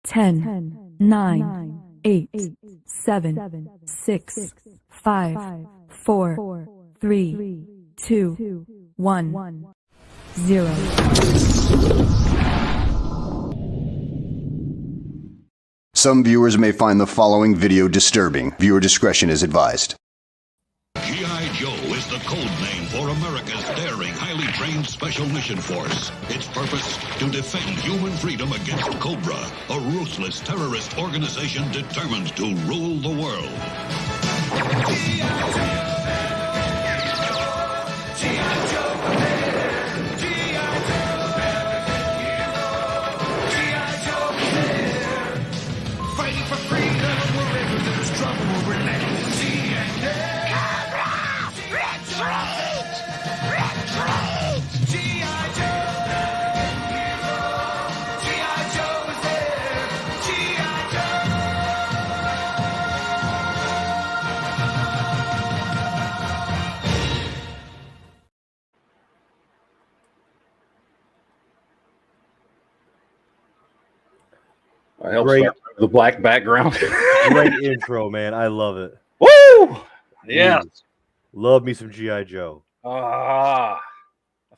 10, 9, 8, 7, 6, 5, 4, 3, 2, 1, 0. Some viewers may find the following video disturbing. Viewer discretion is advised. G.I. Joe is the code name for America's daring, highly trained Special Mission Force. Its purpose, to defend human freedom against Cobra, a ruthless terrorist organization determined to rule the world. G.I. Joe! Great, the black background. Great intro, man. I love it. Woo! Yes. Love me some G.I. Joe. I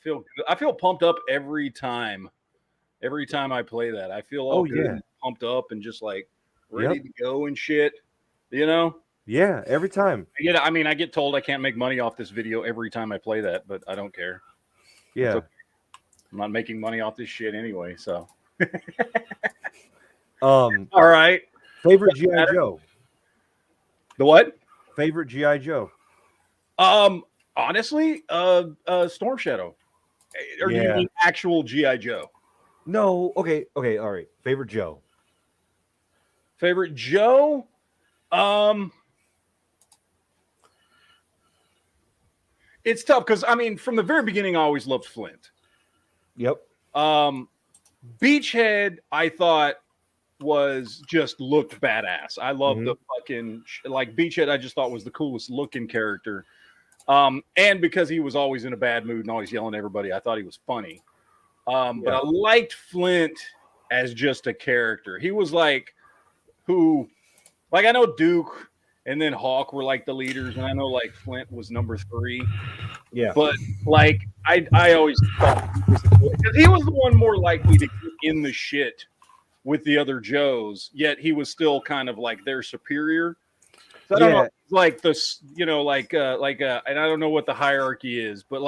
feel pumped up every time. Every time I play that, I feel all good and pumped up and just like ready to go and shit. You know? Yeah, every time. I get told I can't make money off this video every time I play that, but I don't care. Yeah. Okay. I'm not making money off this shit anyway, so. All right. Favorite G.I. Joe? The what? Favorite G.I. Joe? Honestly, Storm Shadow. Or do you mean actual G.I. Joe? No. Okay, all right. Favorite Joe? Favorite Joe? It's tough because from the very beginning, I always loved Flint. Yep. Beachhead, I thought looked badass. I love the fucking Beachhead. I just thought was the coolest looking character. And because he was always in a bad mood and always yelling at everybody, I thought he was funny. But I liked Flint as just a character. He was I know Duke and then Hawk were like the leaders, and I know Flint was number 3. Yeah. But I always thought he was the one more likely to get in the shit with the other Joes, yet he was still kind of their superior. So I don't know, and I don't know what the hierarchy is, but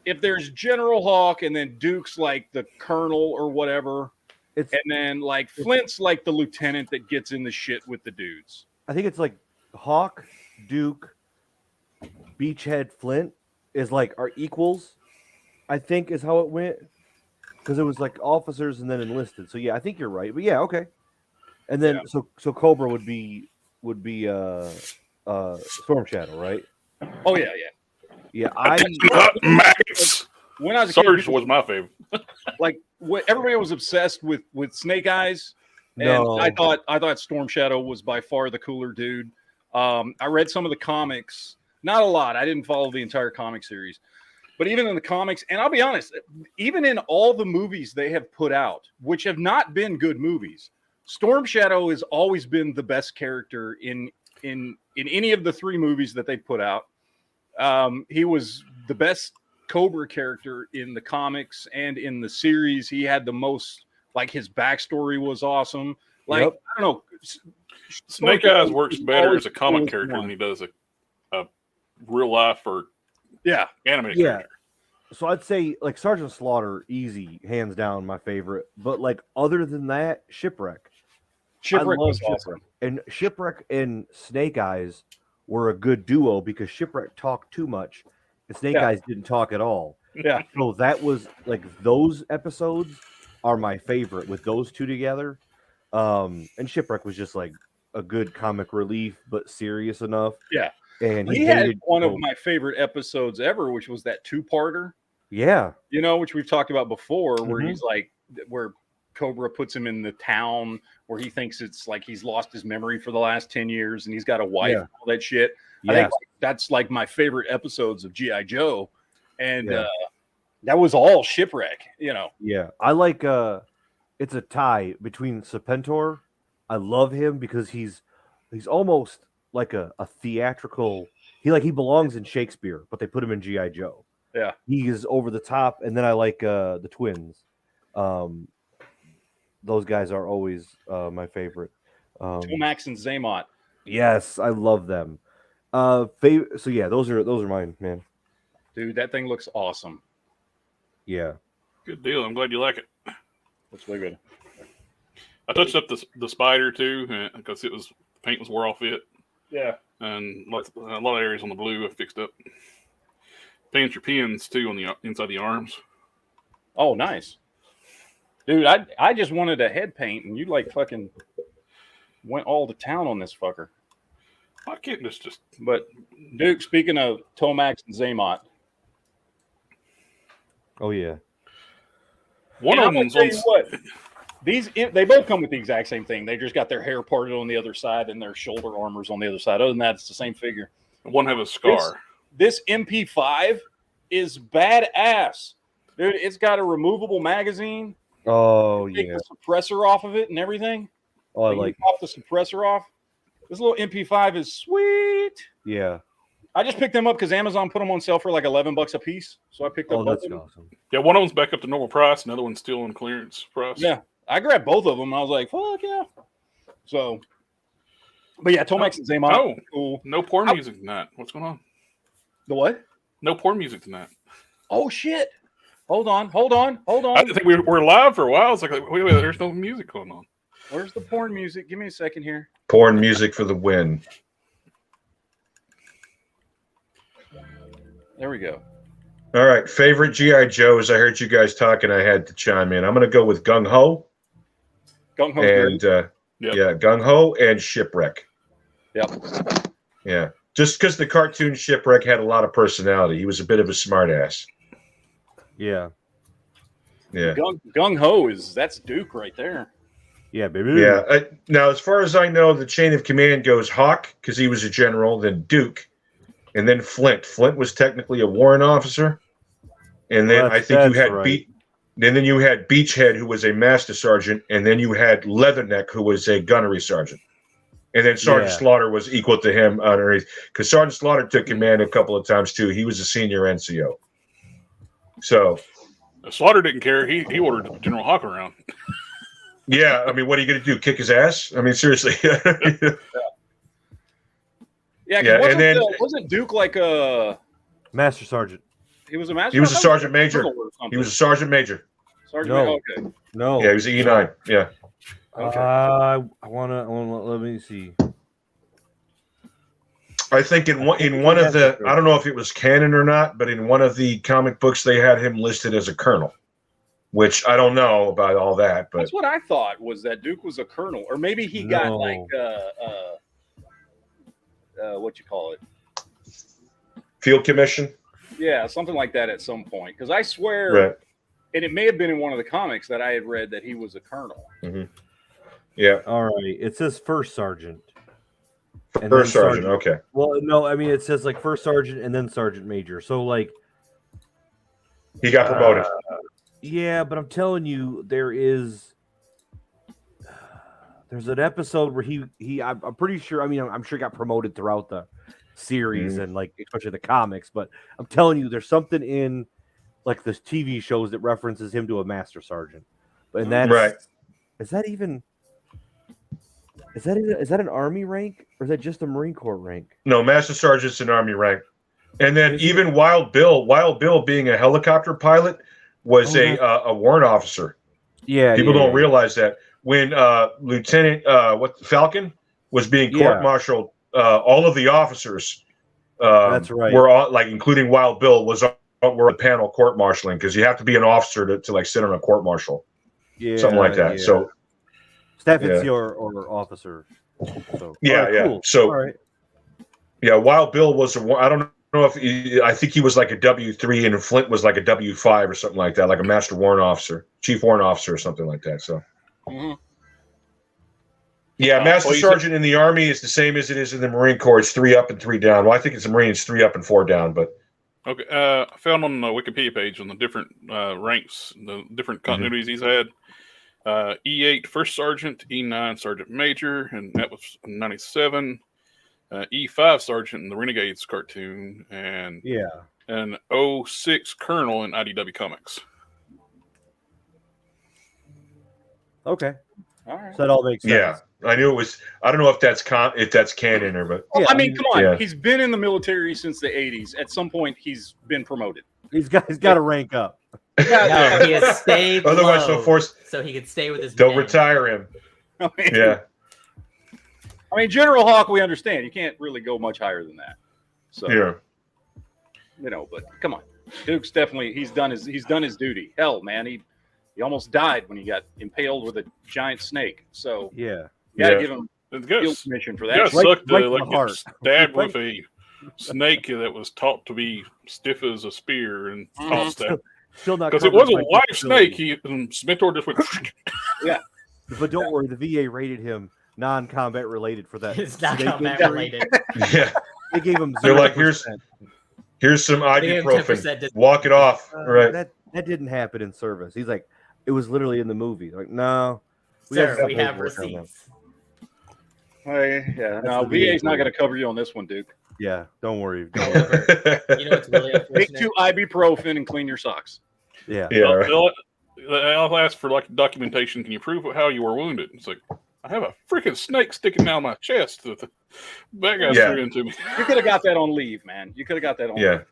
if there's General Hawk and then Duke's the colonel or whatever, and then Flint's the lieutenant that gets in the shit with the dudes. I think it's Hawk, Duke, Beachhead, Flint is are equals. I think is how it went. Because it was officers and then enlisted. So yeah, I think you're right. But yeah, okay. And then so Cobra would be Storm Shadow, right? Oh yeah. Yeah, Max. When I was a Sarge kid, was my favorite. Everybody was obsessed with Snake Eyes. And I thought Storm Shadow was by far the cooler dude. I read some of the comics, not a lot. I didn't follow the entire comic series. But even in the comics, and I'll be honest, even in all the movies they have put out, which have not been good movies, Storm Shadow has always been the best character in any of the 3 movies that they put out. He was the best Cobra character in the comics and in the series. He had the most, his backstory was awesome. I don't know. Snake Eyes works better as a comic character than he does a real life or animated character. So I'd say Sergeant Slaughter, easy, hands down, my favorite. But other than that, Shipwreck. Shipwreck was awesome. And Shipwreck and Snake Eyes were a good duo because Shipwreck talked too much and Snake Eyes didn't talk at all. Yeah. So that was those episodes are my favorite with those two together. And Shipwreck was just a good comic relief, but serious enough. Yeah. And he had one of my favorite episodes ever, which was that 2-parter. Yeah. Which we've talked about before, where he's where Cobra puts him in the town where he thinks it's he's lost his memory for the last 10 years and he's got a wife and all that shit. I think that's my favorite episodes of G.I. Joe. And that was all Shipwreck, Yeah. I like it's a tie between Serpentor. I love him because he's almost like a theatrical. He belongs in Shakespeare, but they put him in G.I. Joe. Yeah, he is over the top. And then I like the twins. Those guys are always my favorite. Tomax and Zaymot. Yes, I love them. So yeah, those are mine, man. Dude, that thing looks awesome. Yeah, good deal. I'm glad you like it. Looks really good. I touched up the spider too because the paint was wore off it. Yeah, and a lot of areas on the blue I fixed up. Paint your pins too on the inside the arms. Oh, nice, dude. I just wanted a head paint, and you like fucking went all to town on this fucker. I can't just. But Duke, speaking of Tomax and Zaymot. Oh yeah. One of them's on. They both come with the exact same thing. They just got their hair parted on the other side and their shoulder armors on the other side. Other than that, it's the same figure. One have a scar. This MP5 is badass, dude. It's got a removable magazine. Oh Take yeah. the suppressor off of it and everything. Oh, I like off the suppressor off. This little MP5 is sweet. Yeah. I just picked them up because Amazon put them on sale for like $11 a piece. So I picked up both of them. Awesome. Yeah, one of them's back up to normal price. Another one's still on clearance price. Yeah, I grabbed both of them. I was like, fuck yeah. So, but yeah, Tomax and Zaymot. Oh, cool. No porn music tonight. What's going on? The what? No porn music tonight. Oh, shit. Hold on. I didn't think we were live for a while. It's like, wait, there's no music going on. Where's the porn music? Give me a second here. Porn music for the win. There we go. All right. Favorite G.I. Joes. I heard you guys talking. I had to chime in. I'm going to go with Gung Ho. Gung Ho. And, yeah, Gung Ho and Shipwreck. Yep. Yeah. Just because the cartoon Shipwreck had a lot of personality. He was a bit of a smartass. Yeah. Yeah. Gung Ho that's Duke right there. Yeah, baby. Yeah. Now, as far as I know, the chain of command goes Hawk, because he was a general, then Duke, and then Flint. Flint was technically a warrant officer. And then I think you had then you had Beachhead, who was a master sergeant, and then you had Leatherneck, who was a gunnery sergeant. And then Sergeant Slaughter was equal to him underneath, because Sergeant Slaughter took command a couple of times too. He was a senior NCO. So Slaughter didn't care. He ordered General Hawk around. Yeah, I mean, what are you going to do? Kick his ass? I mean, seriously. Yeah, wasn't Duke like a master sergeant? He was a master. He was a sergeant major. He was a sergeant major. Okay. No. Yeah, he was an E9. Yeah. Okay. I wanna let me see. I think in one of the, I don't know if it was canon or not, but in one of the comic books they had him listed as a colonel, which I don't know about all that. But that's what I thought, was that Duke was a colonel, or maybe he got like what you call it, field commission. Yeah, something like that at some point. Because I swear, and it may have been in one of the comics that I had read that he was a colonel. Mm-hmm. Yeah. All right. It says first sergeant. First sergeant. Okay. Well, no, I mean it says like first sergeant and then sergeant major. So like he got promoted. Yeah, but I'm telling you, there's an episode where I'm pretty sure. I mean, I'm sure he got promoted throughout the series and like especially the comics. But I'm telling you, there's something in like the TV shows that references him to a master sergeant. And that's right. Is that an Army rank, or is that just a Marine Corps rank? No, Master Sergeant's an Army rank. And then even Wild Bill being a helicopter pilot was a warrant officer. Yeah, people don't realize that when Lieutenant Falcon was being court-martialed, all of the officers that's right. were all, like, including Wild Bill were a panel court-martialing, because you have to be an officer to like sit on a court-martial, something like that. So. Staff or officer. So, cool. So, Wild Bill was I don't know if I think he was like a W3 and Flint was like a W5 or something like that, like a master warrant officer, chief warrant officer or something like that. So, master sergeant in the Army is the same as it is in the Marine Corps. It's 3 up and 3 down. Well, I think it's the Marines 3 up and 4 down, but. Okay, I found on the Wikipedia page on the different ranks, the different continuities he's had. E8 First Sergeant, E9 Sergeant Major, and that was 97. E5 Sergeant in the Renegades cartoon, and an 06 Colonel in IDW Comics. Okay. All right. So that all makes sense. Yeah, I knew it was. I don't know if that's canon or, but well, I mean, come on. He's been in the military since the 80s. At some point, he's been promoted. He's got to rank up. No, he has stayed Otherwise, low so he could stay with his. Don't retire him. I mean, General Hawk, we understand. You can't really go much higher than that. So but come on, Duke's definitely he's done his duty. Hell, man, he almost died when he got impaled with a giant snake. So you gotta give him field commission for that. Yeah, sucked get stabbed with a snake that was taught to be stiff as a spear and tossed out. Still not because it was a live snake. Mentor just went. Yeah, but don't worry, the VA rated him non-combat related for that. It's not combat related. Yeah, they gave him. They're like, here's some ibuprofen. Walk it off. Right. That didn't happen in service. He's like, it was literally in the movie. Like, no, we have receipts. No, VA's not going to cover you on this one, Duke. Yeah, don't worry. You know what's really unfortunate? Take 2 ibuprofen and clean your socks. Yeah. I'll ask for like documentation. Can you prove how you were wounded? It's like, I have a freaking snake sticking down my chest that the bad guy threw into me. You could have got that on leave, man. You could have got that on leave.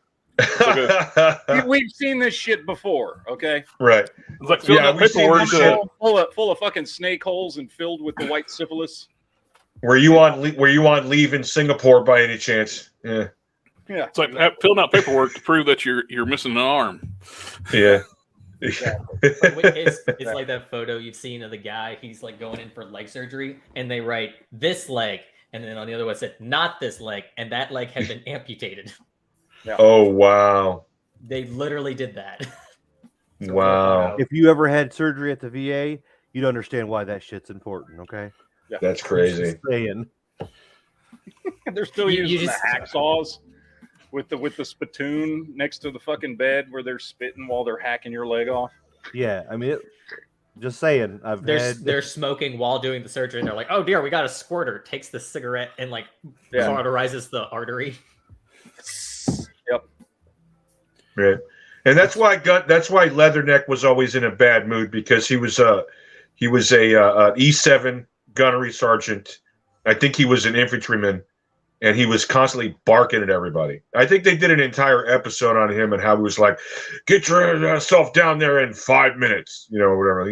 We've seen this shit before, okay? Right. It's like filling out paperwork full of fucking snake holes and filled with the white syphilis. Were you on leave in Singapore by any chance? Yeah. It's like filling out paperwork to prove that you're missing an arm. Yeah. It's like that photo you've seen of the guy. He's like going in for leg surgery, and they write this leg, and then on the other one said not this leg, and that leg had been amputated. Yeah. Oh wow! They literally did that. Wow! If you ever had surgery at the VA, you'd understand why that shit's important. Okay? Yeah. That's crazy. They're still using the hacksaws with the spittoon next to the fucking bed where they're spitting while they're hacking your leg off. Yeah, I mean, just saying. They're smoking while doing the surgery, and they're like, "Oh dear, we got a squirter." Takes the cigarette and cauterizes the artery. Yep. Right, and that's why Leatherneck was always in a bad mood, because he was a E7 gunnery sergeant. I think he was an infantryman, and he was constantly barking at everybody. I think they did an entire episode on him and how he was like, "Get yourself down there in 5 minutes," whatever,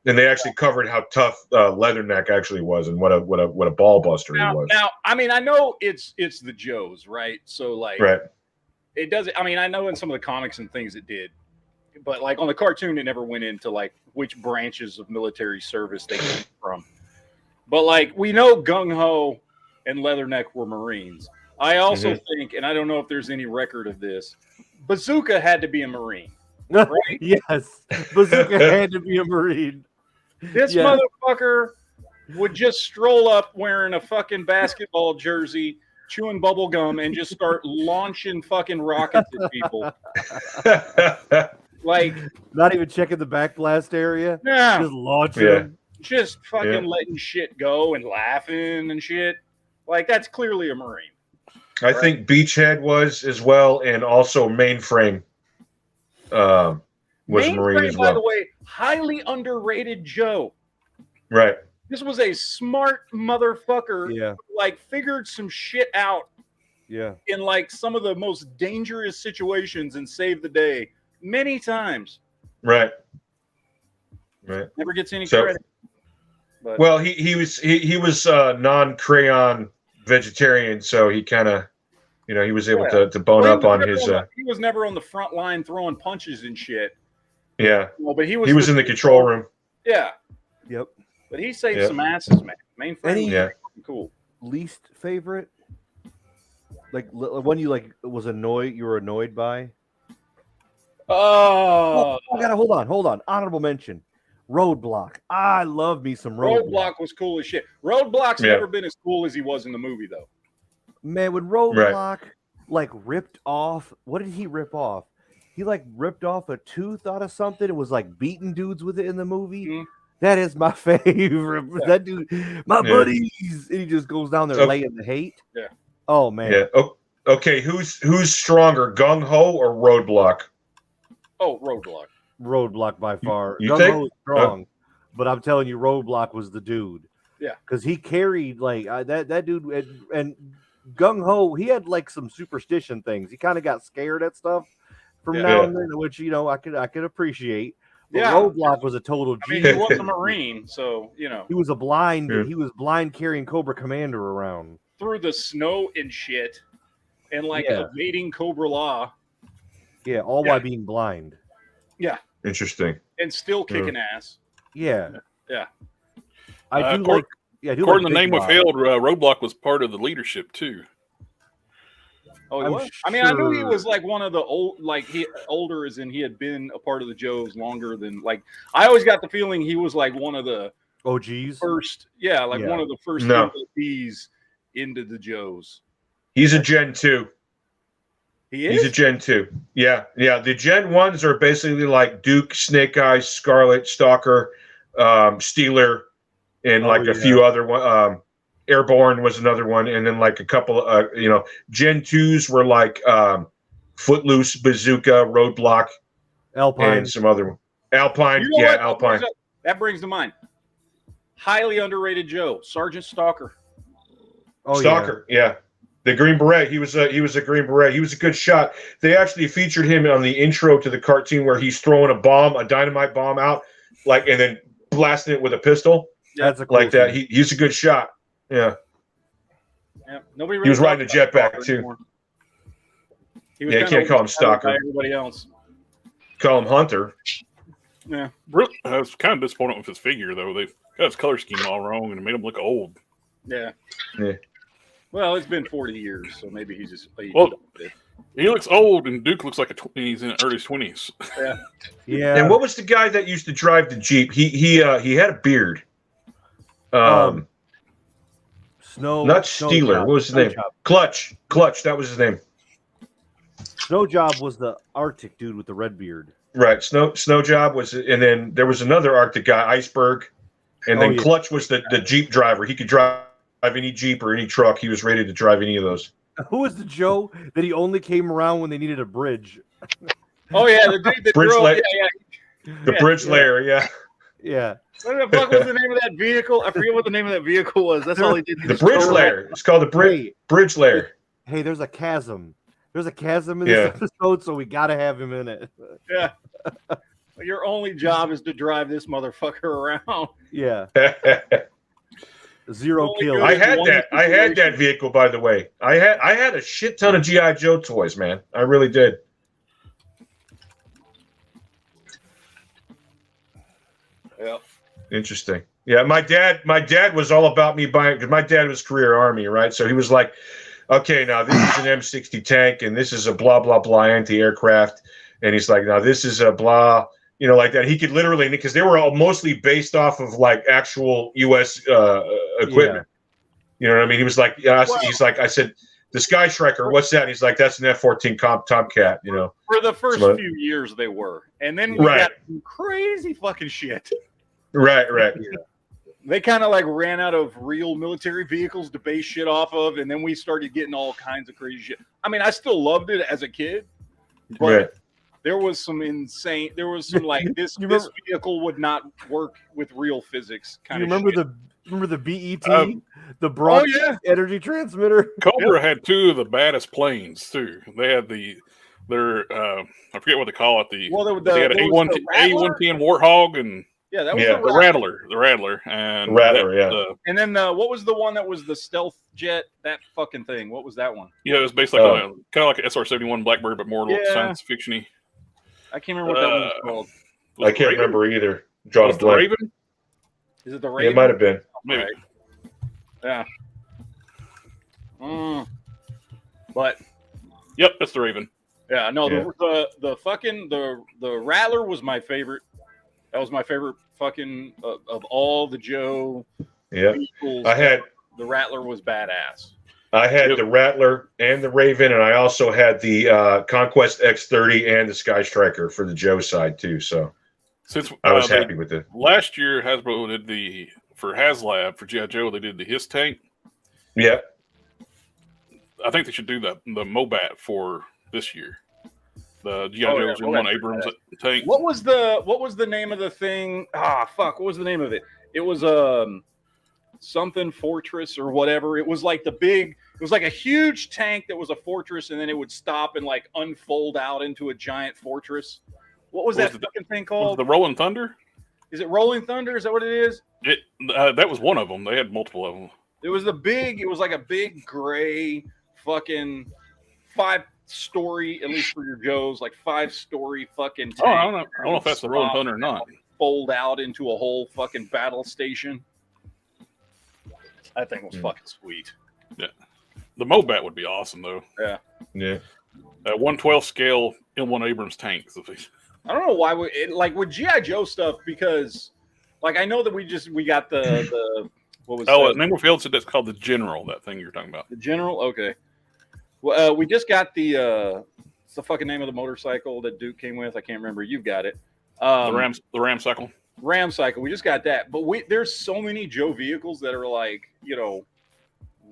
And they actually covered how tough Leatherneck actually was, and what a ball buster he was. Now, I mean, I know it's the Joes, right? So like, right. It does. I mean, I know in some of the comics and things it did, but like on the cartoon, it never went into like which branches of military service they came from. But like we know Gung Ho and Leatherneck were Marines. I also think, and I don't know if there's any record of this, Bazooka had to be a Marine. Right? Yes, Bazooka had to be a Marine. This motherfucker would just stroll up wearing a fucking basketball jersey, chewing bubble gum, and just start launching fucking rockets at people. Like, not even checking the backblast area. Yeah, just launching. Just fucking letting shit go and laughing and shit. Like, that's clearly a Marine. I think Beachhead was as well, and also Mainframe was Marine as well. By the way, highly underrated Joe. Right. This was a smart motherfucker. Yeah. Who, like, figured some shit out. Yeah. In like some of the most dangerous situations and saved the day many times. Right. Right. Never gets any credit. But. Well, he was non-crayon vegetarian, so he kind of, he was able to bone up on his. He was never on the front line throwing punches and shit. Yeah. Well, but he was in the control room. Yeah. Yep. But he saved some asses, man. Mainframe was cool. Least favorite, like one you like was annoyed. You were annoyed by. Oh, I gotta hold on. Honorable mention. Roadblock. I love me some Roadblock. Roadblock was cool as shit. Roadblock's never been as cool as he was in the movie, though. Man, when Roadblock like ripped off, what did he rip off? He like ripped off a tooth out of something. It was like beating dudes with it in the movie. That is my favorite. Yeah. That dude, my buddies, and he just goes down there laying the hate. Yeah. Oh man. Yeah. Oh, okay. Who's stronger, Gung Ho or Roadblock? Oh, Roadblock. Roadblock by far. You Gung think? Ho is strong, but I'm telling you, Roadblock was the dude. Yeah. Because he carried like that dude, and Gung Ho, he had like some superstition things. He kind of got scared at stuff from now and then, which I could appreciate. But Roadblock was a total I mean, genius. he was a Marine, so he was a blind. He was blind carrying Cobra Commander around through the snow and shit, and like evading Cobra Law. Yeah, all while being blind. Yeah, interesting. And still kicking ass. Yeah, yeah. I do like. Yeah, according to the name withheld, Roadblock was part of the leadership too. Oh, he was? I mean, I knew he was like one of the old, like older, as in he had been a part of the Joes longer than like. I always got the feeling he was like one of the OGs first, one of the first MVPs into the Joes. He's a Gen 2. He is. He's a Gen 2. Yeah, yeah. The Gen 1s are basically like Duke, Snake Eyes, Scarlet, Stalker, Steeler, and like a few other one. Airborne was another one, and then like a couple. Gen 2s were like Footloose, Bazooka, Roadblock, Alpine, and some other one. Alpine, Alpine. That brings to mind. Highly underrated Joe, Sergeant Stalker. Oh, Stalker, yeah. The Green Beret. He was a Green Beret. He was a good shot. They actually featured him on the intro to the cartoon where he's throwing a dynamite bomb out, like, and then blasting it with a pistol. Yeah, that's a cool like that. He's a good shot. Yeah. Yeah. Nobody. Really He was riding a jetpack too. You can't call him Stalker. Everybody else. Call him Hunter. Yeah. I was kind of disappointed with his figure though. They got his color scheme all wrong and it made him look old. Yeah. Yeah. Well, it's been 40 years, so maybe he's just. He looks old, and Duke looks like he's in early 20s. Yeah. Yeah. And what was the guy that used to drive the Jeep? He had a beard. Not Steeler. What was his name? Clutch. That was his name. Snow Job was the Arctic dude with the red beard. Right. Snow Job was, and then there was another Arctic guy, Iceberg, and then Clutch was the Jeep driver. He could drive any Jeep or any truck. He was ready to drive any of those. Who was the Joe that he only came around when they needed a bridge? Oh yeah, the dude that bridge drove, the bridge layer. Yeah. Yeah. What the fuck was the name of that vehicle? I forget what the name of that vehicle was. That's all he did. The bridge layer. It's called the bridge layer. Hey, there's a chasm. There's a chasm in this episode, so we got to have him in it. Yeah. Your only job is to drive this motherfucker around. Yeah. Zero kills. I had that vehicle, by the way. I had a shit ton of G.I. Joe toys, man. I really did. Yeah. Interesting. Yeah, my dad was all about me buying, because my dad was career Army, right? So he was like, okay, now this is an M60 tank, and this is a blah blah blah anti-aircraft, and he's like, now this is a blah. Like that. He could literally, because they were all mostly based off of like actual U.S. Equipment. You know what I mean? He was like, he's like, I said, the Sky Striker, what's that? And he's like, that's an F-14 Tomcat. For the first few years, they were, and then we got some crazy fucking shit. Right. They kind of like ran out of real military vehicles to base shit off of, and then we started getting all kinds of crazy shit. I mean, I still loved it as a kid, but. There was some like this vehicle would not work with real physics kind of shit. Remember the BET, the broad energy transmitter? Cobra had two of the baddest planes too. They had their I forget what they call it. They had an A110 Warthog and that was the Rattler. The Rattler and and then what was the one that was the stealth jet? That fucking thing. What was that one? Yeah, it was basically kind of like an SR-71 Blackbird, but more science fiction-y. I can't remember what that one was called. I can't remember either. Draw a blank. Raven? Is it the Raven? It might have been. Maybe. Yeah. But. Yep, that's the Raven. Yeah, no, the fucking the Rattler was my favorite. That was my favorite fucking of all the Joe. Yeah. The Rattler was badass. I had the Rattler and the Raven, and I also had the Conquest X30 and the Sky Striker for the Joe side too. So, Since I was happy with it. Last year, Hasbro did for HasLab, for G.I. Joe, they did the HISS tank. Yeah. I think they should do the Mobat for this year. The G.I. Joe's M1 Abrams tank. What was the name of the thing? What was the name of it? It was something fortress or whatever. It was like it was like a huge tank that was a fortress, and then it would stop and like unfold out into a giant fortress. What was that fucking thing called? The Rolling Thunder? Is it Rolling Thunder? Is that what it is? That was one of them. They had multiple of them. It was like a big gray fucking 5-story, at least for your Joes, like 5-story fucking tank. I don't know if that's the Rolling Thunder or not. Fold out into a whole fucking battle station. That thing was fucking sweet. Yeah. The Mobat would be awesome, though. Yeah. Yeah. 1/12 scale M1 Abrams tanks. I don't know why with G.I. Joe stuff, because like I know that we got the what was Ninglefield said that's called the General, that thing you're talking about. The General? Okay. Well, we just got what's the fucking name of the motorcycle that Duke came with? I can't remember. You've got it. The Ramcycle. Ramcycle. We just got that. But there's so many Joe vehicles that are like,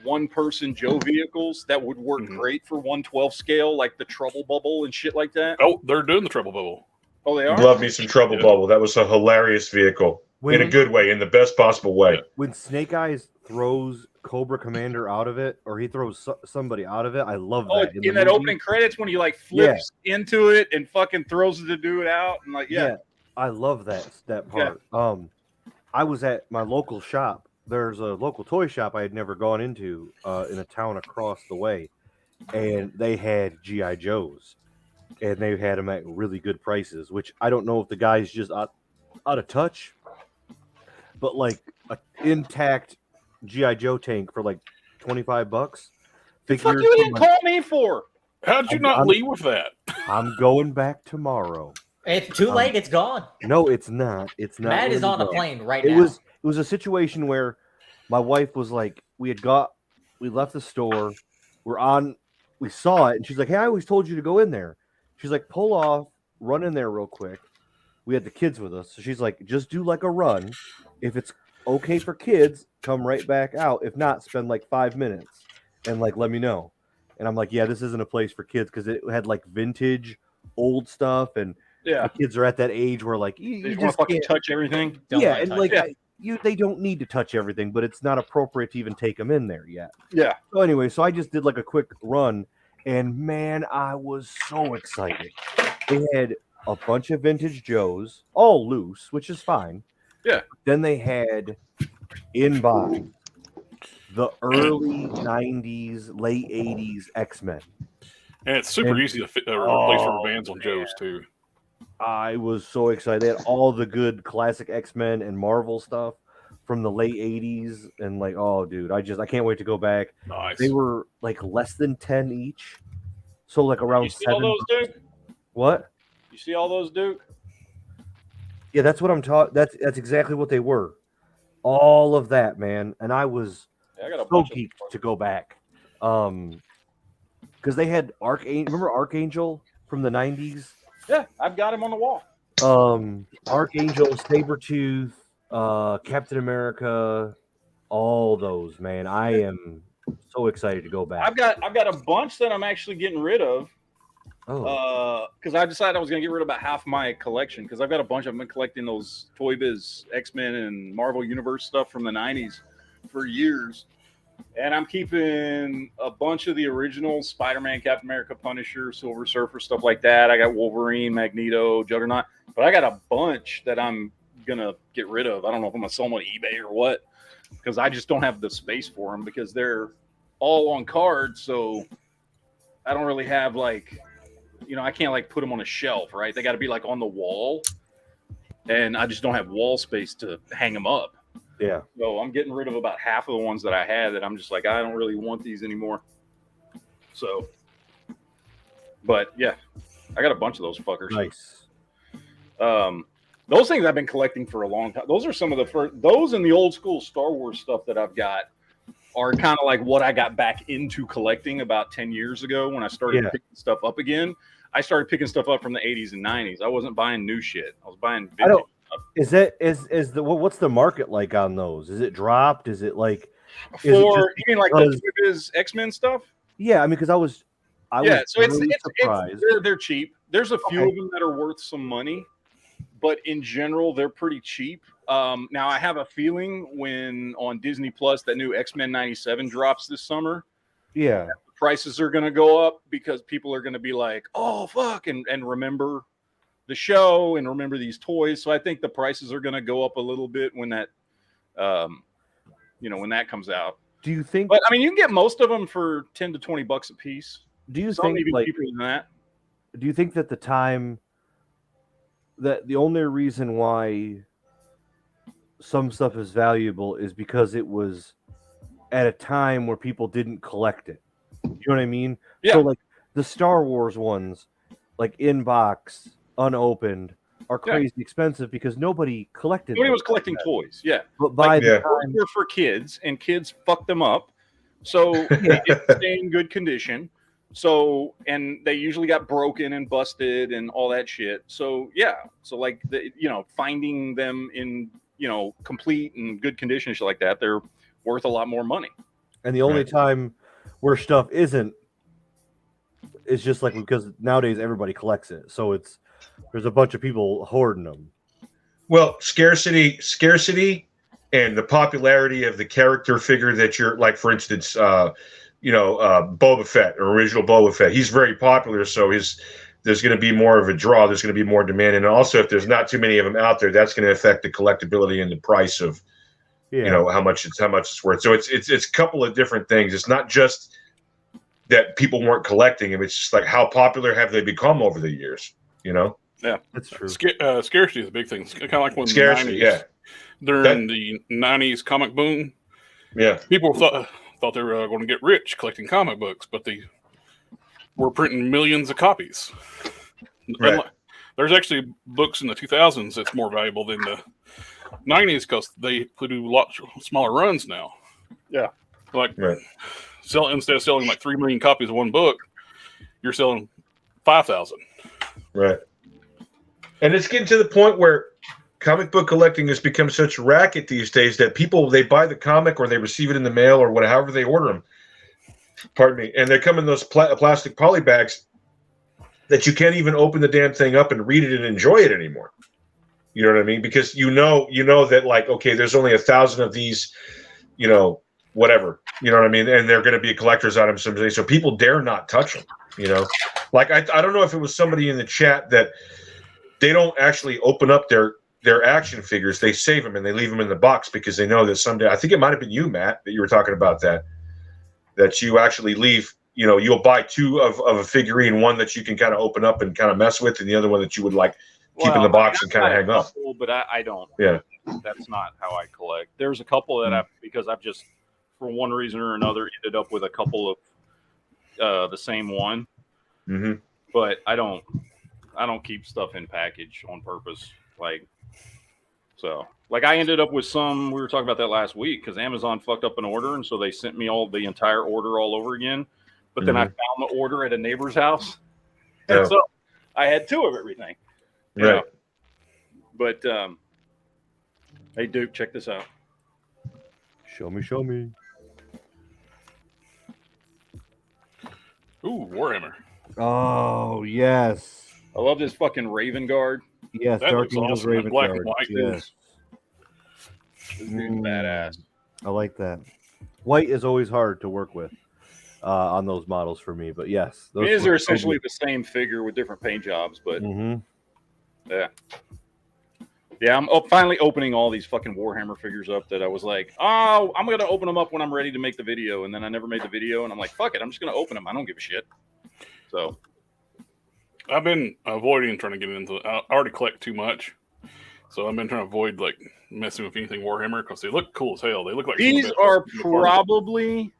one-person Joe vehicles that would work great for 1/12 scale, like the Trouble Bubble and shit like that. Oh, they're doing the Trouble Bubble. Oh, they are? Love me some Trouble Bubble. That was a hilarious vehicle. In a good way, in the best possible way. When Snake Eyes throws Cobra Commander out of it, or he throws somebody out of it, I love that. In that opening credits when he like flips into it and fucking throws the dude out and like I love that part. Yeah. I was at my local shop. There's a local toy shop I had never gone into in a town across the way, and they had G.I. Joes, and they had them at really good prices. Which I don't know if the guy's just out of touch, but like an intact G.I. Joe tank for like $25. The fuck you didn't call me for? How'd you not leave with that? I'm going back tomorrow. It's too late. It's gone. No, it's not. It's not. Matt is on a plane right now. It was a situation where my wife was like, we left the store, we saw it, and she's like, hey, I always told you to go in there. She's like, pull off, run in there real quick. We had the kids with us, so she's like, just do like a run. If it's okay for kids, come right back out. If not, spend like 5 minutes and like let me know. And I'm like, yeah, this isn't a place for kids, because it had like vintage old stuff, and the kids are at that age where like you just fucking touch everything. They don't need to touch everything, but it's not appropriate to even take them in there yet. Yeah. So anyway, I just did like a quick run, and man, I was so excited. They had a bunch of vintage Joes, all loose, which is fine. Yeah. Then they had in box the early 90s, late 80s X-Men. And it's super easy to replace rubber bands on Joes, too. I was so excited. They had all the good classic X-Men and Marvel stuff from the late 80s. And like, oh, dude, I can't wait to go back. Nice. They were like less than 10 each. So like around 7. All those, Duke? What? You see all those, Duke? Yeah, that's what I'm talking. That's exactly what they were. All of that, man. And I was so geeked to go back. Because they had Archangel. Remember Archangel from the 90s? Yeah, I've got him on the wall. Archangel, Sabretooth, Captain America, all those, man. I am so excited to go back. I've got a bunch that I'm actually getting rid of. Because I decided I was going to get rid of about half my collection, because I've got a bunch. I've been collecting those Toy Biz X-Men and Marvel Universe stuff from the 90s for years. And I'm keeping a bunch of the original Spider-Man, Captain America, Punisher, Silver Surfer, stuff like that. I got Wolverine, Magneto, Juggernaut. But I got a bunch that I'm going to get rid of. I don't know if I'm going to sell them on eBay or what, because I just don't have the space for them, because they're all on cards. So I don't really have like, I can't like put them on a shelf, right? They got to be like on the wall. And I just don't have wall space to hang them up. Yeah. So I'm getting rid of about half of the ones that I had that I'm just like, I don't really want these anymore. So, but yeah, I got a bunch of those fuckers. Nice. Those things I've been collecting for a long time. Those are some of the first, those and the old school Star Wars stuff that I've got are kind of like what I got back into collecting about 10 years ago when I started picking stuff up again. I started picking stuff up from the 80s and 90s. I wasn't buying new shit. I was buying vintage stuff. Is the what's the market like on those? Is it dropped? Is it like you mean like the Twiz X-Men stuff? Yeah, I mean, because I was so really surprised. They're cheap. There's a few of them that are worth some money, but in general, they're pretty cheap. Now I have a feeling when on Disney Plus that new X-Men 97 drops this summer, the prices are going to go up because people are going to be like, oh fuck, and remember the show and remember these toys. So I think the prices are going to go up a little bit when that when that comes out. Do you think? But I mean, you can get most of them for $10 to $20 a piece. Do you Some think even like cheaper than that? Do you think that the only reason why some stuff is valuable is because it was at a time where people didn't collect it? You know what I mean? Yeah. So like the Star Wars ones, like in box, unopened, are crazy expensive because nobody collected. Nobody was collecting toys. Yeah, but by the time they're for kids, and kids fuck them up, so they didn't stay in good condition. So, and they usually got broken and busted and all that shit. So like finding them in complete and good condition and shit like that, they're worth a lot more money. And the only time where stuff isn't is just like because nowadays everybody collects it, so there's a bunch of people hoarding them. Well, scarcity, and the popularity of the character figure that you're like, for instance, Boba Fett, or original Boba Fett. He's very popular, so there's going to be more of a draw. There's going to be more demand, and also if there's not too many of them out there, that's going to affect the collectability and the price of how much it's worth. So it's a couple of different things. It's not just that people weren't collecting them. It's just like how popular have they become over the years. Yeah, that's true. Scarcity is a big thing. Kind of like when scarcity, during the 90s comic boom. Yeah, people thought they were going to get rich collecting comic books, but they were printing millions of copies. Right. There's actually books in the 2000s that's more valuable than the 90s because they do a lot smaller runs now. Yeah, instead of selling like 3 million copies of one book, you're selling 5,000. Right. And it's getting to the point where comic book collecting has become such a racket these days that people, they buy the comic or they receive it in the mail or whatever they order them. Pardon me. And they come in those plastic poly bags that you can't even open the damn thing up and read it and enjoy it anymore. You know what I mean? Because you know that like, okay, there's only 1,000 of these, whatever. You know what I mean? And they're going to be a collector's item someday. So people dare not touch them. Like I don't know if it was somebody in the chat that they don't actually open up their action figures. They save them and they leave them in the box because they know that someday, I think it might've been you, Matt, that you were talking about that you actually leave, you'll buy 2 of a figurine, one that you can kind of open up and kind of mess with, and the other one that you would like keep in the box and kind of hang up. But I don't. Yeah. That's not how I collect. There's a couple that because I've just, for one reason or another, ended up with a couple of the same one. Mm-hmm. But I don't keep stuff in package on purpose. Like I ended up with some, we were talking about that last week because Amazon fucked up an order. And so they sent me the entire order all over again. But then I found the order at a neighbor's house. And so I had 2 of everything. Right. But, hey, Duke, check this out. Show me. Ooh, Warhammer. Oh, yes. I love this fucking Raven Guard. Yes, that Dark looks Angel's awesome. Raven Black Guard. and white. Yes. This dude's badass. I like that. White is always hard to work with on those models for me, but yes. These are essentially the same figure with different paint jobs, but yeah, I'm finally opening all these fucking Warhammer figures up that I was like, oh, I'm going to open them up when I'm ready to make the video, and then I never made the video, and I'm like, fuck it, I'm just going to open them. I don't give a shit. So I've been avoiding trying to get into it. I already collect too much. So I've been trying to avoid like messing with anything Warhammer because they look cool as hell. They look like these are probably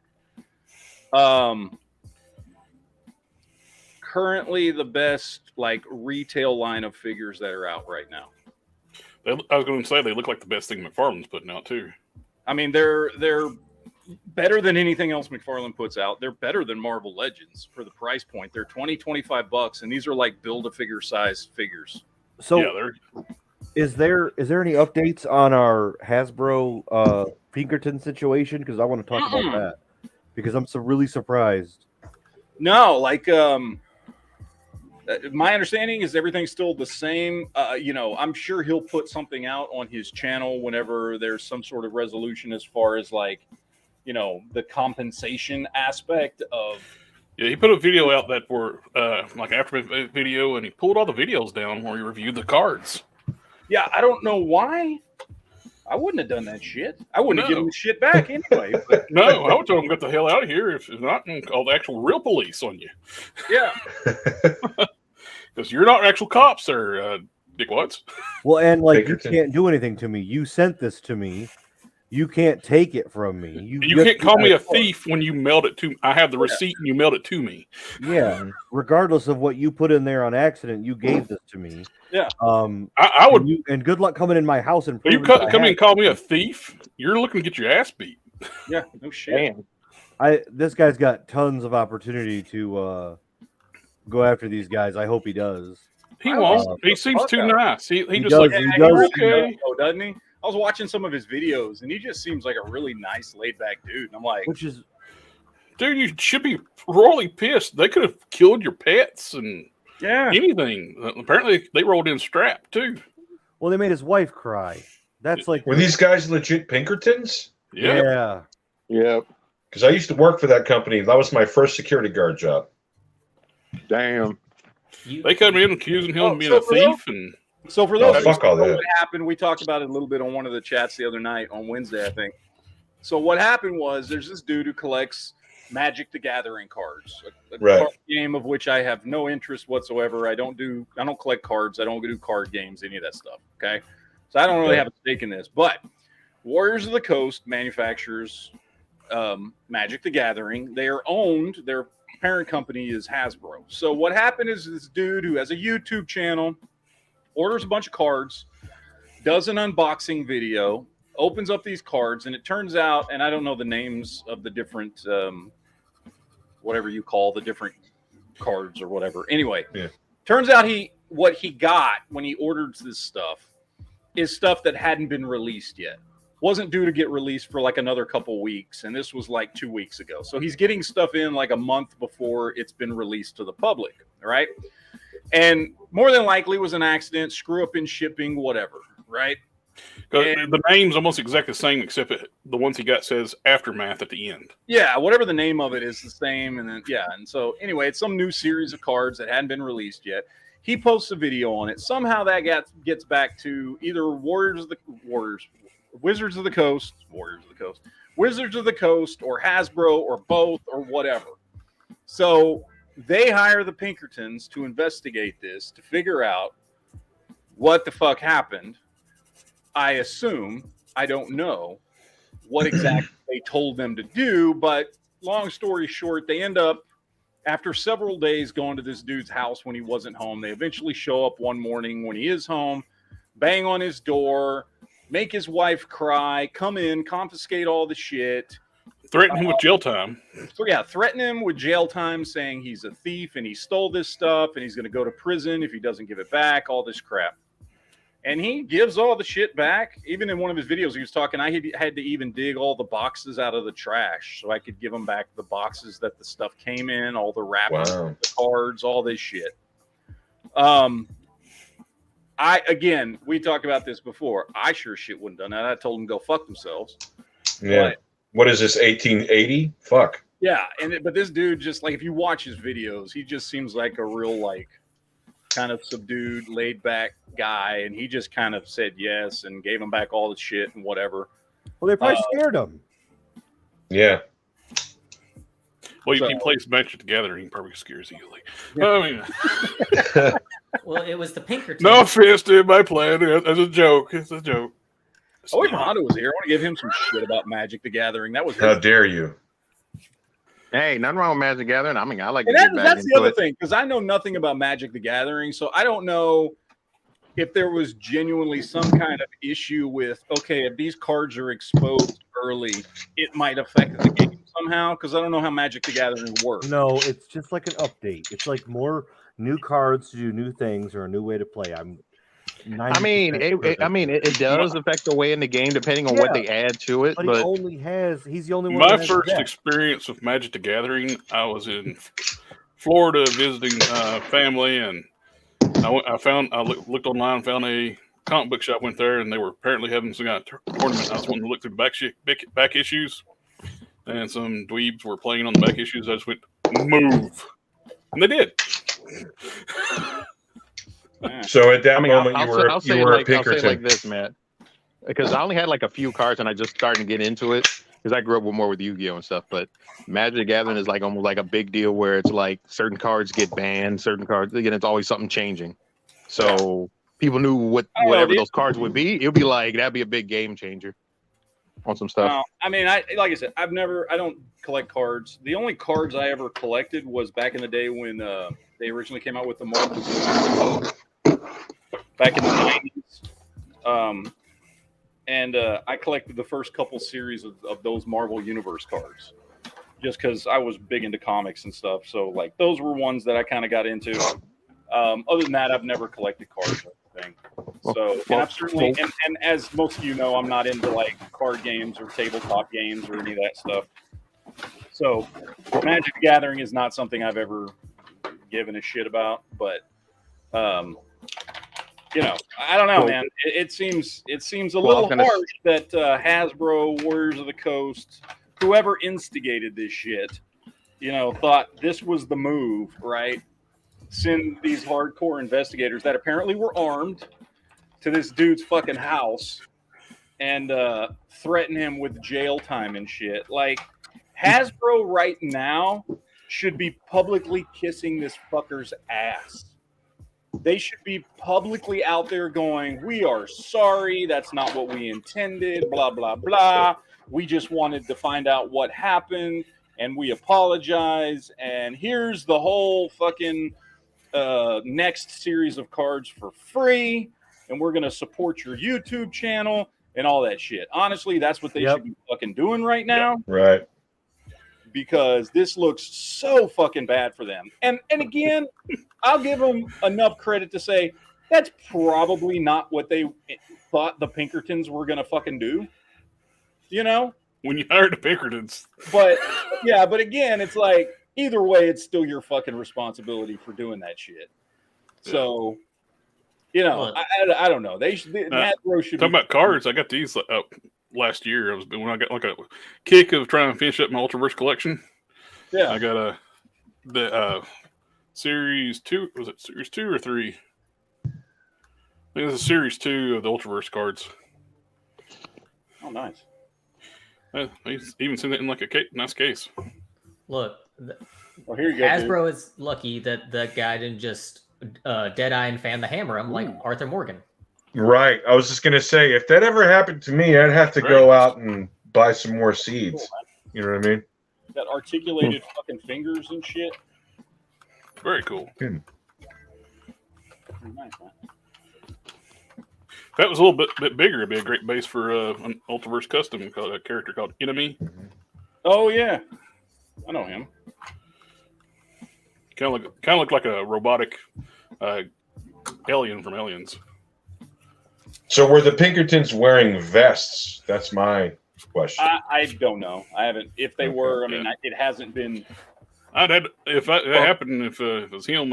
currently the best like retail line of figures that are out right now. I was going to say they look like the best thing McFarlane's putting out too. I mean, they're better than anything else McFarlane puts out. They're better than Marvel Legends for the price point. They're $20-$25, and these are like build-a-figure size figures. So, is there any updates on our Hasbro Pinkerton situation? Because I want to talk about that because I'm really surprised. No, like my understanding is everything's still the same. I'm sure he'll put something out on his channel whenever there's some sort of resolution as far as like, the compensation aspect of. Yeah, he put a video out that were like after video, and he pulled all the videos down where he reviewed the cards. Yeah, I don't know why. I wouldn't have done that shit. I wouldn't have given the shit back anyway. But. No, I would tell him get the hell out of here. If not, call the actual real police on you. Yeah. Because you're not actual cops, or dickwats. Well, and like you can't do anything to me. You sent this to me. You can't take it from me. You can't call me a thief when you mailed it to me. I have the receipt and you mailed it to me. Yeah. Regardless of what you put in there on accident, you gave this to me. Yeah. I would. And good luck coming in my house and you come in and call me a thief. You're looking to get your ass beat. Yeah. No shit. This guy's got tons of opportunity to go after these guys. I hope he does. He won't. He seems too nice. He just does, like he does. okay, doesn't he? I was watching some of his videos, and he just seems like a really nice, laid-back dude. And I'm like, dude, you should be royally pissed. They could have killed your pets and anything. Apparently, they rolled in strapped too. Well, they made his wife cry. That's like were these guys legit Pinkertons? Yeah. Because I used to work for that company. That was my first security guard job. Damn. They come in accusing him of being a thief and. So for those fuck all that. What happened, we talked about it a little bit on one of the chats the other night on Wednesday, I think. So what happened was there's this dude who collects Magic the Gathering cards, a card game of which I have no interest whatsoever. I don't collect cards. I don't do card games, any of that stuff. Okay. So I don't really have a stake in this, but Warriors of the Coast manufactures Magic the Gathering. They are owned. Their parent company is Hasbro. So what happened is this dude who has a YouTube channel orders a bunch of cards, does an unboxing video, opens up these cards, and it turns out, and I don't know the names of the different, whatever you call the different cards or whatever. Anyway, turns out what he got when he ordered this stuff is stuff that hadn't been released yet. Wasn't due to get released for like another couple weeks, and this was like 2 weeks ago. So he's getting stuff in like a month before it's been released to the public, all right? And more than likely was an accident, screw up in shipping, whatever, right? The name's almost exactly the same, except the ones he got says Aftermath at the end. Yeah, whatever the name of it is the same. And then, and so anyway, it's some new series of cards that hadn't been released yet. He posts a video on it. Somehow that gets back to either Wizards of the Coast, Wizards of the Coast, or Hasbro, or both, or whatever. So they hire the Pinkertons to investigate this, to figure out what the fuck happened. I assume, I don't know what exactly they told them to do, but long story short, they end up, after several days going to this dude's house when he wasn't home, they eventually show up one morning when he is home, bang on his door, make his wife cry, come in, confiscate all the shit. Threaten him with jail time. So threaten him with jail time, saying he's a thief and he stole this stuff and he's going to go to prison if he doesn't give it back, all this crap. And he gives all the shit back. Even in one of his videos, he was talking, I had to even dig all the boxes out of the trash so I could give him back the boxes that the stuff came in, all the wrapping, the cards, all this shit. We talked about this before. I sure shit wouldn't have done that. I told them to go fuck themselves. Yeah. But, what is this, 1880? Fuck. Yeah, but this dude just, like, if you watch his videos, he just seems like a real, like, kind of subdued, laid-back guy, and he just kind of said yes and gave him back all the shit and whatever. Well, they probably scared him. Yeah. Well, he plays Magic the Gathering, he probably scares easily. Yeah. I mean, well, it was the Pinkertons. No offense to anybody playing. It's a joke. It's a joke. I wish Hondo was here. I want to give him some shit about Magic the Gathering. That was how dare you? Hey, nothing wrong with Magic the Gathering. I mean, I like. That's the other thing, because I know nothing about Magic the Gathering, so I don't know if there was genuinely some kind of issue with, okay, if these cards are exposed early, it might affect the game somehow, because I don't know how Magic the Gathering works. No, it's just like an update. It's like more new cards to do new things or a new way to play. It does affect the way in the game depending on what they add to it. But he's the only one. My first experience with Magic the Gathering, I was in Florida visiting family, and I looked online, found a comic book shop, went there, and they were apparently having some kind of tournament. I was wanting to look through the back issues, and some dweebs were playing on the back issues. I just went, move. And they did. So at that moment, you were a Pinkerton. I'll say it like this, Matt, because I only had like a few cards, and I just started to get into it because I grew up more with Yu-Gi-Oh and stuff. But Magic the Gathering is like almost like a big deal where it's like certain cards get banned, certain cards, again, it's always something changing. So people knew whatever those cards would be. It'll be like that'd be a big game changer on some stuff. I mean, like I said, I don't collect cards. The only cards I ever collected was back in the day when they originally came out with the Marvel back in the 90s. And I collected the first couple series of those Marvel Universe cards just because I was big into comics and stuff. So, like, those were ones that I kind of got into. Other than that, I've never collected cards or anything. So, and I've certainly, and as most of you know, I'm not into, like, card games or tabletop games or any of that stuff. So, Magic the Gathering is not something I've ever given a shit about. But, you know, I don't know, man. It seems a little harsh that Hasbro, Warriors of the Coast, whoever instigated this shit, you know, thought this was the move, right? Send these hardcore investigators that apparently were armed to this dude's fucking house and threaten him with jail time and shit. Like, Hasbro right now should be publicly kissing this fucker's ass. They should be publicly out there going, we are sorry, that's not what we intended, blah, blah, blah. We just wanted to find out what happened, and we apologize, and here's the whole fucking next series of cards for free, and we're going to support your YouTube channel and all that shit. Honestly, that's what they should be fucking doing right now. Right. Because this looks so fucking bad for them. And again, I'll give them enough credit to say that's probably not what they thought the Pinkertons were going to fucking do. You know? When you hired the Pinkertons. But, yeah, but again, it's like, either way, it's still your fucking responsibility for doing that shit. So, you know, I don't know. Hasbro should talking about cards, I got these last year. When I got like a kick of trying to finish up my Ultraverse collection. Yeah, I got the series 2. Was it series 2 or 3? I think it was a series 2 of the Ultraverse cards. Oh, nice. They even sent it in like a nice case. Look, well, here you go. Hasbro is lucky that that guy didn't just Deadeye and fan the hammer. I'm like Arthur Morgan. Right. I was just going to say, if that ever happened to me, I'd have to go out and buy some more seeds. Cool, you know what I mean? Got articulated fucking fingers and shit. Very cool. Very nice, man. If that was a little bit bigger, it'd be a great base for an Ultraverse custom a character called Enemy. Oh, yeah. I know him. Kind of look like a robotic alien from Aliens. So were the Pinkertons wearing vests? That's my question. I don't know. I haven't. If they were, I mean, it hasn't been. If that happened, if it was him,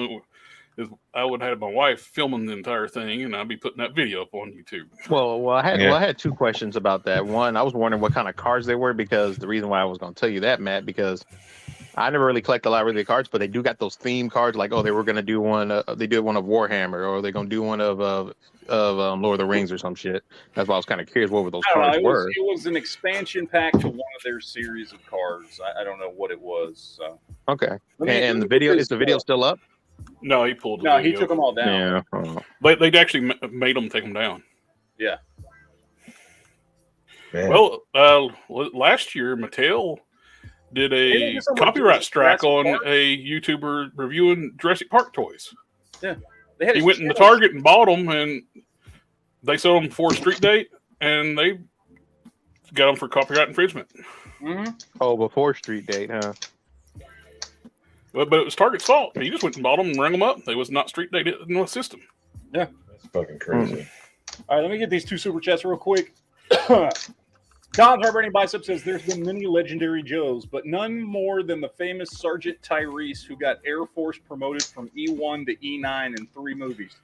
I would have my wife filming the entire thing, and I'd be putting that video up on YouTube. Well, I had two questions about that. One, I was wondering what kind of cards they were, because the reason why I was going to tell you that, Matt, because I never really collect a lot of the cards, but they do got those theme cards, like, oh, they were going to do one. They did one of Warhammer, or they're going to do one of Lord of the Rings or some shit. That's why I was kind of curious what those cards were. It was an expansion pack to one of their series of cards. I don't know what it was. So. Okay. And the video, is the video still up? No, he pulled. No, he took them all down. Yeah. They actually made them take them down. Yeah. Man. Well, last year Mattel did a copyright strike on a YouTuber reviewing Jurassic Park toys. Yeah. He went into Target and bought them, and they sold them before street date, and they got him for copyright infringement. Mm-hmm. Oh, before Street Date, huh? But it was Target's fault. He just went and bought them and rang them up. They was not Street Date in the system. Yeah. That's fucking crazy. All right, let me get these 2 super chats real quick. Don's Heartburning Bicep says there's been many legendary Joes, but none more than the famous Sergeant Tyrese, who got Air Force promoted from E1 to E9 in 3 movies.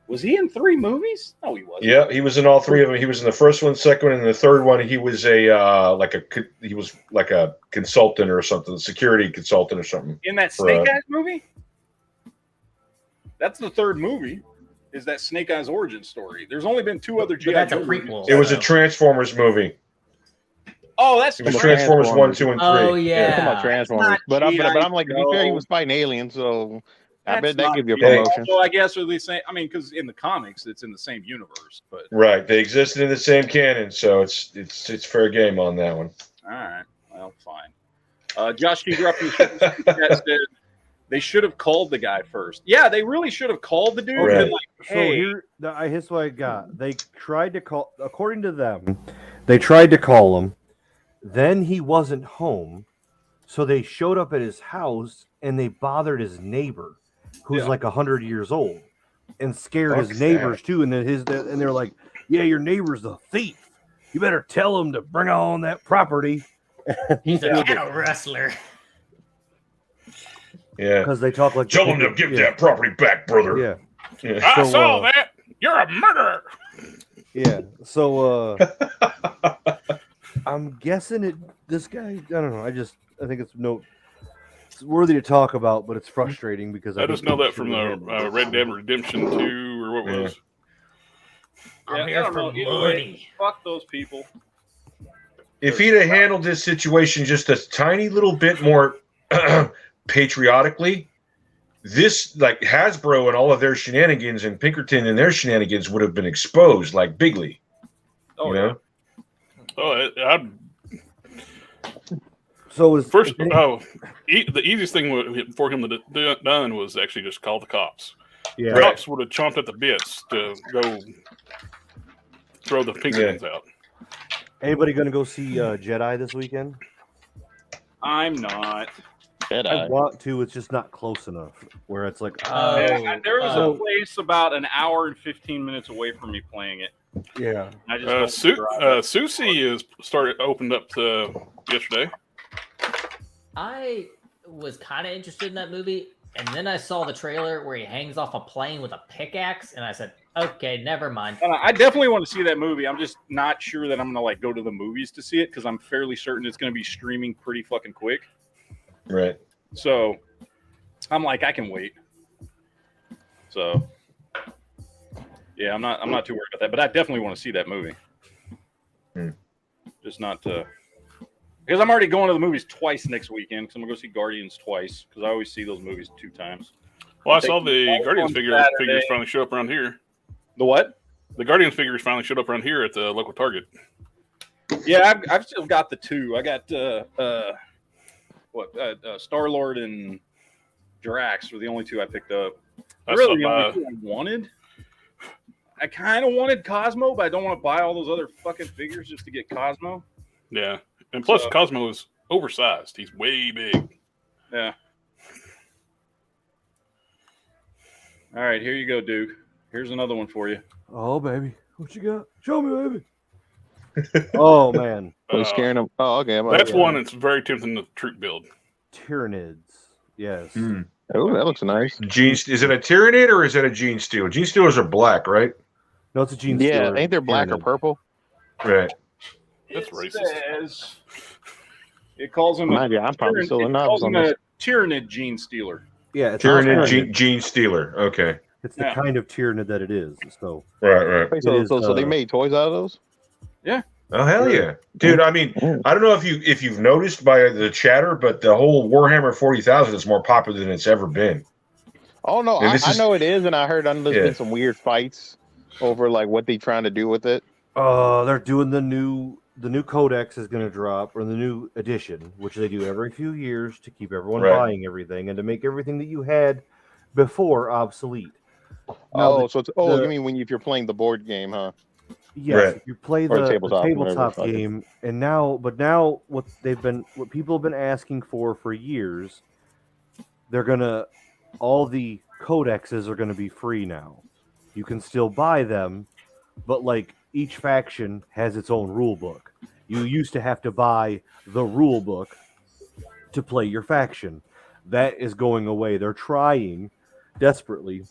Was he in 3 movies? No, he wasn't. Yeah, he was in all 3 of them. He was in the first one, second one, and the third one. He was like a consultant or something, security consultant or something. In that Snake Eyes movie? That's the 3rd movie. Is that Snake Eyes origin story? There's only been 2 other G.I. That's Joe a prequel. It was a Transformers movie. Oh, that's it was Transformers 1, 2, and 3. Oh yeah, Talking about Transformers. But I'm like, to be fair, he was fighting aliens, so I bet that give you a promotion. So I guess are they saying? I mean, because in the comics, it's in the same universe, but right, they existed in the same canon, so it's fair game on that one. All right, well, fine. Josh T. Gruffy said they should have called the guy first. Yeah, they really should have called the dude. Right. And like, hey, so here's what I got. They tried to call, according to them, they tried to call him. Then he wasn't home, so they showed up at his house and they bothered his neighbor, who's like 100 years old, and scared his neighbors too. And then and they're like, "Yeah, your neighbor's a thief. You better tell him to bring on that property." He's a cattle rustler. Yeah, because they talk like. Tell him to give that property back, brother. Yeah. I saw that. You're a murderer. Yeah. So I'm guessing this guy. I don't know. I think it's worthy to talk about, but it's frustrating because I just know that from the Red Dead Redemption 2 or what was. I'm here for money. Fuck those people. If he'd have handled this situation just a tiny little bit more patriotically, this like Hasbro and all of their shenanigans and Pinkerton and their shenanigans would have been exposed like bigly. Oh, you know? So the easiest thing for him to do done was actually just call the cops. Yeah, the cops would have chomped at the bits to go throw the Pinkertons out. Anybody going to go see Jedi this weekend? I'm not. Jedi. I want to. It's just not close enough. Where it's like, there is a place about an hour and 15 minutes away from me playing it. Yeah. I just Susie opened up yesterday. I was kind of interested in that movie, and then I saw the trailer where he hangs off a plane with a pickaxe, and I said, "Okay, never mind." I definitely want to see that movie. I'm just not sure that I'm gonna go to the movies to see it because I'm fairly certain it's gonna be streaming pretty fucking quick. Right. So I'm like, I can wait. So yeah, I'm not too worried about that, but I definitely want to see that movie. Just not because I'm already going to the movies twice next weekend because I'm gonna go see Guardians twice because I always see those movies 2 times. Well, I saw the Guardians figures finally show up around here. The what? The Guardians figures finally showed up around here at the local Target. Yeah, I've still got the 2. I got Star-Lord and Drax were the only 2 I picked up. Really, the only 2 I wanted. I kind of wanted Cosmo, but I don't want to buy all those other fucking figures just to get Cosmo. Yeah, and plus Cosmo is oversized. He's way big. Yeah. All right, here you go, Duke. Here's another one for you. Oh, baby. What you got? Show me, baby. Oh, man. Scaring them. Oh, okay. That's one that's very tempting to troop build. Tyranids. Yes. Oh, that looks nice. Is it a Tyranid or is it a Gene Stealer? Gene Stealers are black, right? No, it's a Gene Stealer. Yeah, ain't they black or purple? Right. That's racist. It calls him I'm probably still a novice on a this. Tyranid Gene Stealer. Yeah, it's Tyrannid Gene Stealer. Okay. It's the kind of Tyranid that it is. So right. Wait, so they made toys out of those? Yeah. Oh hell yeah, dude! I mean, I don't know if you've noticed by the chatter, but the whole Warhammer 40,000 is more popular than it's ever been. Oh no, I know it is, and I heard there's been some weird fights over like what they trying to do with it. They're doing the new codex is going to drop, or the new edition, which they do every few years to keep everyone buying everything and to make everything that you had before obsolete. You mean if you're playing the board game, huh? Yes, if you play the tabletop game, and now what people have been asking for years, all the codexes are gonna be free now. You can still buy them, but like each faction has its own rule book. You used to have to buy the rule book to play your faction. That is going away. They're trying desperately.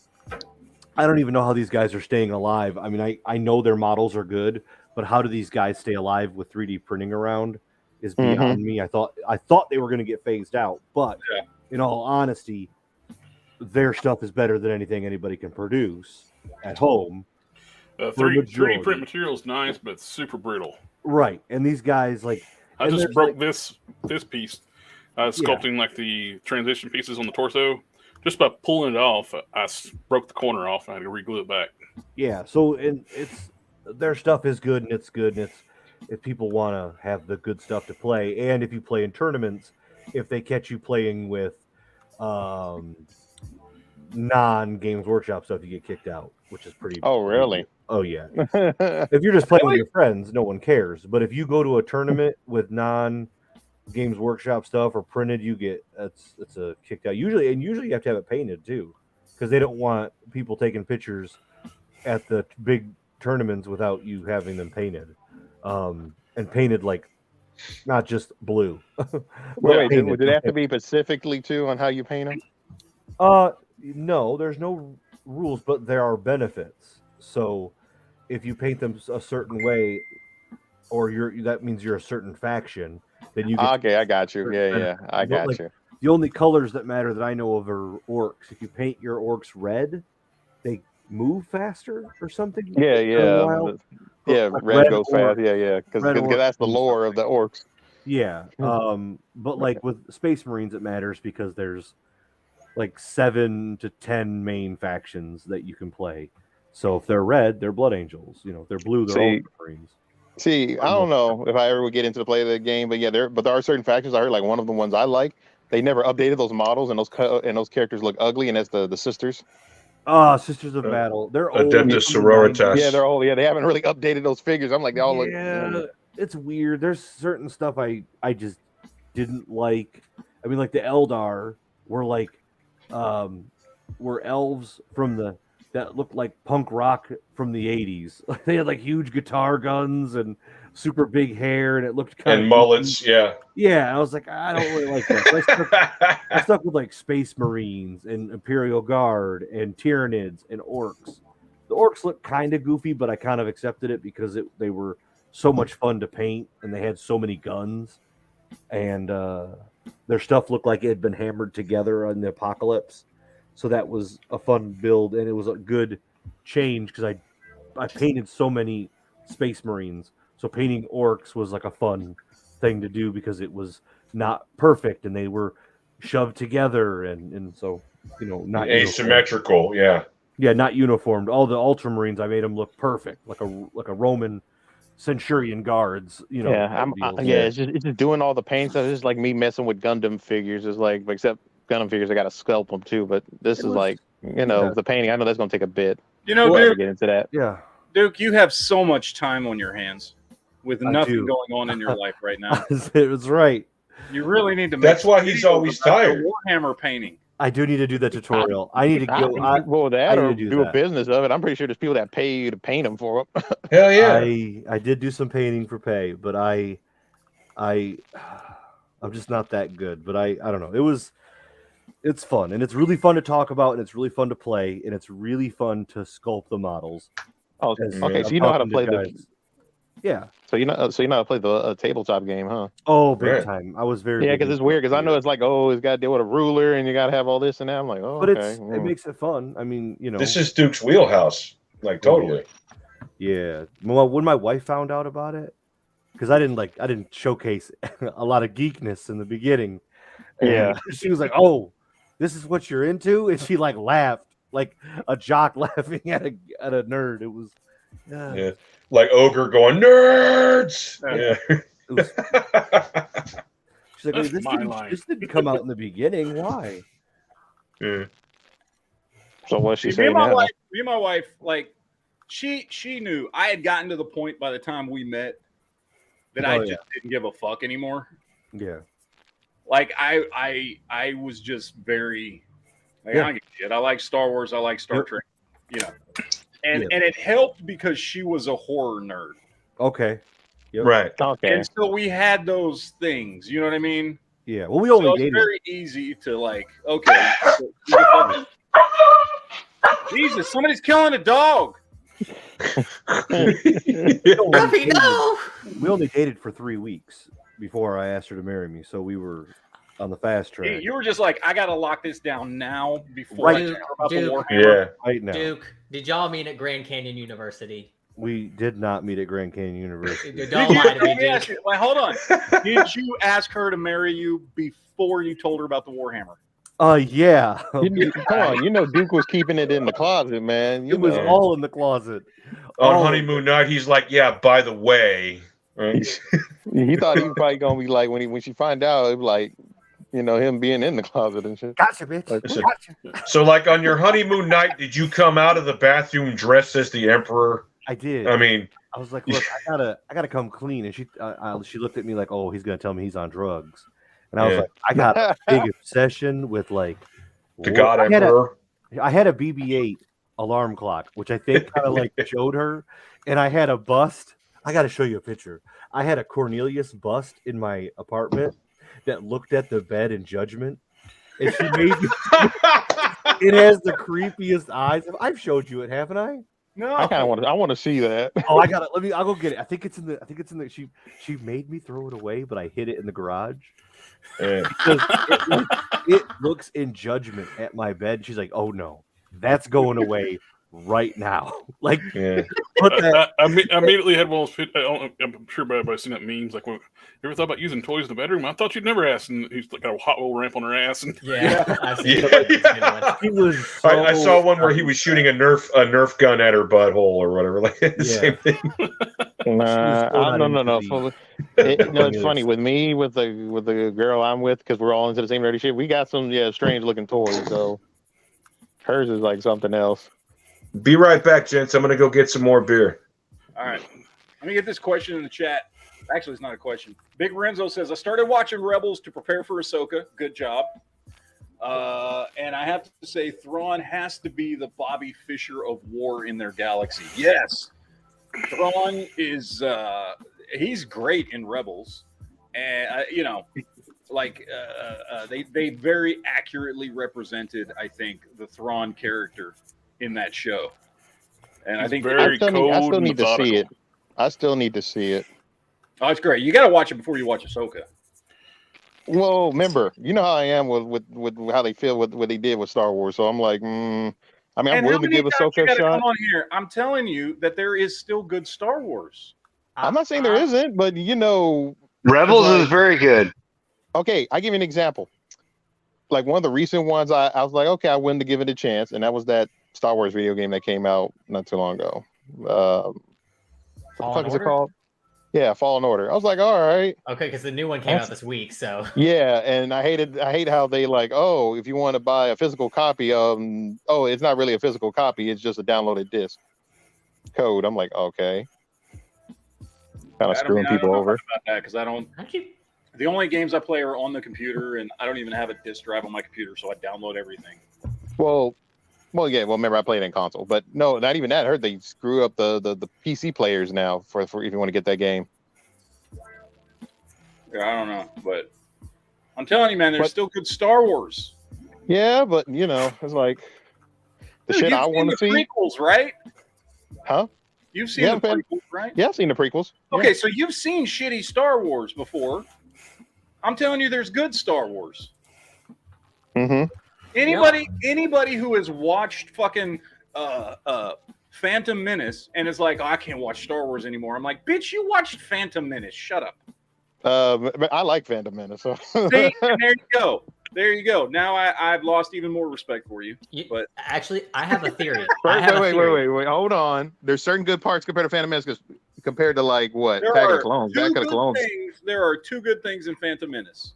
I don't even know how these guys are staying alive. I mean, I know their models are good, but how do these guys stay alive with 3D printing around is beyond me. I thought they were going to get phased out, but in all honesty, their stuff is better than anything anybody can produce at home. 3D print material is nice, but it's super brittle. Right, and these guys I just broke this piece, sculpting like the transition pieces on the torso. Just by pulling it off, I broke the corner off and I had to re-glue it back. Yeah, so their stuff is good, and it's good, and if people want to have the good stuff to play, and if you play in tournaments, if they catch you playing with non-Games Workshop stuff, you get kicked out, which is pretty. Oh, really? Oh, yeah. If you're just playing with your friends, no one cares. But if you go to a tournament with non-Games Workshop stuff or printed, you get it's a kicked out. Usually you have to have it painted too, because they don't want people taking pictures at the big tournaments without you having them painted, and painted like not just blue. Wait, did it have to be specifically too on how you paint them? No, there's no rules, but there are benefits. So if you paint them a certain way, or that means you're a certain faction, then you get I got you. Yeah, I got you. The only colors that matter that I know of are orcs. If you paint your orcs red, they move faster or something. Yeah. Red goes fast. Yeah. Because that's the lore of the orcs. Yeah. But like with Space Marines, it matters because there's like 7 to 10 main factions that you can play. So if they're red, they're Blood Angels. If they're blue, they're Ultramarines. See, I don't know if I ever would get into the play of the game, but there are certain factions. I heard like one of the ones I like, they never updated those models, and those characters look ugly, and that's the Sisters. Sisters of Battle. They're old. Adeptus Sororitas. Yeah, they're old. Yeah, they haven't really updated those figures. I'm like, they all look. It's weird. There's certain stuff I just didn't like. I mean, like the Eldar were like were elves that looked like punk rock from the 80s. They had like huge guitar guns and super big hair, and it looked kind of mullets. Yeah. I was like, I don't really like that. I stuck with like Space Marines and Imperial Guard and Tyranids and orcs. The orcs looked kind of goofy, but I kind of accepted it because they were so much fun to paint, and they had so many guns, and their stuff looked like it had been hammered together on the apocalypse. So that was a fun build, and it was a good change because I painted so many Space Marines. So painting orcs was like a fun thing to do because it was not perfect, and they were shoved together, and so not asymmetrical. Not uniformed. All the Ultramarines, I made them look perfect, like a Roman Centurion guards. It's just doing all the paint stuff. It's just like me messing with Gundam figures. It's like except Gundam figures, I got to sculpt them too, but this is like, the painting. I know that's going to take a bit. Duke, get into that. Yeah. Duke, you have so much time on your hands with nothing going on in your life right now. It was right. You really need to. That's why he's always tired. Warhammer painting. I do need to do the tutorial. I need to go. Do a business of it. I'm pretty sure there's people that pay you to paint them for them. Hell yeah. I did do some painting for pay, but I'm just not that good. But I don't know. It's fun, and it's really fun to talk about, and it's really fun to play, and it's really fun to sculpt the models. Oh, okay. So you know how to play Yeah. So you know how to play the tabletop game, huh? Oh, big time. I was very. Yeah, because it's weird. Because I know it's like, it's got to deal with a ruler, and you got to have all this and that. I'm like, but it makes it fun. I mean, this is Duke's wheelhouse, like totally. Yeah. When my wife found out about it, because I didn't showcase a lot of geekness in the beginning. Yeah. She was like, "Oh, this is what you're into," and she like laughed like a jock laughing at a nerd. It was. Yeah. Like Ogre going, nerds! Yeah. She's like, this didn't come out in the beginning. Why? Yeah. So what she me saying and my now? wife, like, She knew. I had gotten to the point by the time we met that I just didn't give a fuck anymore. Yeah. Like I was just very like, I don't give a shit. I like Star Wars. I like Star Trek. You know, and it helped because she was a horror nerd. Okay. Yep. Right. Okay. And so we had those things. You know what I mean? Yeah. Well, we only dated. It's very easy to like. Okay. Jesus, somebody's killing a dog. We only dated for 3 weeks before I asked her to marry me, so we were on the fast track. You were just like, I gotta lock this down now before I talk about the Warhammer. Yeah, right now. Duke, did y'all meet at Grand Canyon University? We did not meet at Grand Canyon University. Don't lie to me, Duke. Wait, hold on. Did you ask her to marry you before you told her about the Warhammer? Yeah. Come on, you know Duke was keeping it in the closet, man. It was all in the closet. On honeymoon night, he's like, "Yeah, by the way." Right? He thought he was probably gonna be like when she find out, it was like, you know, him being in the closet and shit. Gotcha, bitch. Gotcha. So, like on your honeymoon night, did you come out of the bathroom dressed as the Emperor? I did. I mean, I was like, look, I gotta come clean, and she looked at me like, oh, he's gonna tell me he's on drugs, and I was like, I got a big obsession with like the God Emperor. I had a BB-8 alarm clock, which I think kind of like showed her, and I had a bust. I got to show you a picture. I had a Cornelius bust in my apartment that looked at the bed in judgment, and she made me. It has the creepiest eyes. I've showed you it, haven't I? No, I kind of want to. I want to see that. Oh, I got it. I'll go get it. I think it's in the. She made me throw it away, but I hid it in the garage. Because it looks in judgment at my bed. She's like, "Oh no, that's going away right now." Like, I immediately had one of those. I'm sure everybody's seen that memes. Like, you ever thought about using toys in the bedroom? I thought you'd never ask. And he's like got a hot oil ramp on her ass. And I've seen He was. I saw one where he was shooting a Nerf gun at her butthole or whatever. Like the same thing. No. It's funny with me with the girl I'm with, because we're all into the same nerdy shit. We got some strange looking toys. So hers is like something else. Be right back, gents. I'm gonna go get some more beer. All right. Let me get this question in the chat. Actually, it's not a question. Big Renzo says, I started watching Rebels to prepare for Ahsoka. Good job. And I have to say, Thrawn has to be the Bobby Fischer of war in their galaxy. Yes. Thrawn is he's great in Rebels. And, they very accurately represented, I think, the Thrawn character in that show. And I think very I still need to see it. I still need to see it. Oh, it's great. You got to watch it before you watch Ahsoka. Well, remember, you know how I am with how they feel with what they did with Star Wars. So I'm like, I'm willing to give Ahsoka a shot. Come on here. I'm telling you that there is still good Star Wars. I'm not saying there isn't, but Rebels is very good. Okay, I give you an example. Like one of the recent ones, I was like, okay, I willing to give it a chance, and that was that Star Wars video game that came out not too long ago. What the fuck is it called? Yeah, Fallen Order. I was like, all right. Okay, because the new one came out this week, so. Yeah, and I hate how they like, if you want to buy a physical copy, it's not really a physical copy, it's just a downloaded disc code. I'm like, okay. Kind of screwing people over. About that, because the only games I play are on the computer, and I don't even have a disc drive on my computer, so I download everything. Well, remember I played in console, but no, not even that. I heard they screw up the PC players now for if you want to get that game. Yeah, I don't know, but I'm telling you, man, there's still good Star Wars. Yeah, but it's like the shit I want to see. Prequels, right? Huh? You've seen the prequels, right? Yeah, I've seen the prequels. Okay, so you've seen shitty Star Wars before. I'm telling you, there's good Star Wars. Mm-hmm. Anybody who has watched fucking Phantom Menace and is like, I can't watch Star Wars anymore. I'm like, bitch, you watched Phantom Menace. Shut up. I like Phantom Menace. So. See, and there you go. There you go. Now I've lost even more respect for you. But actually, I have a theory. Wait. Hold on. There's certain good parts compared to Phantom Menace compared to like what? Attack of the Clones. There are two good things in Phantom Menace.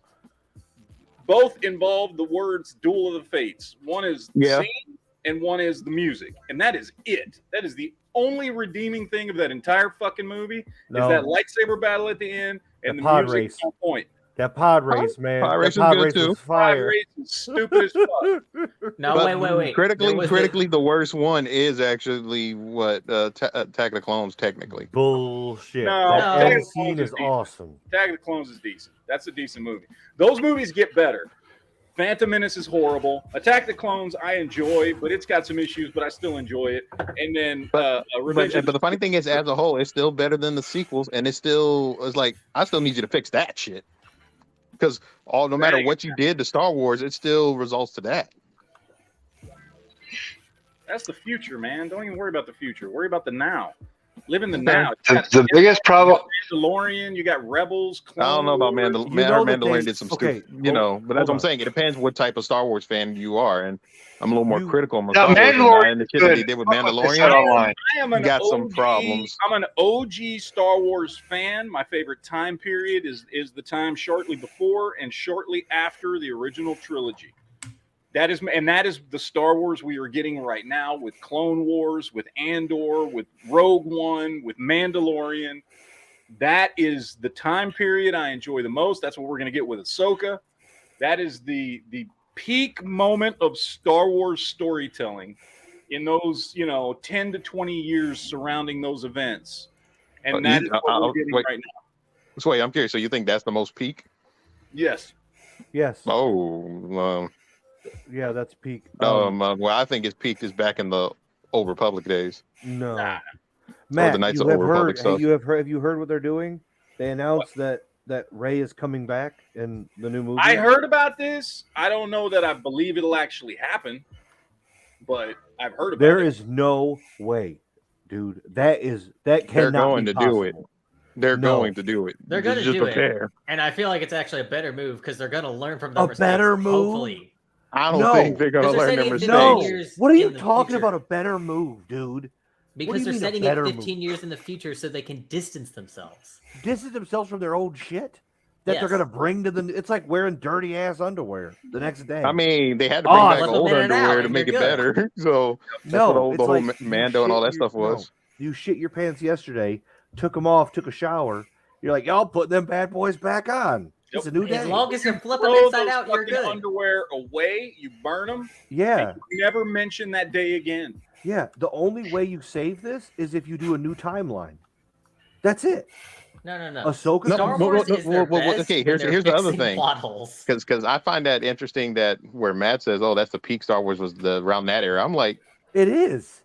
Both involve the words Duel of the Fates. One is the scene and one is the music. And that is it. That is the only redeeming thing of that entire fucking movie is that lightsaber battle at the end and the pod music race. on point. That pod race, man. Pod race that pod is good race too. was fire. Pod race is stupid as fuck. No, wait. Critically, the worst one is actually what Attack of the Clones. Technically, bullshit. No, that end scene is awesome. Attack of the Clones is decent. That's a decent movie. Those movies get better. Phantom Menace is horrible. Attack the Clones I enjoy, but it's got some issues, but I still enjoy it. And then but the funny thing is, as a whole, it's still better than the sequels, and it's like I still need you to fix that shit because no matter what you did to Star Wars, it still results to that. That's the future, man. Don't even worry about the future. Worry about the now. Live in the now. The biggest problem. Mandalorian, you got Rebels. I don't know about Mandalorian did some stupid, but that's what I'm saying. It depends what type of Star Wars fan you are, and I'm a little more critical on Star Wars and the shit that he did with Mandalorian. Got some problems. I'm an OG Star Wars fan. My favorite time period is the time shortly before and shortly after the original trilogy. That is the Star Wars we are getting right now with Clone Wars, with Andor, with Rogue One, with Mandalorian. That is the time period I enjoy the most. That's what we're going to get with Ahsoka. That is the peak moment of Star Wars storytelling in those 10 to 20 years surrounding those events. And that's what we're getting right now. So wait, I'm curious. So you think that's the most peak? Yes. Oh. Yeah, that's peak. Well, I think its peak is back in the Old Republic days. No, Matt, have you heard what they're doing? They announced that Rey is coming back in the new movie. I heard about this. I don't know that I believe it'll actually happen, but I've heard about it. There is no way, dude. That cannot They're going be to possible. do it. They're going to do it. They're going to just do prepare. it, and I feel like it's actually a better move because they're going to learn from their mistakes. Better move. Hopefully. I don't think they're going to learn their mistakes. No. What are you talking about? A better move, dude? Because they're setting it 15 years in the future so they can distance themselves. Distance themselves from their old shit that they're going to bring to the. It's like wearing dirty ass underwear the next day. I mean, they had to bring back old underwear to make it better. So that's what the whole Mando and all that stuff was. You shit your pants yesterday, took them off, took a shower. You're like, y'all put them bad boys back on. It's a new day. As long as you're flipping inside out, you're good. Underwear away, you burn them. Yeah. You never mention that day again. Yeah. The only way you save this is if you do a new timeline. That's it. No. Ahsoka. Star Wars is their best okay, here's the other thing. Plot holes. Because I find that interesting that where Matt says, "Oh, that's the peak Star Wars was around that era." I'm like, it is.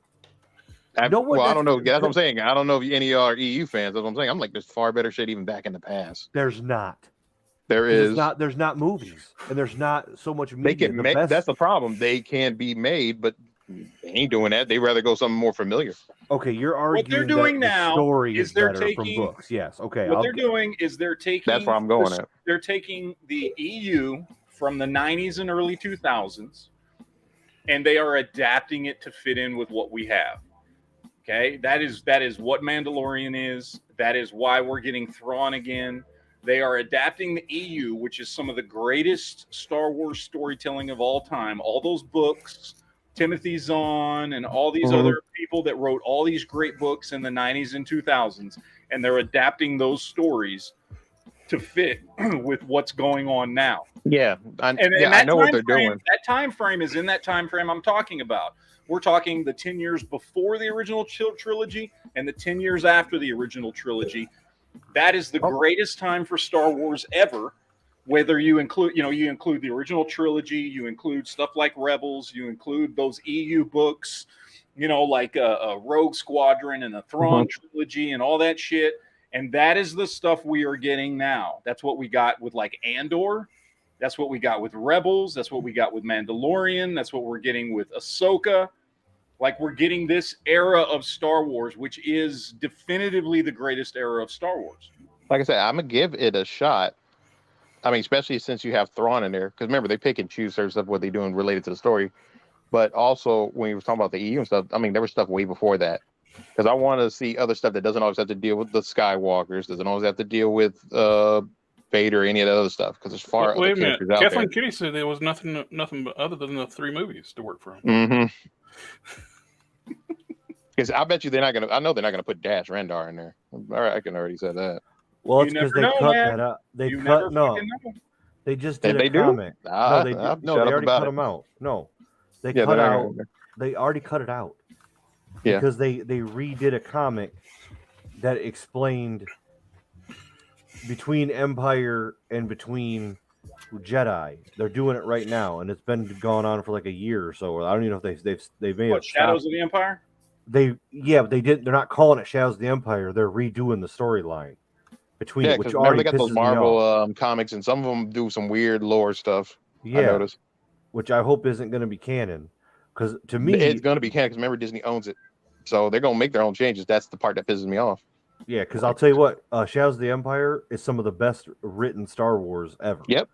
I don't know. That's what I'm saying. I don't know if any of y'all are EU fans. That's what I'm saying. I'm like, there's far better shit even back in the past. There's not. There is. There's not movies, and there's not so much media. They can make. That's the problem. They can be made, but they ain't doing that. They rather go something more familiar. Okay, you're arguing what they're doing that now the story is they're better taking from books. Yes. Okay. What they're doing is they're taking. That's where I'm going at. They're taking the EU from the 90s and early 2000s, and they are adapting it to fit in with what we have. Okay, that is what Mandalorian is. That is why we're getting Thrawn again. They are adapting the EU, which is some of the greatest Star Wars storytelling of all time. All those books, Timothy Zahn and all these other people that wrote all these great books in the 90s and 2000s, and they're adapting those stories to fit with what's going on now. Yeah, I know what they're doing. That time frame is in that time frame I'm talking about. We're talking the 10 years before the original trilogy and the 10 years after the original trilogy. That is the greatest time for Star Wars ever. Whether you include, you include the original trilogy, you include stuff like Rebels, you include those EU books, like a Rogue Squadron and a Thrawn trilogy and all that shit. And that is the stuff we are getting now. That's what we got with like Andor. That's what we got with Rebels. That's what we got with Mandalorian. That's what we're getting with Ahsoka. Like, we're getting this era of Star Wars, which is definitively the greatest era of Star Wars. Like I said, I'm going to give it a shot. I mean, especially since you have Thrawn in there. Because remember, they pick and choose certain stuff, what they're doing related to the story. But also, when you were talking about the EU and stuff, I mean, there was stuff way before that. Because I want to see other stuff that doesn't always have to deal with the Skywalkers, doesn't always have to deal with Vader, any of that other stuff. Because there's far other characters out there. Kathleen Kitty said there was nothing other than the 3 movies to work from. Because I bet you they're not gonna. I know they're not gonna put Dash Rendar in there. All right, I can already say that. Well, it's because they cut that out. They cut They just did a comic. No, they already cut them out. No, they cut out. They already cut it out. Yeah, because they redid a comic that explained between Empire and between Jedi. They're doing it right now, and it's been going on for like a year or so. I don't even know if they may have Shadows of the Empire. But they did. They're not calling it Shadows of the Empire. They're redoing the storyline between which already they got those Marvel comics, and some of them do some weird lore stuff. Yeah, I noticed. Which I hope isn't going to be canon, because to me it's going to be canon. Because remember, Disney owns it, so they're going to make their own changes. That's the part that pisses me off. Yeah, because I'll tell you what, Shadows of the Empire is some of the best written Star Wars ever. Yep.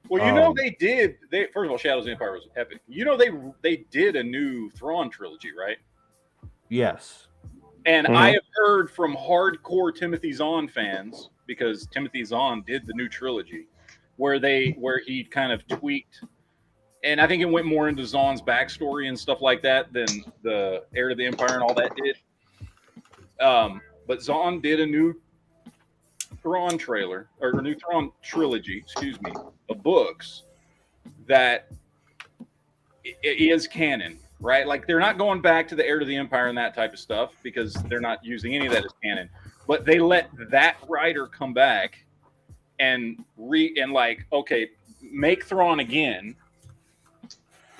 Well, you know they did. First of all, Shadows of the Empire was epic. You know they did a new Thrawn trilogy, right? Yes. And I have heard from hardcore Timothy Zahn fans, because Timothy Zahn did the new trilogy, where he kind of tweaked, and I think it went more into Zahn's backstory and stuff like that than the Heir to the Empire and all that did. But Zahn did a new Thrawn trailer, or a new Thrawn trilogy, of books that is canon, right? Like, they're not going back to the Heir to the Empire and that type of stuff, because they're not using any of that as canon. But they let that writer come back and make Thrawn again,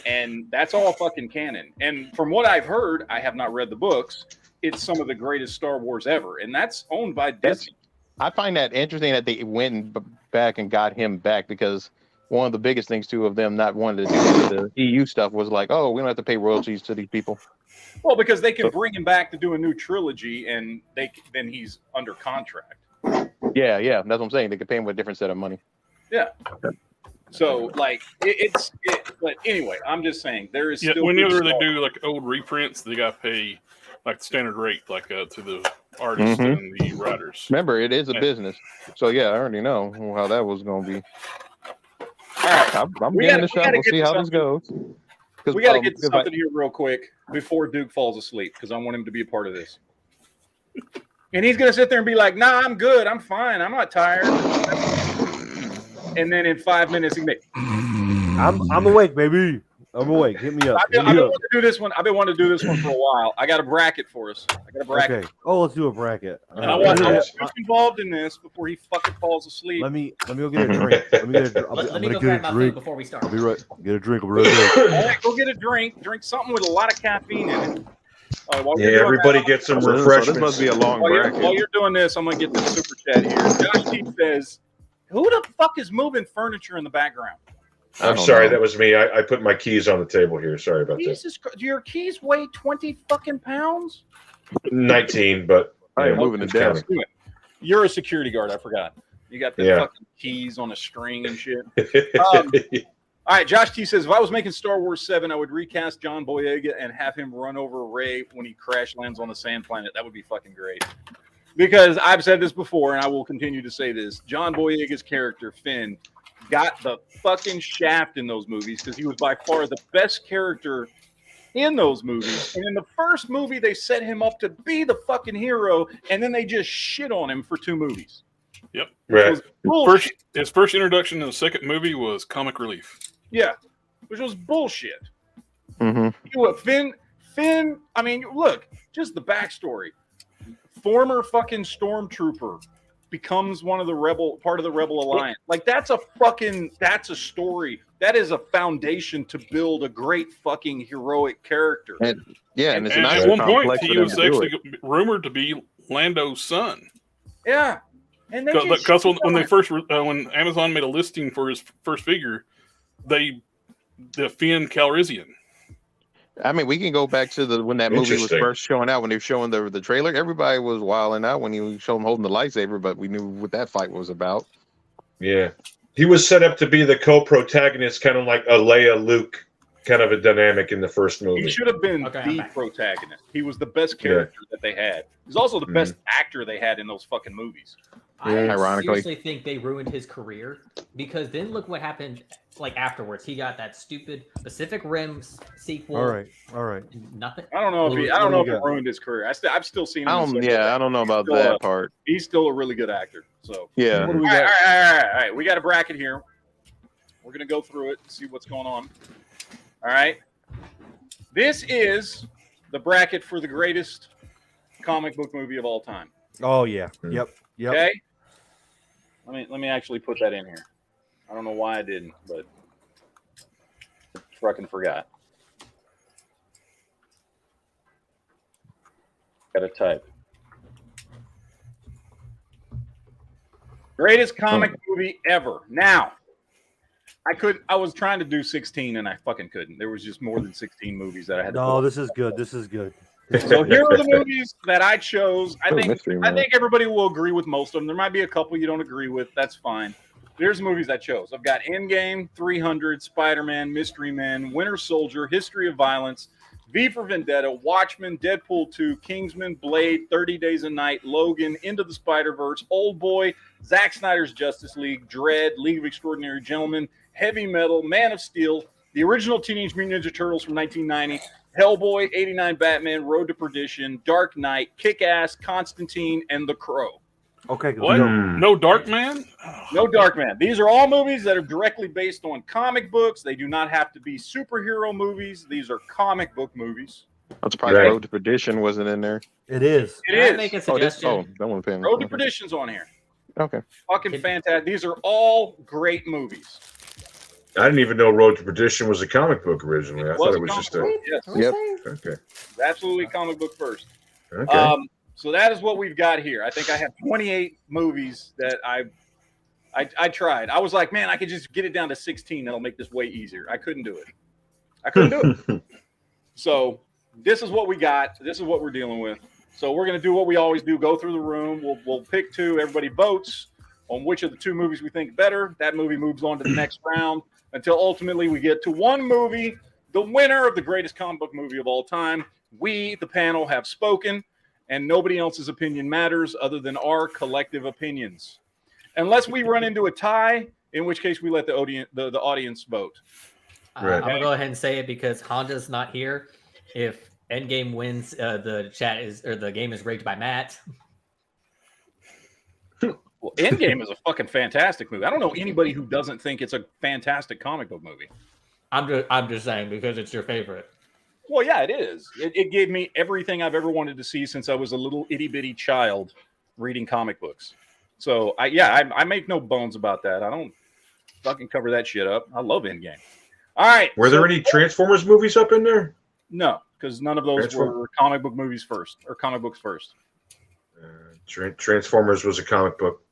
and that's all fucking canon. And from what I've heard, I have not read the books, it's some of the greatest Star Wars ever, and that's owned by Disney. I find that interesting that they went back and got him back, because one of the biggest things too of them not wanting to do the EU stuff was like, oh, we don't have to pay royalties to these people. Well, because they can bring him back to do a new trilogy, and then he's under contract. Yeah, that's what I'm saying. They could pay him with a different set of money. Yeah. So, like, but anyway, I'm just saying there is still. Whenever they do like old reprints, they got to pay like the standard rate, like to the artists and the writers. Remember, it is a business. So yeah, I already know how that was going to be. All right, I'm getting the shot. We'll see how this goes. We got to get to something here real quick before Duke falls asleep, because I want him to be a part of this. And he's gonna sit there and be like, "Nah, I'm good. I'm fine. I'm not tired." And then in 5 minutes, he I'm awake, baby. I'm awake. Hit me up. I've been wanting to do this one. I've been wanting to do this one for a while. I got a bracket for us. Okay. Oh, let's do a bracket. And I want Duke's involved in this before he fucking falls asleep. Let me go get a drink. Let me go get a drink before we start. I'll be right. Get a drink. I'll be right there. All right, go get a drink. Drink something with a lot of caffeine in it. Everybody get some refreshments. So this must be a long bracket. While you're doing this, I'm gonna get the super chat here. Josh T says, "Who the fuck is moving furniture in the background?" I'm sorry, that was me. I put my keys on the table here. Sorry about that. Do your keys weigh 20 fucking pounds? 19, but I'm moving the desk. You're a security guard. I forgot. You got the fucking keys on a string and shit. All right, Josh T says, if I was making Star Wars 7, I would recast John Boyega and have him run over Rey when he crash lands on the sand planet. That would be fucking great. Because I've said this before, and I will continue to say this. John Boyega's character, Finn, got the fucking shaft in those movies because he was by far the best character in those movies. And in the first movie, they set him up to be the fucking hero, and then they just shit on him for 2 movies. Yep. Right. His first introduction in the second movie was comic relief. Yeah, which was bullshit. Mm-hmm. Finn, I mean, look, just the backstory. Former fucking stormtrooper becomes part of the Rebel Alliance. Like, that's a story. That is a foundation to build a great fucking heroic character. And it's at one point he was actually rumored to be Lando's son. Yeah. And because when Amazon made a listing for his first figure, the Finn Calrissian. I mean, we can go back to when that movie was first showing out, when they were showing the trailer. Everybody was wilding out when he showed him holding the lightsaber, but we knew what that fight was about. Yeah. He was set up to be the co-protagonist, kind of like a Leia Luke kind of a dynamic in the first movie. He should have been the protagonist. He was the best character that they had. He's also the best actor they had in those fucking movies. I seriously think they ruined his career because then look what happened like afterwards. He got that stupid Pacific Rim sequel. All right. Nothing. I don't know if it ruined his career. I've still seen him. I don't know about that part. He's still a really good actor. So yeah. All right. We got a bracket here. We're gonna go through it and see what's going on. All right. This is the bracket for the greatest comic book movie of all time. Oh yeah. Yep. Okay. Let me actually put that in here. I don't know why I didn't, but fucking forgot. Gotta type. Greatest comic movie ever. Now, I was trying to do 16 and I fucking couldn't. There was just more than 16 movies that I had to No, this is good. This is good. So here are the movies that I chose. I think everybody will agree with most of them. There might be a couple you don't agree with. That's fine. Here's the movies I chose. I've got Endgame, 300, Spider-Man, Mystery Men, Winter Soldier, History of Violence, V for Vendetta, Watchmen, Deadpool 2, Kingsman, Blade, 30 Days a Night, Logan, Into the Spider-Verse, Old Boy, Zack Snyder's Justice League, Dredd, League of Extraordinary Gentlemen, Heavy Metal, Man of Steel, the original Teenage Mutant Ninja Turtles from 1990, Hellboy, 89 Batman, Road to Perdition, Dark Knight, Kick-Ass, Constantine, and The Crow. Okay, what? No Dark Man? No Dark Man. These are all movies that are directly based on comic books. They do not have to be superhero movies. These are comic book movies. I'm surprised Road to Perdition wasn't in there. It is. It is. Make a suggestion. That one's paying. Road to Perdition's on here. Okay. Fucking fantastic. These are all great movies. I didn't even know Road to Perdition was a comic book originally. I thought it was just a. Yes. Yep. Okay. Absolutely comic book first. Okay. So that is what we've got here. I think I have 28 movies that I tried. I was like, man, I could just get it down to 16. That'll make this way easier. I couldn't do it. I couldn't do it. So this is what we got. This is what we're dealing with. So we're going to do what we always do. Go through the room. We'll pick two. Everybody votes on which of the two movies we think better. That movie moves on to the next round until ultimately we get to one movie, the winner of the greatest comic book movie of all time. We, the panel, have spoken, and nobody else's opinion matters other than our collective opinions. Unless we run into a tie, in which case we let the audience vote. Right. I'm going to go ahead and say it because Honda's not here. If Endgame wins, the game is rigged by Matt. Well, Endgame is a fucking fantastic movie. I don't know anybody who doesn't think it's a fantastic comic book movie. I'm just saying because it's your favorite. Well, yeah, it is. It gave me everything I've ever wanted to see since I was a little itty bitty child reading comic books. So I make no bones about that. I don't fucking cover that shit up. I love Endgame. All right. Were there any Transformers movies up in there? No, because none of those were comic book movies first or comic books first. Transformers was a comic book.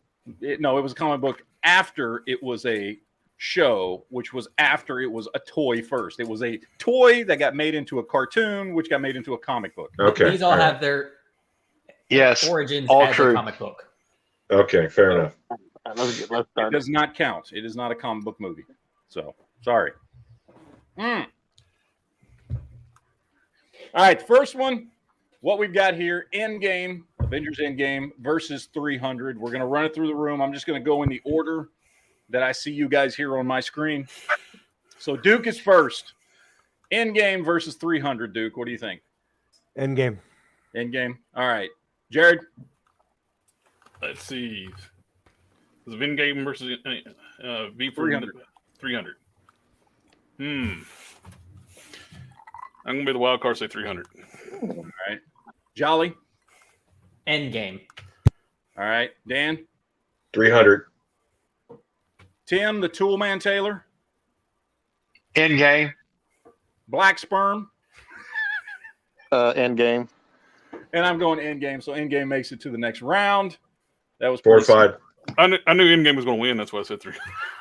It was a comic book after it was a show, which was after it was a toy first. It was a toy that got made into a cartoon, which got made into a comic book. Okay. These all have their origins as a comic book. Okay, fair enough. Let's start. It does not count. It is not a comic book movie. So, sorry. All right, first one, what we've got here, Endgame, Avengers Endgame versus 300. We're going to run it through the room. I'm just going to go in the order that I see you guys here on my screen. So Duke is first. Endgame versus 300, Duke. What do you think? Endgame. Endgame. All right. Jared? Let's see. Is Endgame versus V for 300. I'm going to be the wild card, say 300. All right. Jolly? Endgame. All right. Dan? 300. Tim, the Toolman Taylor? Endgame. Black Sperm? Endgame. And I'm going Endgame, so Endgame makes it to the next round. That was 4 or 5. I knew Endgame was going to win. That's why I said 3.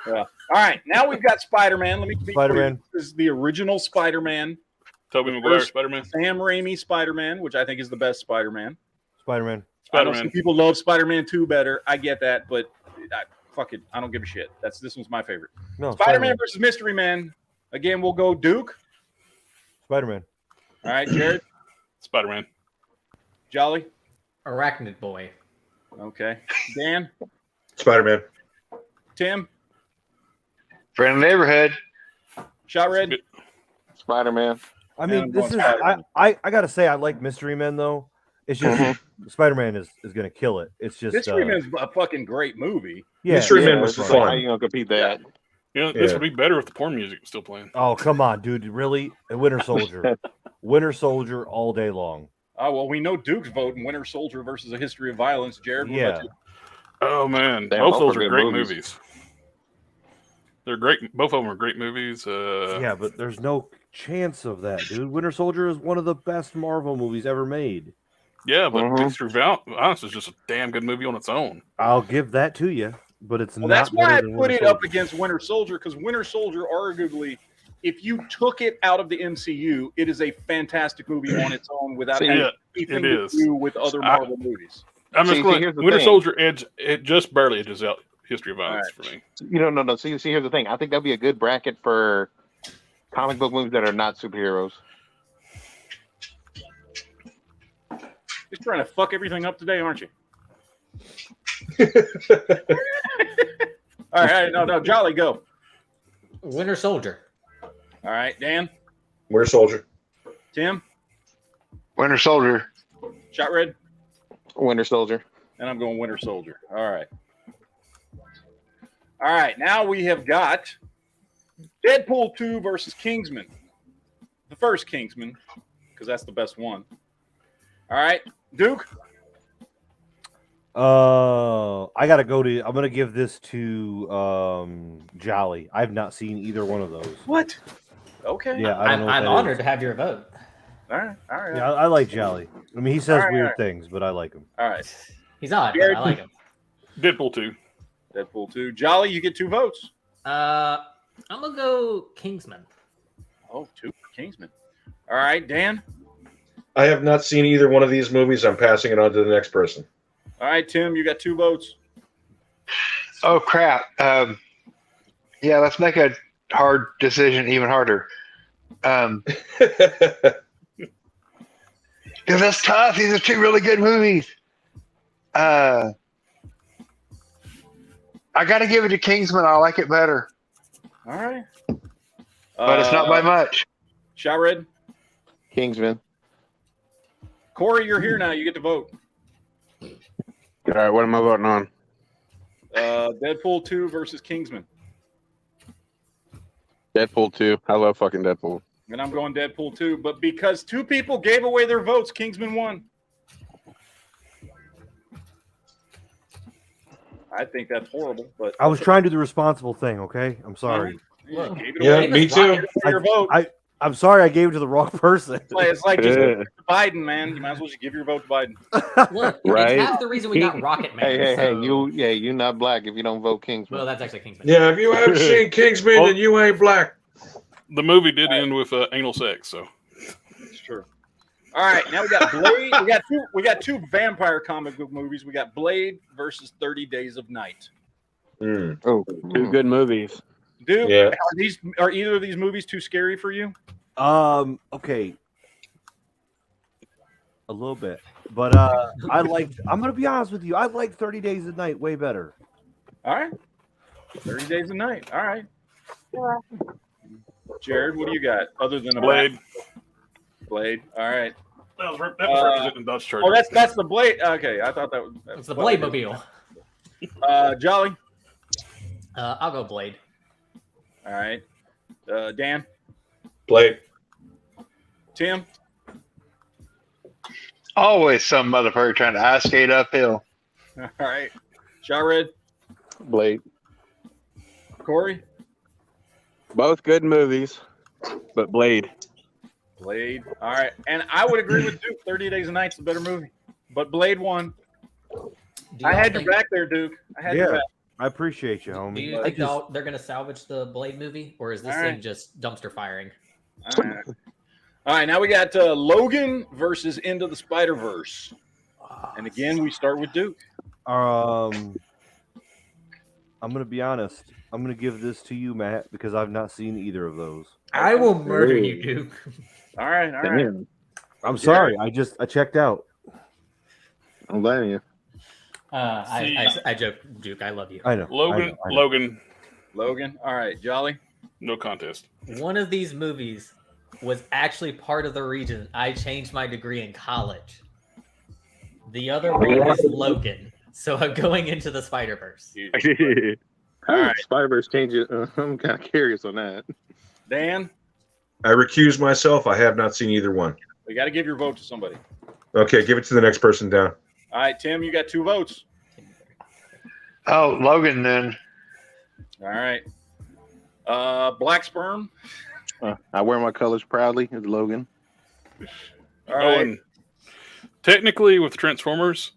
Yeah. All right. Now we've got Spider-Man. Let me be Spider-Man. This is the original Spider-Man. Tobey Maguire, Spider-Man. Sam Raimi Spider-Man, which I think is the best Spider-Man. Spider-Man. I know some people love Spider-Man 2 better. I get that, but fuck it. I don't give a shit. This one's my favorite. No, Spider-Man versus Mystery Man. Again, we'll go Duke. Spider-Man. All right, Jared. Spider-Man. Jolly. Arachnid Boy. Okay. Dan. Spider-Man. Tim? Friend of the neighborhood. Shot Red? Spider-Man. I mean, this is I gotta say I like Mystery Men though. It's just Spider-Man is gonna kill it. It's just Mystery Men's a fucking great movie. Yeah, Mystery Men was fun. Like, how you gonna compete that? This would be better if the porn music was still playing. Oh come on, dude! Really, Winter Soldier, Winter Soldier all day long. Oh well, we know Duke's voting Winter Soldier versus A History of Violence. Jared, what about you? Oh man, They both both those are are good great movies. movies. They're great. Both of them are great movies. Yeah, but there's no chance of that, dude. Winter Soldier is one of the best Marvel movies ever made. Yeah, but History of Violence is just a damn good movie on its own. I'll give that to you, but it's not. That's why I than put Winter it up Soldier. against Winter Soldier, because Winter Soldier, arguably, if you took it out of the MCU, it is a fantastic movie on its own without anything to do with other Marvel movies. I'm just going. here's the Winter thing. Soldier it just barely edges out History of Violence for me. No. See, here's the thing. I think that'd be a good bracket for comic book movies that are not superheroes. You're trying to fuck everything up today, aren't you? All right, no, Jolly, go. Winter Soldier. All right, Dan. Winter Soldier. Tim. Winter Soldier. Shot Red. Winter Soldier. And I'm going Winter Soldier. All right. All right, now we have got Deadpool 2 versus Kingsman. The first Kingsman, because that's the best one. All right, Duke. I gotta go to. I'm gonna give this to Jolly. I've not seen either one of those. What? Okay. Yeah, I don't know what I'm that honored is. to have your vote. All right. Yeah, I like Jolly. I mean, he says All right, weird all right. things, but I like him. All right. He's odd, but Jared. I like him. Deadpool 2. Deadpool 2. Jolly, you get 2 votes. I'm gonna go Kingsman. Oh, 2 for Kingsman. All right, Dan. I have not seen either one of these movies. I'm passing it on to the next person. All right, Tim, you got 2 votes. Oh crap. Yeah, let's make a hard decision even harder. Because that's tough. These are 2 really good movies. I got to give it to Kingsman. I like it better, All right. but it's not by much. Shot Red. Kingsman. Corey, you're here now. You get to vote. All right, what am I voting on? Deadpool 2 versus Kingsman. Deadpool 2. I love fucking Deadpool. And I'm going Deadpool 2. But because 2 people gave away their votes, Kingsman won. I think that's horrible. But I was trying to do the responsible thing. Okay, I'm sorry. Look, gave it Yeah, away. me too. Your vote. I'm sorry. I gave it to the wrong person. It's like just give it to Biden, man. You might as well just give your vote to Biden. Look, Right? it's half the reason we got Rocket Man. Hey, so- you not black if you don't vote Kingsman. Well, that's actually Kingsman. Yeah, if you haven't seen Kingsman, then you ain't black. The movie did end with anal sex, so It's true. All right, now we got Blade. We got two vampire comic book movies. We got Blade versus 30 Days of Night. Oh, 2 good movies. Dude, Yeah. are either of these movies too scary for you? Okay. A little bit. But I'm gonna be honest with you, I like 30 Days of Night way better. All right. 30 Days of Night. All right. Jared, what do you got other than a Blade. Blade. All right. That was representing Dutch Church. Oh, that's the Blade. Okay, I thought that was It's the Blade Mobile. Jolly. I'll go Blade. All right. Dan. Blade. Tim. Always some motherfucker trying to ice skate uphill. All right. Shot Red. Blade. Corey. Both good movies, but Blade. Blade. All right. And I would agree with Duke. 30 Days of Night's the better movie. But Blade won. I had your back there, Duke. I had your back. I appreciate you, homie. Do you think they're going to salvage the Blade movie, or is this thing just dumpster firing? All right. All right, now we got Logan versus Into the Spider-Verse. And again, we start with Duke. I'm going to be honest. I'm going to give this to you, Matt, because I've not seen either of those. I will murder you, Duke. All right, all right. I'm sorry. I checked out. I'm blaming you. I joke, Duke. I love you. I know. Logan. I know. Logan. All right, Jolly. No contest. One of these movies was actually part of the reason I changed my degree in college. The other one is Logan. So I'm going into the Spider-Verse. All right. Spider-Verse changes. I'm kind of curious on that. Dan? I recuse myself. I have not seen either one. We got to give your vote to somebody. Okay, give it to the next person down. All right, Tim, you got 2 votes. Oh, Logan then. All right. Black Sperm. I wear my colors proudly. It's Logan. All right. And technically, with Transformers,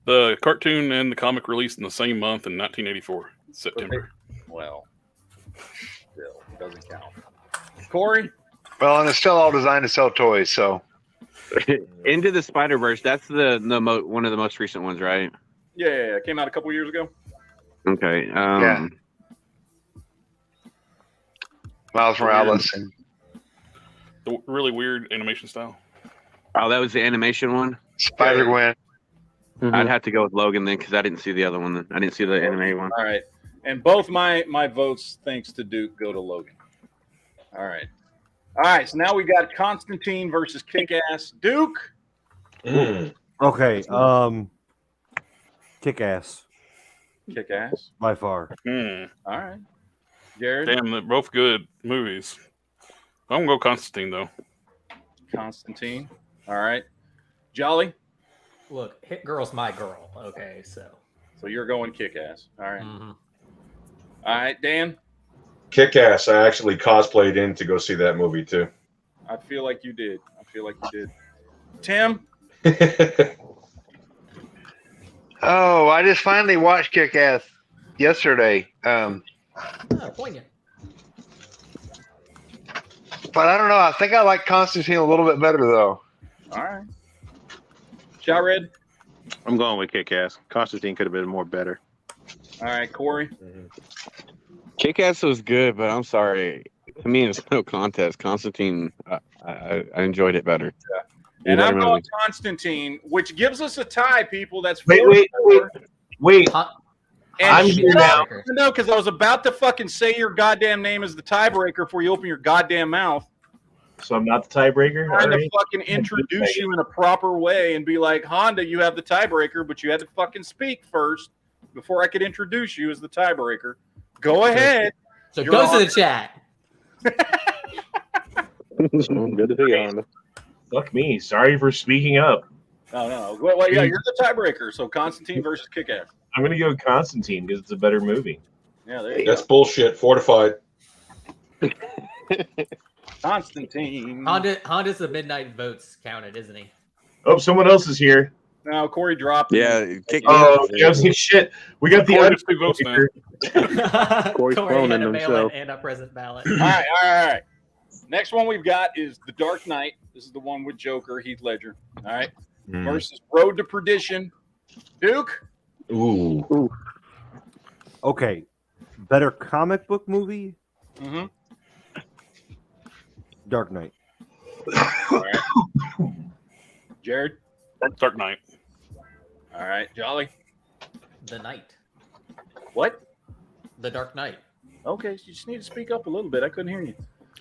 the cartoon and the comic released in the same month in 1984, September. Well, still doesn't count. Corey? Well, and it's still all designed to sell toys, so. Into the Spider-Verse, that's one of the most recent ones, right? Yeah, it came out a couple years ago. Okay. Yeah. Miles Morales. The really weird animation style. Oh, that was the animation one? Spider-Gwen. I'd have to go with Logan then, because I didn't see the other one. I didn't see the anime one. All right. And both my votes, thanks to Duke, go to Logan. All right. All right, so now we got Constantine versus Kick-Ass. Duke? Okay, Kick-Ass. Kick-Ass? By far. All right. Jared? Damn, they're both good movies. I'm going to go Constantine, though. Constantine. All right. Jolly? Look, Hit Girl's my girl. Okay, so you're going Kick-Ass. All right. All right, Dan? Kick-Ass. I actually cosplayed in to go see that movie, too. I feel like you did. Tim? Oh, I just finally watched Kick-Ass yesterday. Poignant. But I don't know. I think I like Constantine a little bit better, though. All right. Shot Red? I'm going with Kick-Ass. Constantine could have been more better. All right, Corey? Kick-Ass was good, but I'm sorry. To me, it's no contest. Constantine, I enjoyed it better. Yeah. And I'm going Constantine, which gives us a tie, people. That's wait. And I'm here now. No, because I was about to fucking say your goddamn name as the tiebreaker before you open your goddamn mouth. So I'm not the tiebreaker? Trying to fucking introduce you in a proper way and be like, Honda, you have the tiebreaker, but you had to fucking speak first before I could introduce you as the tiebreaker. Go ahead. So go to the chat. Good to see you, Honda. Fuck me. Sorry for speaking up. No. Well, yeah, you're the tiebreaker. So Constantine versus Kick-Ass. I'm going to go Constantine because it's a better movie. Yeah, there you go. That's bullshit. Fortified. Constantine. Honda's the midnight votes counted, isn't he? Oh, someone else is here. No, Corey dropped. Yeah. Shit. We got the other 2 votes now. Corey had a mail-in and a present ballot. All right. Next one we've got is The Dark Knight. This is the one with Joker, Heath Ledger. All right. Versus Road to Perdition. Duke? Ooh. Okay. Better comic book movie? Dark Knight. All right. Jared? Dark Knight. All right. Jolly? The Knight. What? The Dark Knight. Okay, so you just need to speak up a little bit. I couldn't hear you.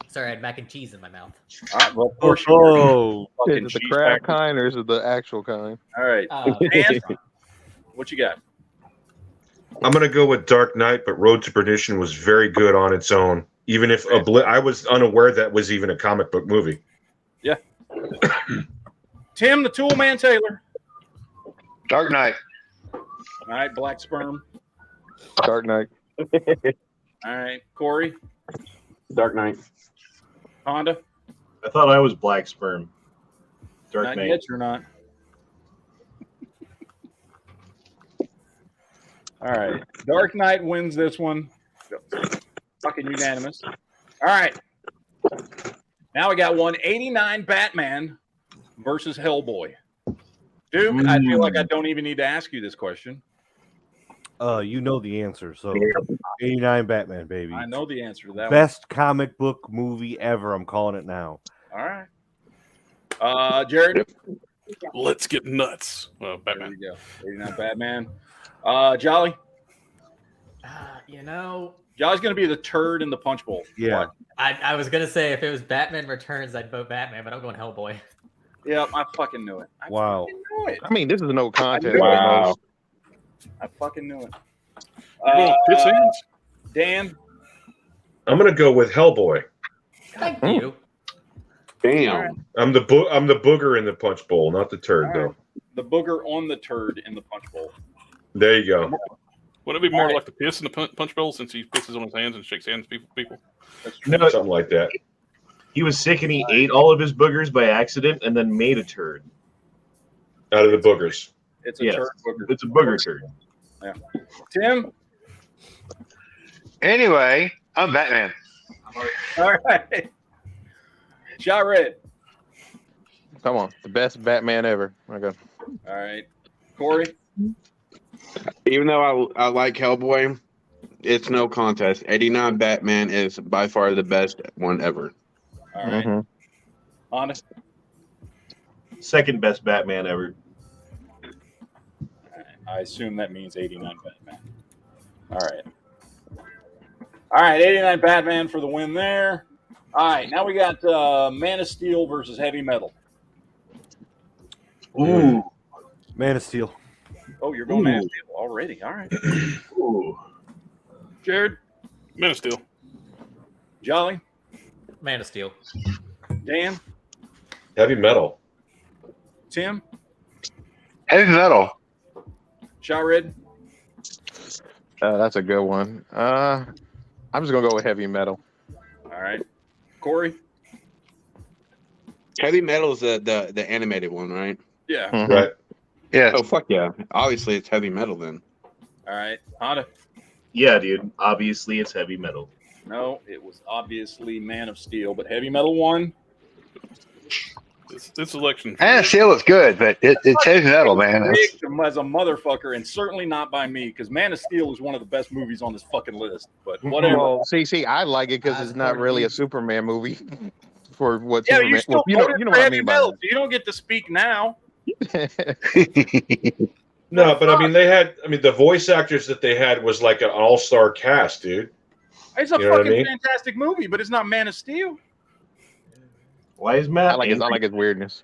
Sorry, I had mac and cheese in my mouth. All right, well, of course Is it the crab kind or is it the actual kind? All right. Dan, what you got? I'm going to go with Dark Knight, but Road to Perdition was very good on its own. Even if I was unaware that was even a comic book movie. Yeah. Tim, the Tool Man Taylor. Dark Knight. All right, Black Sperm. Dark Knight. All right, Corey. Dark Knight. Honda. I thought I was Black Sperm. Dark Not Knight. yet, you're not. All right, Dark Knight wins this one. Fucking unanimous. All right. Now we got 189 Batman versus Hellboy. Duke, I feel like I don't even need to ask you this question. You know the answer. So 89 Batman, baby. I know the answer to that. Best comic book movie ever. I'm calling it now. All right. Jared? Let's get nuts. Batman. There you go. 89 Batman. Jolly. You know, Jolly's going to be the turd in the punch bowl. Yeah. I was gonna say if it was Batman Returns, I'd vote Batman, but I'm going Hellboy. Yeah, I fucking knew it. I fucking knew it. I mean, this is no contest. Wow. I fucking knew it. Chris Hands? Dan. I'm gonna go with Hellboy. Thank you. Damn. Right. I'm the booger in the punch bowl, not the turd though. The booger on the turd in the punch bowl. There you go. Would it be more like the piss in the punch bowl since he pisses on his hands and shakes hands with people? That's true. No, something like that. He was sick and he ate all of his boogers by accident and then made a turd out of the boogers. It's a turd booger. It's a booger turd. Yeah. Tim. Anyway, I'm Batman. All right. Shot Red. Come on, the best Batman ever. Okay. All right. Corey. Even though I like Hellboy, it's no contest. 89 Batman is by far the best one ever. All right. Honest. Second best Batman ever. All right. I assume that means 89 Batman. All right. All right, 89 Batman for the win there. All right, now we got Man of Steel versus Heavy Metal. Ooh. Man of Steel. Oh, you're going Man of Steel already. All right. Ooh. Jared. Man of Steel. Jolly. Man of Steel. Dan. Heavy Metal. Tim. Heavy Metal. Shot Red. That's a good one. I'm just gonna go with Heavy Metal. All right. Corey. Heavy Metal is the animated one, right? Yeah. Mhm. Right. Yeah. Oh, fuck yeah. Obviously, it's Heavy Metal then. All right. Honda. Yeah, dude. Obviously, it's Heavy Metal. No, it was obviously Man of Steel, but Heavy Metal won. This election. Man of Steel is good, but it's Heavy Metal, man. Rigged as a motherfucker, and certainly not by me, because Man of Steel is one of the best movies on this fucking list. But whatever. Well, see, I like it because it's not really a Superman movie. For what? Yeah, Superman, you still you voted know for what I Heavy mean by Metal, that. so you don't get to speak now. No, but I mean the voice actors that they had was like an all-star cast, dude. It's a You know what I fucking mean? fantastic movie, but it's not Man of Steel. Why is Matt? I like his weirdness.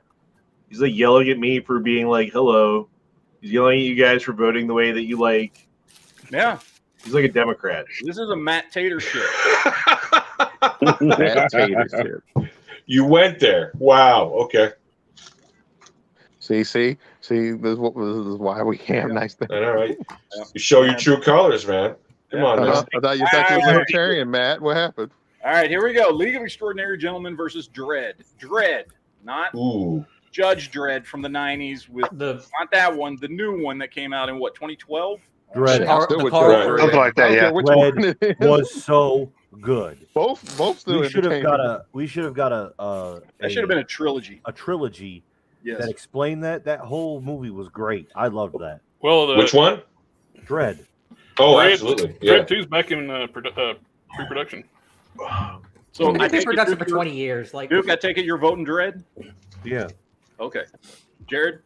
He's like yelling at me for being like, hello. He's yelling at you guys for voting the way that you like. Yeah. He's like a Democrat. This is a Matt Tater shit. Matt Tater shit. You went there. Wow. Okay. See, this is why we have nice things. All right. You show your true colors, man. Come on, man. I thought you were libertarian, Matt. What happened? All right, here we go. League of Extraordinary Gentlemen versus Dredd. Dredd, not Judge Dredd from the 90s with not that one, the new one that came out in what, 2012? Dredd. Something like that, yeah. Dredd was so good. Both still we should have entertaining. got a That should have been a trilogy. A trilogy Yes. that explained that. That whole movie was great. I loved that. Well, which one? Dredd. Oh, Dredd, absolutely. Yeah. Dredd 2's back in pre-production. So I've been in production for 20 years. Like, Duke, I take it you're voting Dredd? Yeah. Okay. Jared?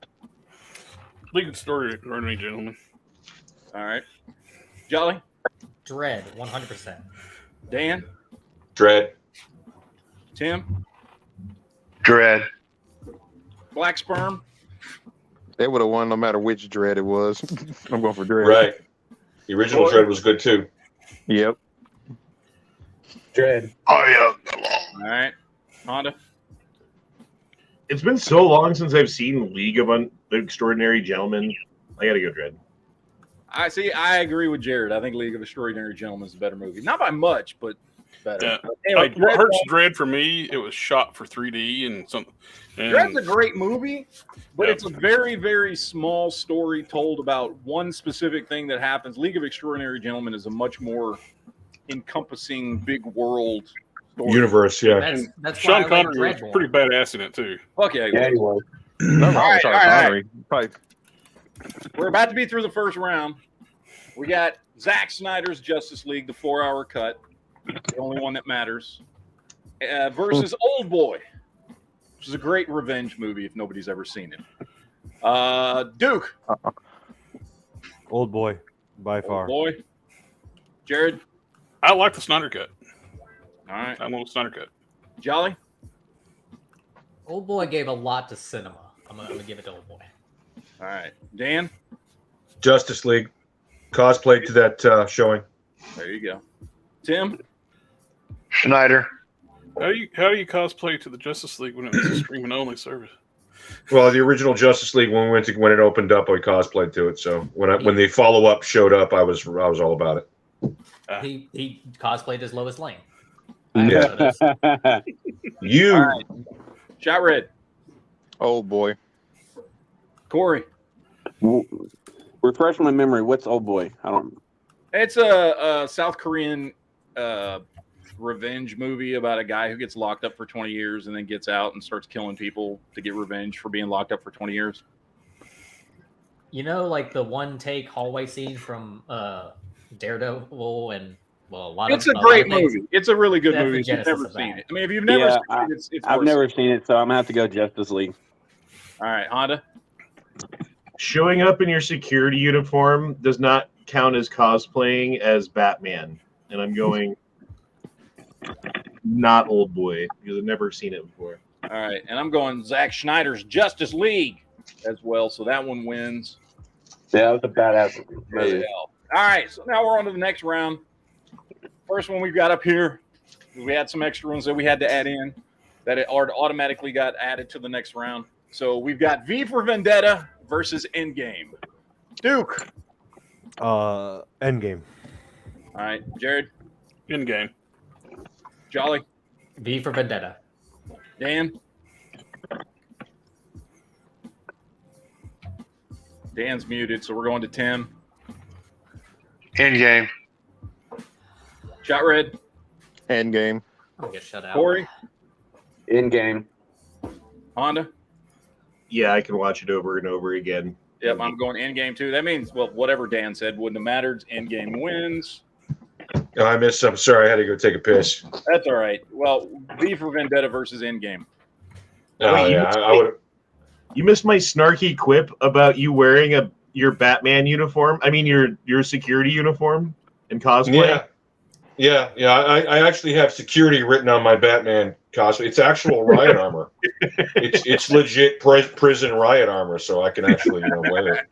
League of Extraordinary Gentlemen. All right. Jolly? Dredd, 100%. Dan? Dredd. Tim? Dredd. Black Sperm? They would have won no matter which Dredd it was. I'm going for Dredd. Right. The original Dredd was good too. Yep. Dredd. Oh, yeah. All right. Honda? It's been so long since I've seen League of Extraordinary Gentlemen. I gotta go Dredd. I agree with Jared. I think League of Extraordinary Gentlemen is a better movie. Not by much, but better. Yeah. But anyway, What hurts Dredd for me, it was shot for 3D and something. Dredd's a great movie, but it's a very, very small story told about one specific thing that happens. League of Extraordinary Gentlemen is a much more encompassing, big world story. Universe, yeah. That's Sean why I like Connery was Dread more. pretty badass in it too. Fuck yeah, Yeah, he was. No, All right, Sean all right. Connery. Probably. We're about to be through the first round. We got Zack Snyder's Justice League, the 4-hour cut, the only one that matters, versus Old Boy, which is a great revenge movie if nobody's ever seen it. Duke. Old boy, by far. Boy. Jared. I like the Snyder Cut. All right. I love Snyder Cut. Jolly. Old Boy gave a lot to cinema. I'm gonna give it to Old Boy. All right. Dan. Justice League. Cosplay to that showing. There you go. Tim. Schneider. How do you cosplay to the Justice League when it was a streaming only service? Well, the original Justice League when it opened up, I cosplayed to it. So when the follow up showed up, I was all about it. He cosplayed as Lois Lane. Yeah. You. All right. Shot Red. Old boy. Corey. Refresh my memory. What's Old Boy? I don't. It's a South Korean revenge movie about a guy who gets locked up for 20 years and then gets out and starts killing people to get revenge for being locked up for 20 years. You know, like the one take hallway scene from Daredevil and a lot of. It's a great movie. It's a really good movie. If you've never seen it. I mean, if you've never seen it, it's I've never seen it, so I'm gonna have to go Justice League. All right, Honda. Showing up in your security uniform does not count as cosplaying as Batman, and I'm going not Old Boy because I've never seen it before. All right, and I'm going Zack Snyder's Justice League as well, so that one wins. Yeah, that was a badass movie. All right, so now we're on to the next round. First one we've got up here, we had some extra ones that we had to add in that it automatically got added to the next round. So we've got V for Vendetta versus Endgame. Duke. Endgame. All right, Jared. Endgame. Jolly. V for Vendetta. Dan. Dan's muted, so we're going to Tim. Endgame. Shot Red. Endgame. I'll get shut out. Corey. Endgame. Honda. Yeah, I can watch it over and over again. Yep, I'm going Endgame too. That means, well, whatever Dan said wouldn't have mattered. Endgame wins. Oh, I missed some. Sorry, I had to go take a piss. That's all right. Well, V for Vendetta versus Endgame. Oh, yeah, I would. You missed my snarky quip about you wearing your Batman uniform. I mean, your security uniform and cosplay. Yeah. I actually have security written on my Batman costume. It's actual riot armor. It's legit prison riot armor, so I can actually wear it.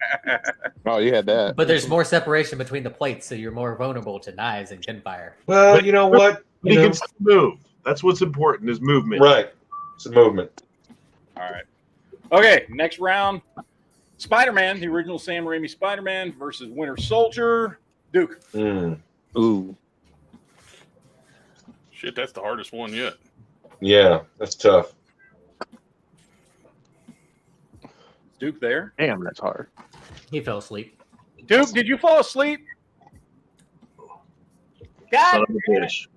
Oh, you had that. But there's more separation between the plates, so you're more vulnerable to knives and gunfire. Well, you know what? You can still move. That's what's important is movement. Right. It's a movement. All right. Okay, next round. Spider-Man, the original Sam Raimi Spider-Man versus Winter Soldier. Duke. Ooh. Shit, that's the hardest one yet. Yeah, that's tough. Duke there. Damn, that's hard. He fell asleep. Duke, did you fall asleep? God Son of a bitch.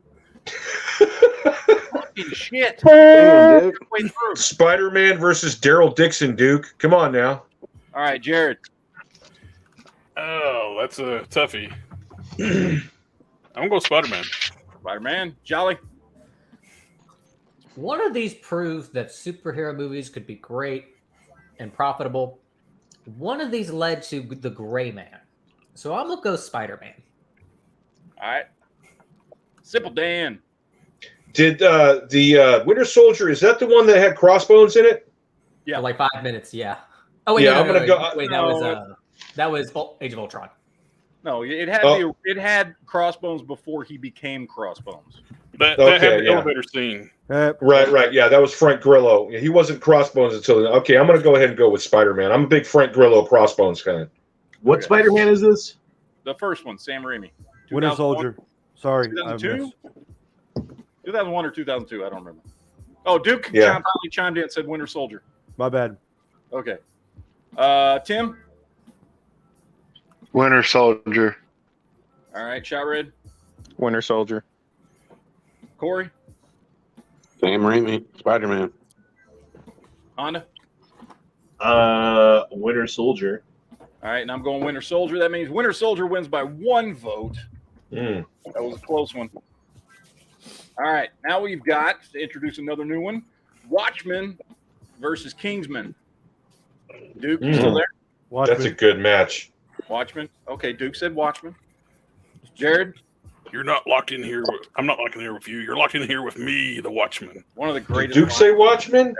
fucking shit. Damn, Duke. Spider-Man versus Daryl Dixon, Duke. Come on now. All right, Jared. Oh, that's a toughie. I'm gonna go Spider-Man. Spider-Man. Jolly. One of these proves that superhero movies could be great and profitable. One of these led to the Gray Man. So I'm going to go Spider-Man. All right. Simple Dan. Did the Winter Soldier, is that the one that had crossbones in it? Yeah. For like 5 minutes, yeah. Oh, wait, yeah, no, I'm going to go. Wait, that was Age of Ultron. No, it had it had crossbones before he became Crossbones. That had the elevator scene. Right. Yeah, that was Frank Grillo. He wasn't Crossbones until then. Okay, I'm going to go ahead and go with Spider-Man. I'm a big Frank Grillo Crossbones fan. What Spider-Man is this? The first one, Sam Raimi. Winter Soldier. Sorry. 2002? 2001 or 2002, I don't remember. Oh, Duke finally chimed in and said Winter Soldier. My bad. Okay. Tim? Winter Soldier. All right, Shot Red. Winter Soldier. Corey. Sam Raimi. Spider-Man. Honda. Winter Soldier. All right, and I'm going Winter Soldier. That means Winter Soldier wins by 1 vote. That was a close one. All right, now we've got to introduce another new one: Watchmen versus Kingsman. Duke, you still there? Watchmen. That's a good match. Watchmen. Okay, Duke said Watchmen. Jared? You're not locked in here. I'm not locked in here with you. You're locked in here with me, the Watchman. One of the Did greatest. Duke say Watchmen?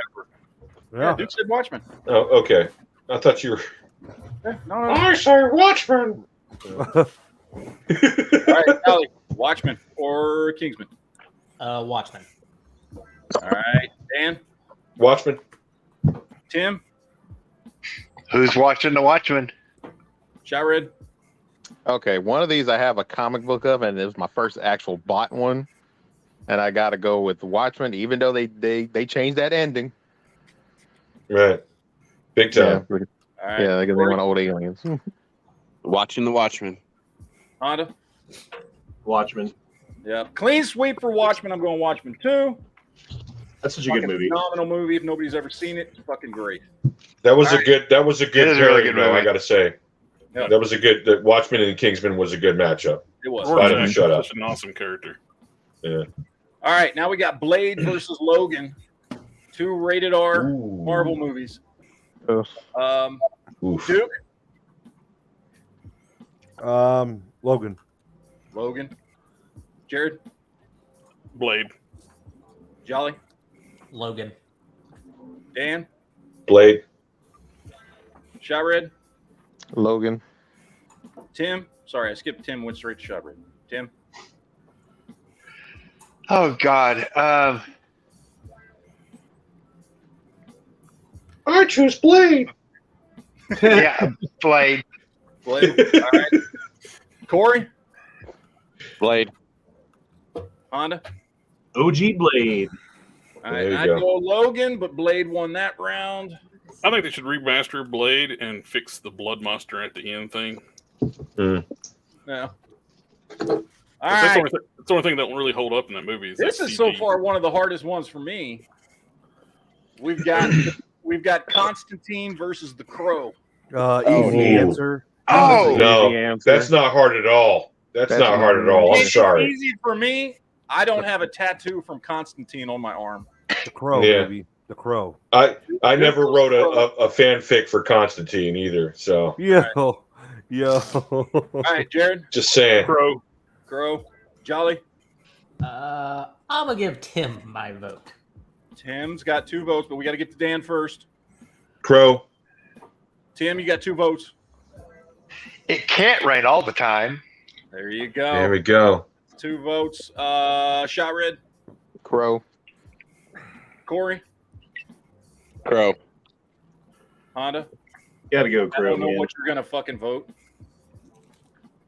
Yeah, Duke said Watchmen. Oh, okay. I thought you were. No. I say Watchmen. All right, Allie, Watchmen or Kingsman? Watchmen. All right, Dan? Watchmen. Tim? Who's watching the Watchmen? Shot Red? Okay, one of these I have a comic book of, and it was my first actual bought one. And I got to go with Watchmen, even though they changed that ending. Right. Big time. Yeah, All right. yeah, because they want old aliens. Watching the Watchmen. Honda? Watchmen. Yeah. Clean sweep for Watchmen. I'm going Watchmen 2. That's such a good movie. Phenomenal movie. If nobody's ever seen it, it's fucking great. That was All a good. That was a good. It is a really good pairing, though, movie. I got to say. Yep. That was a good. The Watchmen and Kingsman was a good matchup. It was. Why don't you shut up? Such an awesome character. Yeah. All right, now we got Blade versus Logan. 2 rated R Ooh. Marvel movies. Oof. Duke? Logan. Logan. Jared? Blade. Jolly? Logan. Dan? Blade. Shot Red? Logan. Tim? Sorry, I skipped Tim, went straight to Shot Red. Tim? Oh God. I choose Blade. Yeah, Blade. Blade. All right. Corey? Blade. Honda? OG Blade. All There right, you I'd go. go Logan, but Blade won that round. I think they should remaster Blade and fix the blood monster at the end thing. Mm. No. All That's right. the only thing that won't really hold up in that movie. This is so far one of the hardest ones for me. We've got Constantine versus the Crow. Easy answer. Oh No, that's not hard at all. That's not hard at all. I'm It's sorry. easy for me. I don't have a tattoo from Constantine on my arm. The Crow, Yeah. baby. The Crow. I never wrote a fanfic for Constantine either. So Yo. All right, Jared. just saying. Crow. Jolly. I'm gonna give Tim my vote. Tim's got 2 votes, but we got to get to Dan first. Crow. Tim, you got 2 votes. It can't rain all the time. There you go. There we go. 2 votes. Shot Red. Crow. Corey. Crow. Honda. Gotta go I Crow, don't know man. what you're gonna fucking vote.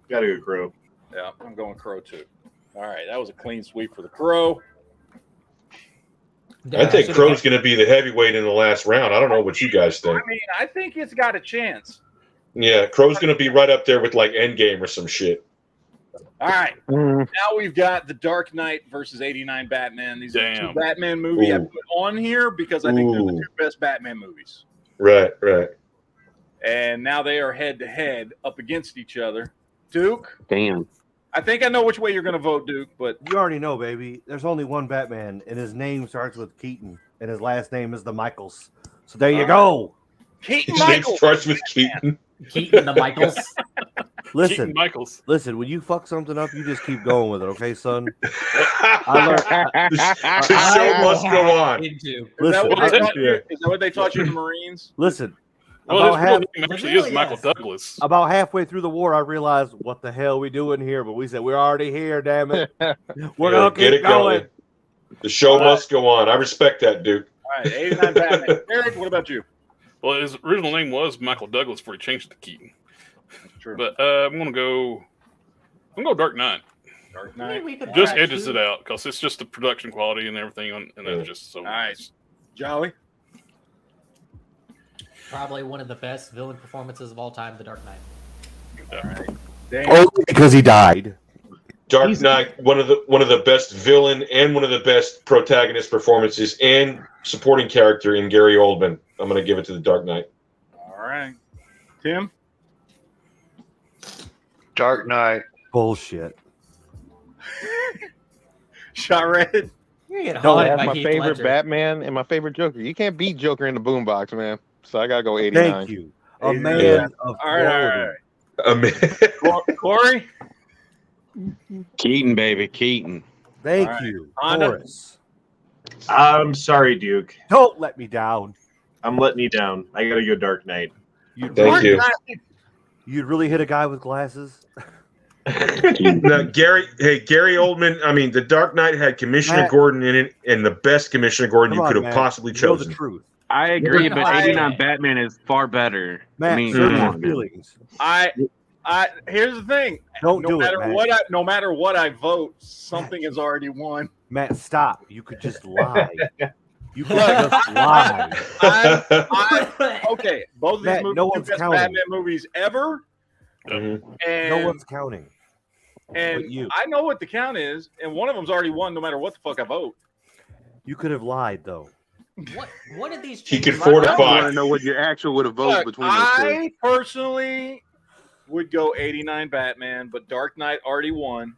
Gotta go Crow. Yeah, I'm going Crow too. All right, that was a clean sweep for the Crow. I think Crow's going to be the heavyweight in the last round. I don't know what you guys think. I mean, I think it's got a chance. Yeah, Crow's going to be right up there with like Endgame or some shit. All right, now we've got The Dark Knight versus 89 Batman. These are 2 Batman movies I Ooh. put on here because I think they're the 2 best Batman movies. Right. And now they are head to head up against each other. Duke. Damn. I think I know which way you're going to vote, Duke, but You already know, baby. There's only one Batman, and his name starts with Keaton, and his last name is the Michaels. So there you go. Keaton His name Michaels. starts with Keaton. Keaton the Michaels. Listen, Keaton Michaels. listen. When you fuck something up, you just keep going with it, okay, son? The show must go on. Is that Listen, what they taught you? Is that what they taught you in the Marines? listen. Well, About, his half, real name actually is Michael Douglas. about halfway through the war, I realized what the hell we doing here, but we said we're already here. Damn it, we're gonna Get keep it going. The show must go on. I respect that, Duke. All right, 89 Batman. Eric, what about you? Well, his original name was Michael Douglas before he changed it to Keaton. True. But I'm gonna go Dark Knight. Dark Knight. Just edges it out because it's just the production quality and everything, and that's just so nice. Jolly. Probably one of the best villain performances of all time, The Dark Knight. All right. Dan. Only because he died. Dark Knight, one of the best villain and one of the best protagonist performances and supporting character in Gary Oldman. I'm going to give it to the Dark Knight. All right. Tim. Dark Knight. Bullshit. Shot Red. You're getting No, haunted that's by my Heath favorite Ledger. Batman and my favorite Joker. You can't beat Joker in the boombox, man. So I gotta go 89. Thank you. A man of quality. A man. Corey? Keaton, baby, Keaton. Thank you, Horace. I'm sorry, Duke. Don't let me down. I'm letting you down. I gotta go Dark Knight. Thank you. You'd really hit a guy with glasses? No, Gary Oldman. I mean, The Dark Knight had Commissioner Gordon in it, and the best Commissioner Gordon you could have possibly chosen. The truth. I agree, but 89 Batman is far better. Matt, I mean, feelings. Here's the thing. No matter what I vote, something has already won. Matt, stop. You could just lie. You could just lie. Okay, both of these Matt, movies no are the one's best counting. Batman movies ever. Mm-hmm. And, no one's counting. And you. I know what the count is, and one of them's already won no matter what the fuck I vote. You could have lied, though. What did these? He could fortify. I want to know what your actual would have voted between those two. I personally would go 89 Batman, but Dark Knight already won.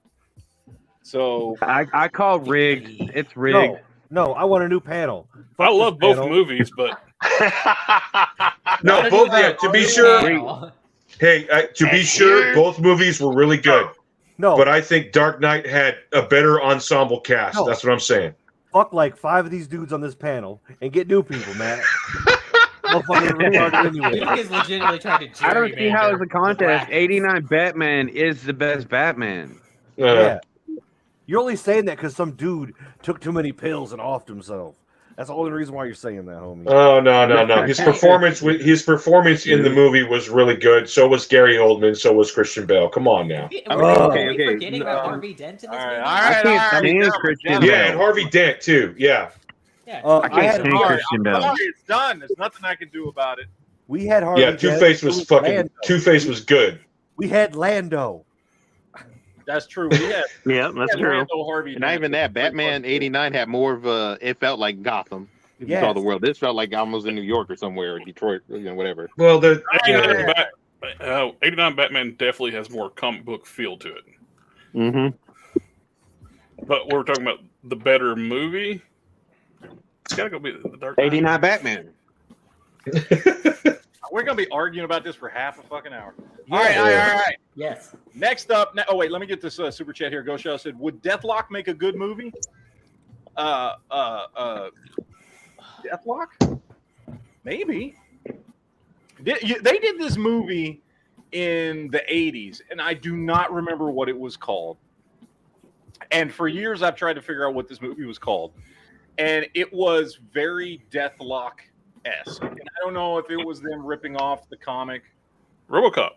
So I call rigged. It's rigged. No, I want a new panel. I love both movies, but no, both. Yeah, to be sure. Hey, to be sure, both movies were really good. No, but I think Dark Knight had a better ensemble cast. No. That's what I'm saying. Fuck like 5 of these dudes on this panel and get new people, man. Anyway. Duke is legitimately trying to. I don't see how it's a contest. 89 Batman is the best Batman. Yeah. You're only saying that because some dude took too many pills and offed himself. That's the only reason why you're saying that, homie. Oh no! His performance in the movie was really good. So was Gary Oldman. So was Christian Bale. Come on now. Okay. Forgetting about Harvey Dent in this movie. I can't stand Christian Bale. Yeah, and Harvey Dent too. Yeah. I can't stand Christian Bale. Sorry, it's done. There's nothing I can do about it. We had Harvey. Yeah, Two-Face was fucking. Two-Face was good. We had Lando. That's true. That's true. And not even that. Batman 89 had more of a. It felt like Gotham. If you saw the world. This felt like almost in New York or somewhere, or Detroit, whatever. Well, 89 Batman definitely has more comic book feel to it. Mm-hmm. But we're talking about the better movie. It's gotta go be the Dark Knight. 89 Batman. We're gonna be arguing about this for half a fucking hour. All right. Yes. Next up. Oh wait, let me get this super chat here. Ghost Show said, "Would Deathlock make a good movie?" Deathlock? Maybe. They did this movie in the 80s, and I do not remember what it was called. And for years, I've tried to figure out what this movie was called, and it was very Deathlock-esque. And I don't know if it was them ripping off the comic RoboCop.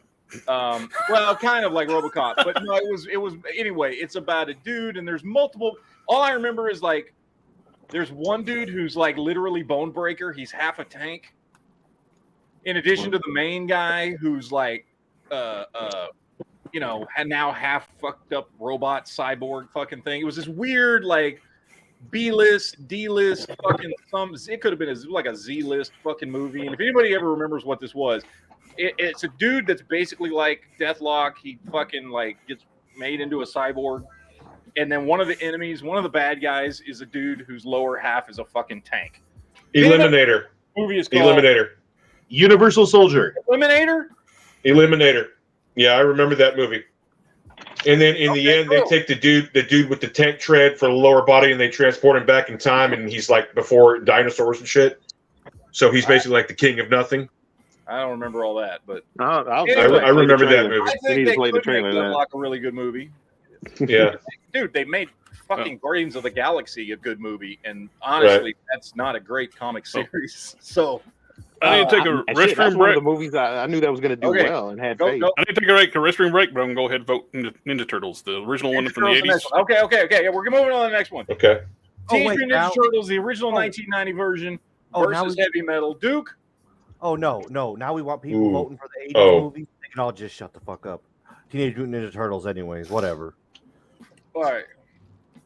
Well, kind of like RoboCop, but no, it was anyway. It's about a dude, and there's multiple. All I remember is like there's one dude who's like literally bone breaker. He's half a tank. In addition to the main guy who's like, and now half fucked up robot cyborg fucking thing. It was this weird like B-list, D-list fucking it could have been like a Z-list fucking movie. And if anybody ever remembers what this was, it's a dude that's basically like Deathlock. He fucking like gets made into a cyborg. And then one of the enemies, one of the bad guys is a dude whose lower half is a fucking tank. Eliminator. Movie is called Eliminator. Universal Soldier. Eliminator. Yeah, I remember that movie. And then in the end, they take the dude with the tank tread for the lower body, and they transport him back in time, and he's like before dinosaurs and shit. So he's basically like the king of nothing. I don't remember all that, but I remember that movie. I think they could make Deathlock a really good movie. Yeah, dude, they made fucking Guardians of the Galaxy a good movie, and honestly, that's not a great comic series. So I need to take a restroom break. One of the movies I knew that was going to do well and had faith. I need to take a restroom break, but I'm going to go ahead and vote Ninja Turtles, the original one from the 80s. Okay. Yeah, we're moving on to the next one. Okay. Teenage Mutant Ninja Turtles, the original 1990 version versus Heavy Metal. Duke? Oh, no. Now we want people voting for the 80s movies. They can all just shut the fuck up. Teenage Mutant Ninja Turtles anyways, whatever. All right.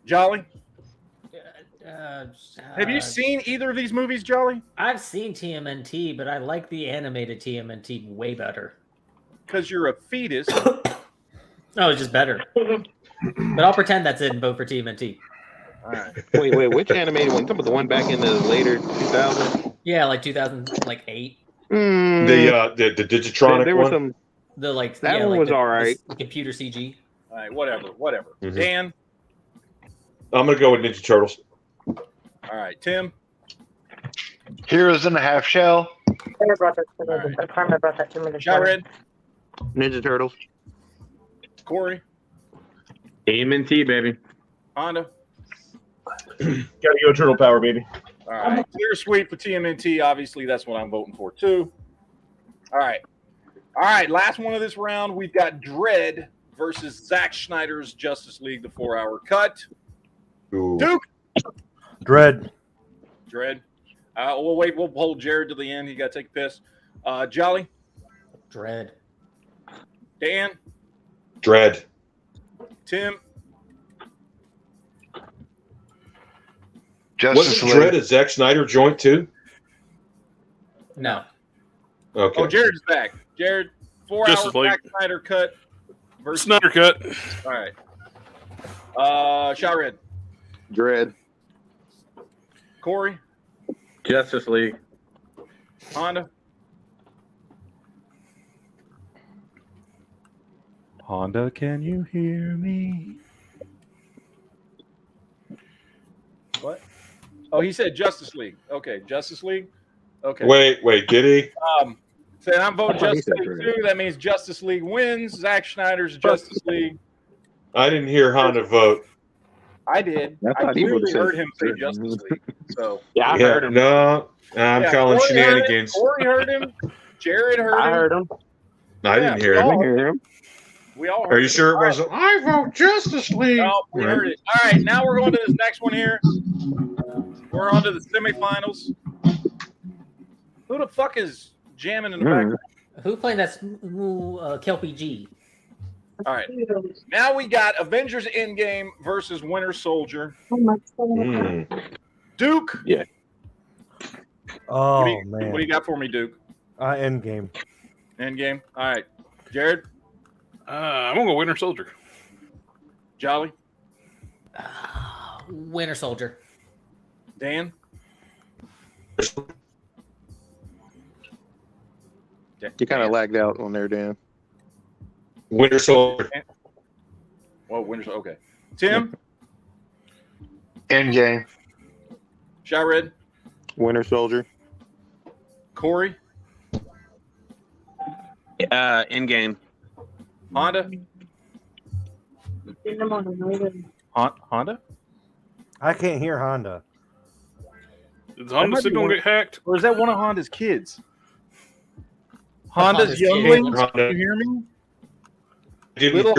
Jolly? Have you seen either of these movies, Jolly? I've seen TMNT, but I like the animated TMNT way better. Because you're a fetus. No, it's just better. But I'll pretend that's it and vote for TMNT. All right. Wait, which animated one? You talking about the one back in the later 2000s? Yeah, like 2008. The Digitronic there one. was some. The like That one was all right. The computer CG. All right, whatever. Mhm. Dan. I'm gonna go with Ninja Turtles. All right, Tim. Heroes in a Half Shell. Karma brought that to me. Shot Red. Ninja Turtles. Corey. TMNT, baby. Honda. Gotta go Turtle Power, baby. All right, clear sweep for TMNT. Obviously, that's what I'm voting for too. All right. Last one of this round. We've got Dredd versus Zack Snyder's Justice League, the 4-hour cut. Ooh. Duke. Dredd. We'll wait. We'll hold Jared to the end. He got to take a piss. Jolly. Dredd. Dan. Dredd. Tim. Justice Wasn't League. Dredd a Zack Snyder joint too? No. Okay. Oh, Jared's back. Jared, 4-hour Zack Snyder cut versus Snyder cut. All right. Shot Red. Dredd. Corey. Justice League. Honda. Honda, can you hear me? What? Oh, he said Justice League. Okay, Justice League. Okay. Wait, did he? Saying I'm voting I thought he Justice said League Dredd. too. That means Justice League wins. Zack Snyder's Justice League. I didn't hear Honda vote. I did. I I thought he clearly would've said heard him say Dredd. Justice League. So Yeah, I heard him. No, I'm yeah, calling Corey heard it. shenanigans. Corey heard him. Jared heard him. I heard him. I didn't hear we all him. heard him. We all heard Are you it. sure it All right. wasn't? I vote Justice League. No, we heard it. All right, now we're going to this next one here. We're on to the semifinals. Who the fuck is jamming in the background? Who playing that Kelpie G? All right. Now we got Avengers Endgame versus Winter Soldier. Duke. Yeah. Oh, What do you got for me, Duke? Endgame. Endgame. All right. Jared. I'm gonna go Winter Soldier. Jolly. Winter Soldier. Dan. You kind of lagged out on there, Dan. Winter Soldier. Well, Winter Soldier. Okay. Tim. Endgame. Shot Red. Winter Soldier. Corey. Endgame. Honda. Honda. I can't hear Honda. Is Honda signal get hacked? Or is that one of Honda's kids? Honda's younglings. Can you hear me? Little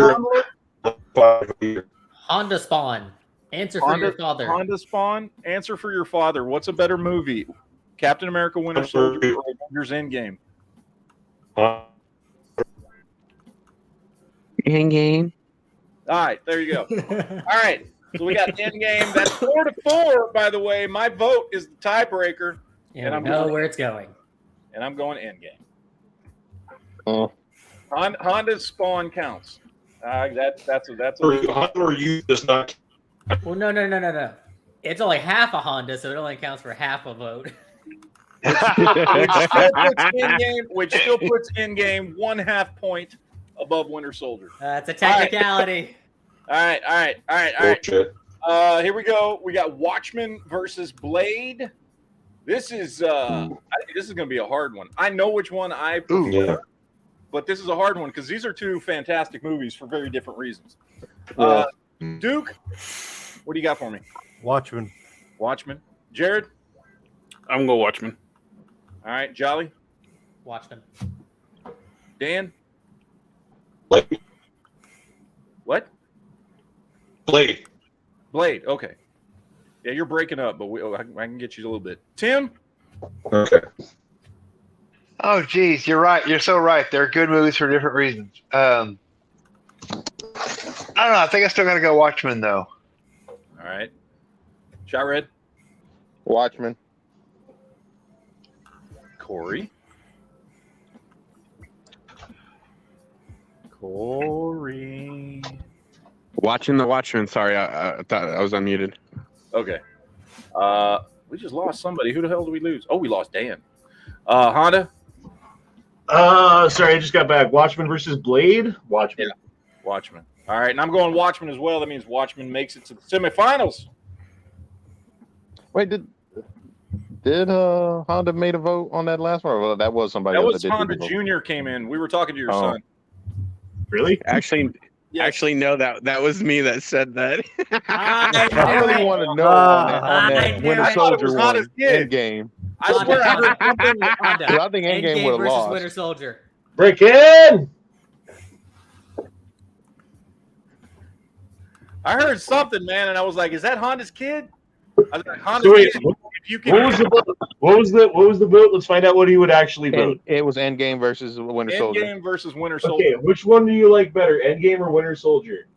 Honda. Honda Spawn. Answer for your father. Honda Spawn. Answer for your father. What's a better movie? Captain America Winter Soldier or Avengers Endgame? Endgame. All right, there you go. All right, so we got Endgame. That's 4-4, by the way. My vote is the tiebreaker. And I know where it's going. And I'm going Endgame. Oh. Honda's Spawn counts. That's a Honda or you does not. Well, no. It's only half a Honda, so it only counts for half a vote. which still puts Endgame 1/2 point above Winter Soldier. It's a technicality. All right. Here we go. We got Watchmen versus Blade. This is I think this is going to be a hard one. I know which one I prefer, but this is a hard one because these are two fantastic movies for very different reasons. Duke, what do you got for me? Watchmen. Jared? I'm going to go Watchmen. All right. Jolly? Watchmen. Dan? Blade. What? Blade. Okay. Yeah, you're breaking up, but I can get you a little bit. Tim? Okay. Oh, geez, you're right. You're so right. They're good movies for different reasons. I don't know. I think I still got to go Watchmen, though. All right. Shot Red? Watchmen. Corey? Watching the Watchmen. Sorry, I thought I was unmuted. Okay. We just lost somebody. Who the hell did we lose? Oh, we lost Dan. Honda? Sorry, I just got back. Watchmen versus Blade. Watchmen. Yeah. Watchmen. All right, and I'm going Watchmen as well. That means Watchmen makes it to the semifinals. Wait, did Honda made a vote on that last one? Well, that was somebody that else was that did Honda the vote. Jr. came in. We were talking to your Oh. son. Really? Actually, no. That was me that said that. I really want to know on that Winter Soldier one. Endgame. I swear I heard something. I think Endgame would have versus lost. Winter Soldier. Break in. I heard something, man, and I was like, "Is that Honda's kid?" I was like, Honda's So wait, kid. If you what was the vote? What was the vote? Let's find out what he would actually vote. It was Endgame versus Winter Soldier. Endgame versus Winter Soldier. Okay, which one do you like better, Endgame or Winter Soldier?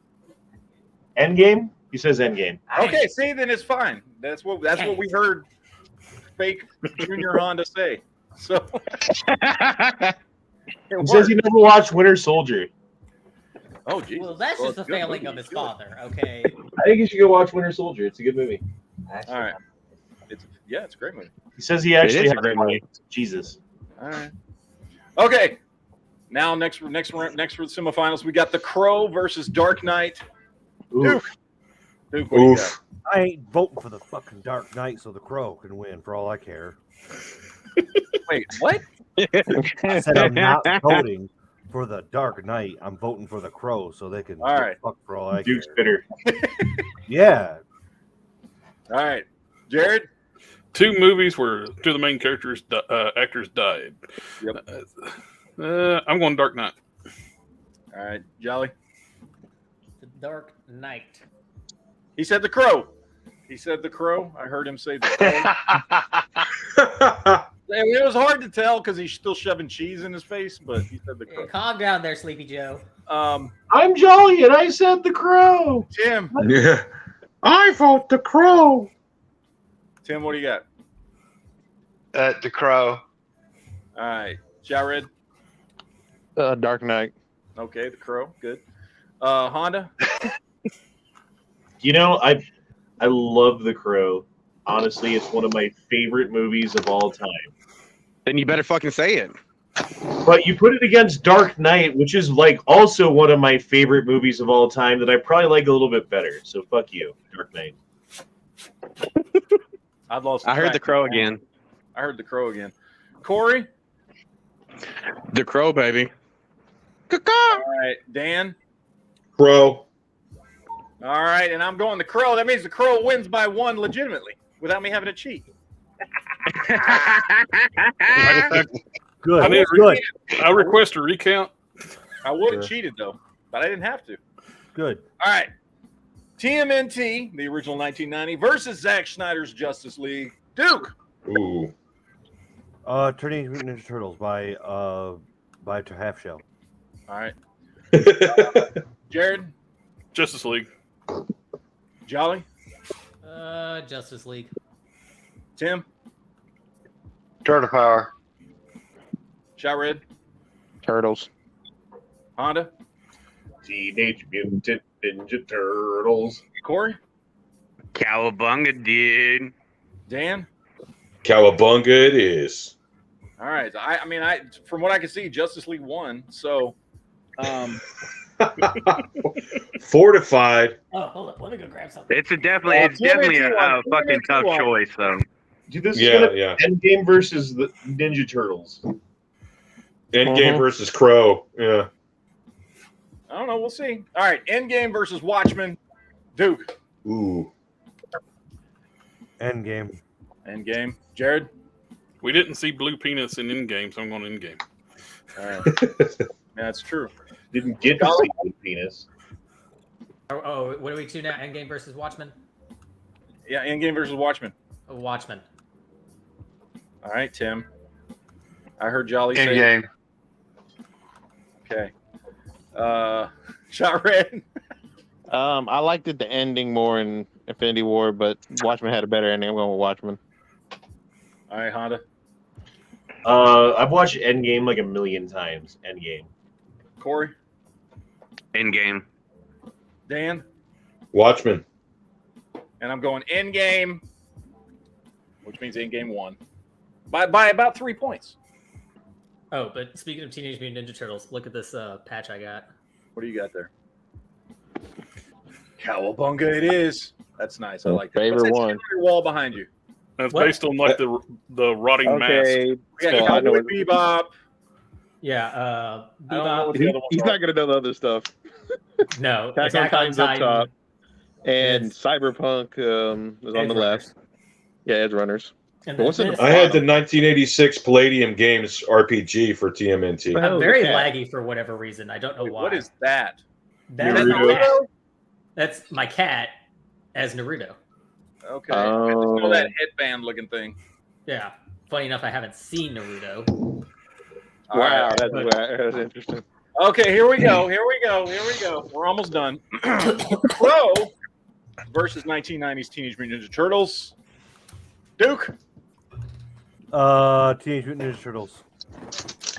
Endgame? He says Endgame. Okay, see, then it's fine. That's what we heard fake Junior Honda say. So He says he never watched Winter Soldier. Oh, Jesus. Well, that's Well, just a it's a good failing movie. of his father. Okay. I think you should go watch Winter Soldier. It's a good movie. All right. It's a great movie. He says he actually is a has great movie. Jesus. All right. Okay. Now next for the semifinals, we got The Crow versus Dark Knight. Duke, what do you got? I ain't voting for the fucking Dark Knight so the Crow can win for all I care. Wait, what? I said I'm not voting for the Dark Knight. I'm voting for the Crow so they can All right. fuck for all I Duke's care. bitter. Yeah. All right. Jared? 2 movies where 2 of the main characters actors died. Yep. I'm going Dark Knight. All right. Jolly? The Dark Knight. He said The Crow. He said The Crow. I heard him say The Crow. It was hard to tell because he's still shoving cheese in his face, but he said The Crow. Calm down there, Sleepy Joe. I'm Jolly and I said the Crow. Tim. Yeah. I vote the Crow. Tim, what do you got? The Crow. All right. Jared? Dark Knight. Okay, The Crow. Good. Honda? You know, I love The Crow. Honestly, it's one of my favorite movies of all time. Then you better fucking say it. But you put it against Dark Knight, which is like also one of my favorite movies of all time that I probably like a little bit better. So fuck you, Dark Knight. I've lost. I heard The Crow again. I heard The Crow again. Corey? The Crow, baby. All right. Dan? Crow. All right, and I'm going The Crow. That means The Crow wins by 1 legitimately without me having to cheat. Good. I request a recount. I would have cheated, though, but I didn't have to. Good. All right. TMNT, the original 1990, versus Zack Snyder's Justice League. Duke. Ooh. Teenage Mutant Ninja Turtles by Half Shell. All right. Jared. Justice League. Jolly. Justice League. Tim. Turtle Power. Shot Red. Turtles. Honda. Teenage Mutant Ninja Turtles. Corey. Cowabunga, dude. Dan. Cowabunga it is. All right. I mean, from what I can see, Justice League won. So, Fortified. Oh, hold up. Let me go grab something. It's definitely a fucking tough choice, though. Dude, this Yeah, is gonna yeah. Endgame versus the Ninja Turtles. Endgame versus Crow. Yeah. I don't know. We'll see. All right. Endgame versus Watchmen. Duke. Ooh. Endgame. Endgame. Jared. We didn't see blue penis in Endgame, so I'm going Endgame. All right. That's true. Didn't get to see the penis. Oh, what are we to now? Endgame versus Watchmen? Yeah, Endgame versus Watchmen. Oh, Watchmen. All right, Tim. I heard Jolly say Endgame. Okay. Shot Red. I liked the ending more in Infinity War, but Watchmen had a better ending. I'm going with Watchmen. All right, Honda. I've watched Endgame like a million times. Endgame. Corey. Endgame. Dan. Watchmen. And I'm going Endgame, which means Endgame won by about 3 points. Oh, but speaking of Teenage Mutant Ninja Turtles, look at this patch I got. What do you got there? Cowabunga it is. That's nice. I like that. Favorite What's that one. shit on your wall behind you? That's based on like the rotting mask. We got Cowboy Bebop. Yeah, Bebop. He's not gonna know the other stuff. No, Attack on Titan's up top, and Cyberpunk is on the left. Yeah, Edge Runners. And what's in the I had the 1986 Palladium Games RPG for TMNT. I'm very laggy for whatever reason. I don't know why. What is that? That's Naruto? That's my cat as Naruto. Okay. I just know that headband looking thing. Yeah. Funny enough, I haven't seen Naruto. Wow, that's interesting. Okay, here we go. Here we go. We're almost done. Crow versus 1990s Teenage Mutant Ninja Turtles. Duke. Teenage Mutant Ninja Turtles.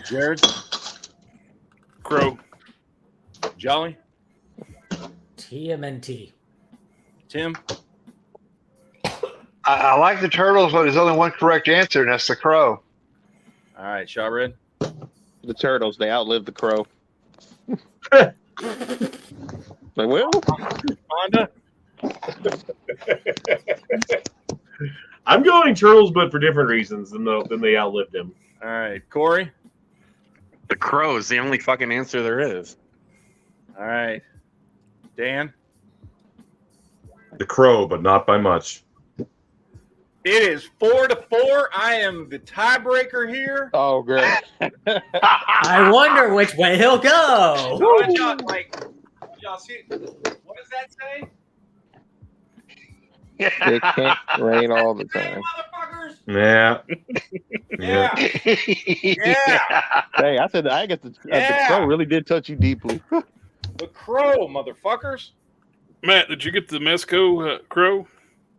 Jared. Crow. Jolly. TMNT. Tim. I like the Turtles, but there's only one correct answer, and that's the Crow. All right, Shaw Red. The Turtles, they outlived the Crow. They will. Honda. I'm going Turtles, but for different reasons than they outlived him. All right, Corey. The Crow is the only fucking answer there is. All right, Dan. The Crow, but not by much. It is 4-4. I am the tiebreaker here. Oh, great. I wonder which way he'll go. Y'all see? What does that say? It can't rain all the time. Yeah. Yeah. Hey, I said I get the Crow really did touch you deeply. The Crow, motherfuckers. Matt, did you get the Mezco Crow?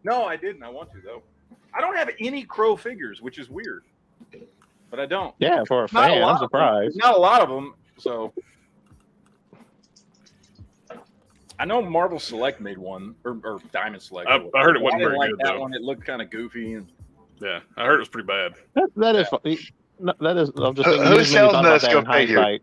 No, I didn't. I want to though. I don't have any Crow figures, which is weird, but I don't. Yeah, for a fan, I'm surprised. Not a lot of them, so. I know Marvel Select made one, or Diamond Select. I heard it wasn't I didn't very like good, that though. one. It looked kind of goofy. And Yeah, I heard it was pretty bad. That is funny. No, that is. I'm just thinking. Who sells Mezco Mezco figures?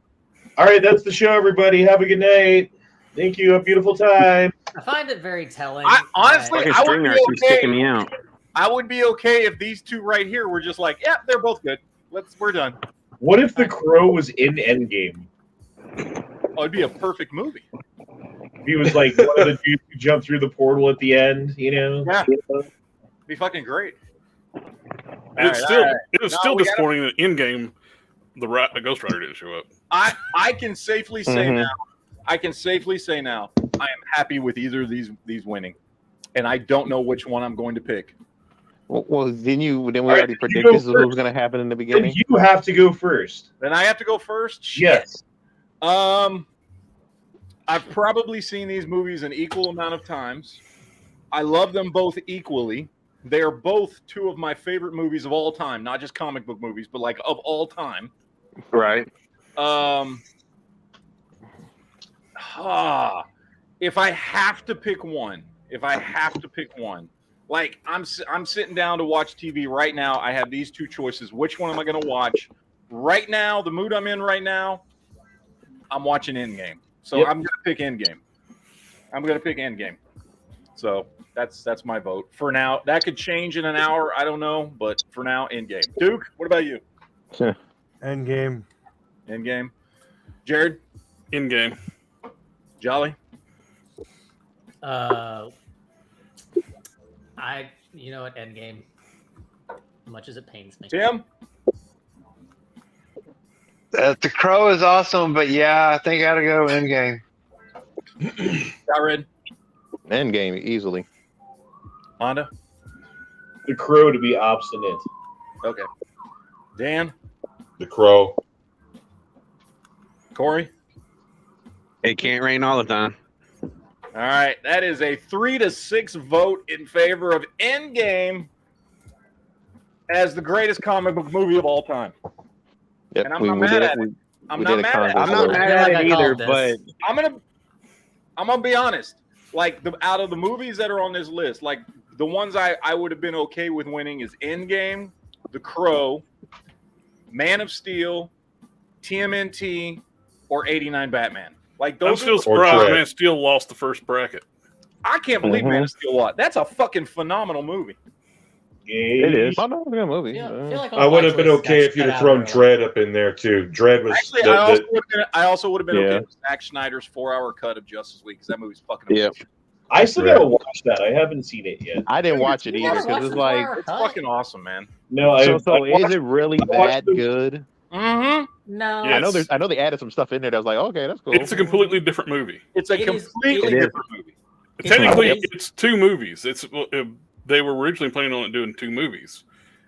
All right, that's the show, everybody. Have a good night. Thank you. Have a beautiful time. I find it very telling. Honestly, Fucking I would be Stringer keeps okay. kicking me out. I would be okay if these two right here were just like, yeah, they're both good. We're done. What if the Crow was in Endgame? Oh, it'd be a perfect movie. He was like one of the dudes who jumped through the portal at the end, you know? Yeah. Be fucking great. It was still disappointing that in game the Ghost Rider didn't show up. I can safely say now. I can safely say now. I am happy with either of these winning, and I don't know which one I'm going to pick. Well, then we already predicted this is what was going to happen in the beginning. Then you have to go first. Then I have to go first. Shit. Yes. I've probably seen these movies an equal amount of times. I love them both equally. They are both two of my favorite movies of all time, not just comic book movies, but like of all time. Right. If I have to pick one, like I'm sitting down to watch TV right now. I have these two choices. Which one am I going to watch? Right now, the mood I'm in right now, I'm watching Endgame. So I'm going to pick Endgame. So that's my vote for now. That could change in an hour. I don't know, but for now, Endgame. Duke, what about you? Endgame. Jared? Endgame. Jolly? You know what, Endgame. Much as it pains me. Tim? The Crow is awesome, but yeah, I think I gotta go Endgame. Red. Endgame easily. Honda? The Crow to be obstinate. Okay. Dan? The Crow. Corey? It can't rain all the time. All right, that is a 3-6 vote in favor of Endgame as the greatest comic book movie of all time. Yep, and I'm not mad at it. I'm not mad at it either, but I'm gonna be honest. Like out of the movies that are on this list, like the ones I would have been okay with winning is Endgame, The Crow, Man of Steel, TMNT, or 89 Batman. Like those. I'm still surprised Man of Steel lost the first bracket. I can't believe Man of Steel what? That's a fucking phenomenal movie. It is. I know it's a good movie. I would have been okay if you'd have thrown Dredd up in there too. Dredd was actually. I also would have been okay with Zack Snyder's 4-hour cut of Justice League because that movie's fucking amazing. I still gotta watch that. I haven't seen it yet. I didn't watch it either because it's like it's fucking awesome, man. No, so is it really that good? No. Yes. I know they added some stuff in there that was like, okay, that's cool. It's a completely different movie. It's a completely different movie. Technically, it's two movies. They were originally planning on doing two movies,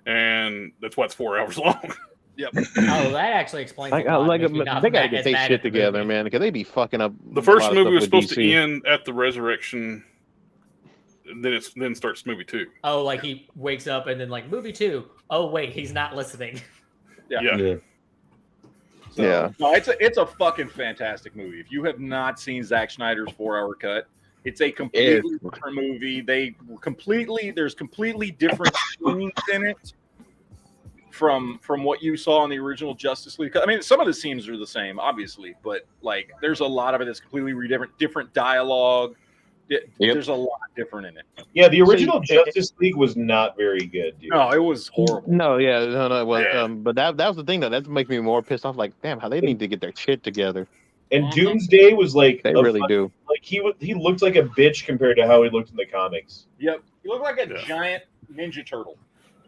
and that's why it's 4 hours long. Yep. Oh, that actually explains. They gotta get their shit together, man, because they be fucking up. The first movie was supposed to end at the resurrection. Then starts movie 2. Oh, like he wakes up and then like movie 2. Oh wait, he's not listening. Yeah. So, no, it's a fucking fantastic movie. If you have not seen Zack Snyder's 4-hour cut, it's a completely different movie. There's completely different scenes in it from what you saw in the original Justice League. I mean, some of the scenes are the same, obviously, but like there's a lot of it that's completely different dialogue. There's a lot different in it. Yeah, the original Justice League was not very good, dude. No, it was horrible. No, it was. Yeah. But that was the thing though. That makes me more pissed off. Like, damn, how they need to get their shit together. And Doomsday was like they really do. Like he looked like a bitch compared to how he looked in the comics. Yep, he looked like a giant Ninja Turtle.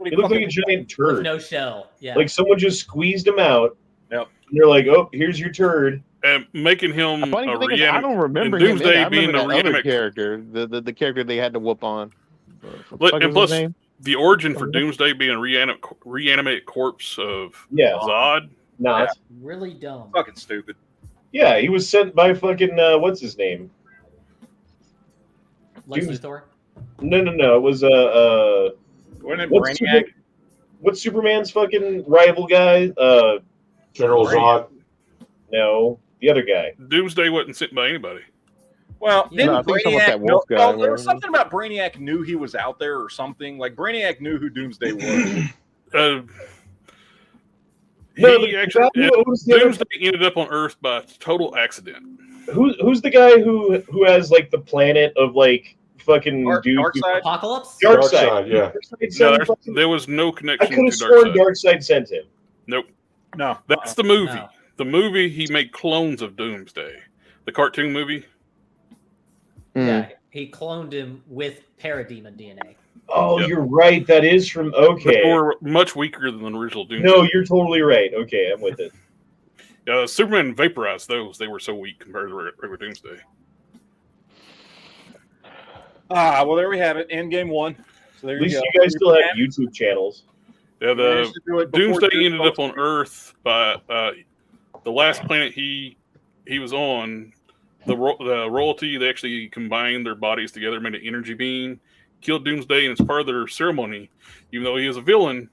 He looked like a giant turd. With no shell. Yeah. Like someone just squeezed him out. Yep. And they're like, "Oh, here's your turd." And making him a I don't remember Doomsday him. being a other character, the character they had to whoop on. And plus, the origin for Doomsday being a reanimated corpse of Zod. Not really dumb. Fucking stupid. Yeah, he was sent by fucking what's his name? Lex Luthor? No. It was Brainiac? What's Superman's fucking rival guy? General Zod. No, the other guy. Doomsday wasn't sent by anybody. Well, I think that wolf guy. There was something about Brainiac knew he was out there or something. Like Brainiac knew who Doomsday was. Doomsday ended up on Earth by total accident. Who's the guy who has like the planet of like fucking Darkseid? Apocalypse? Darkseid, yeah. No, there was no connection. I could have sworn Darkseid sent him. Nope. No, that's the movie. No. The movie he made clones of Doomsday. The cartoon movie. Yeah, he cloned him with parademon DNA. Oh, you're right. That is from They were much weaker than the original Doomsday. No, you're totally right. Okay, I'm with it. Superman vaporized those. They were so weak compared to regular Doomsday. Well, there we have it. Endgame 1. So there At least you go. you guys still have YouTube channels. Yeah, the Doomsday ended up on Earth by the last planet he was on. The royalty, they actually combined their bodies together, made an energy beam, killed Doomsday, and as part of their ceremony, even though he was a villain,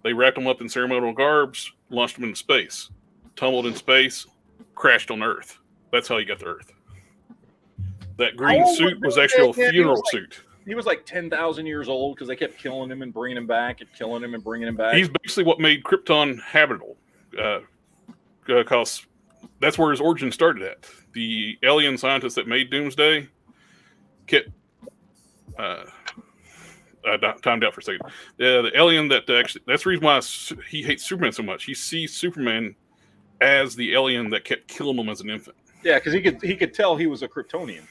they wrapped him up in ceremonial garbs, launched him into space, tumbled in space, crashed on Earth. That's how he got to Earth. That green suit was actually a funeral suit. He was like 10,000 years old because they kept killing him and bringing him back and killing him and bringing him back. He's basically what made Krypton habitable, because that's where his origin started at. The alien scientists that made Doomsday kept timed out for a second. The alien that that's the reason why he hates Superman so much. He sees Superman as the alien that kept killing him as an infant. Yeah, because he could tell he was a Kryptonian.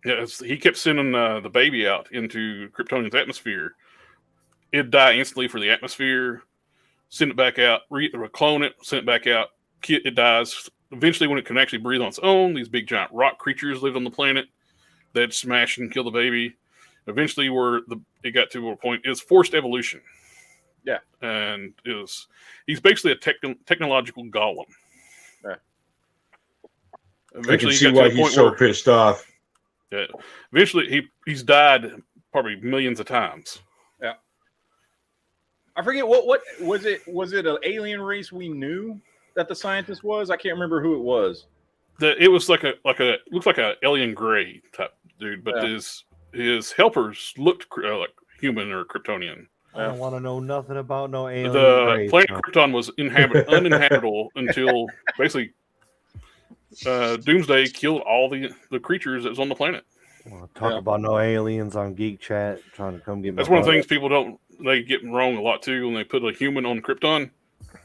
Yeah, he kept sending the baby out into Kryptonian's atmosphere. It'd die instantly for the atmosphere. Send it back out, clone it, send it back out. It dies. Eventually, when it can actually breathe on its own, these big giant rock creatures lived on the planet that smash and kill the baby. Eventually, it got to a point, it's forced evolution. Yeah. And he's basically a technological golem. Yeah. Eventually, I can see why he's so pissed off. Yeah. Eventually, he's died probably millions of times. Yeah. I forget what was it? Was it an alien race we knew that the scientist was? I can't remember who it was. It was like looks like an alien gray type dude, but his helpers looked like human or Kryptonian. I don't want to know nothing about no alien. The planet Krypton was uninhabitable until basically Doomsday killed all the creatures that was on the planet. Talk about no aliens on Geek Chat trying to come get me. That's one of the things people they get wrong a lot too when they put a human on Krypton.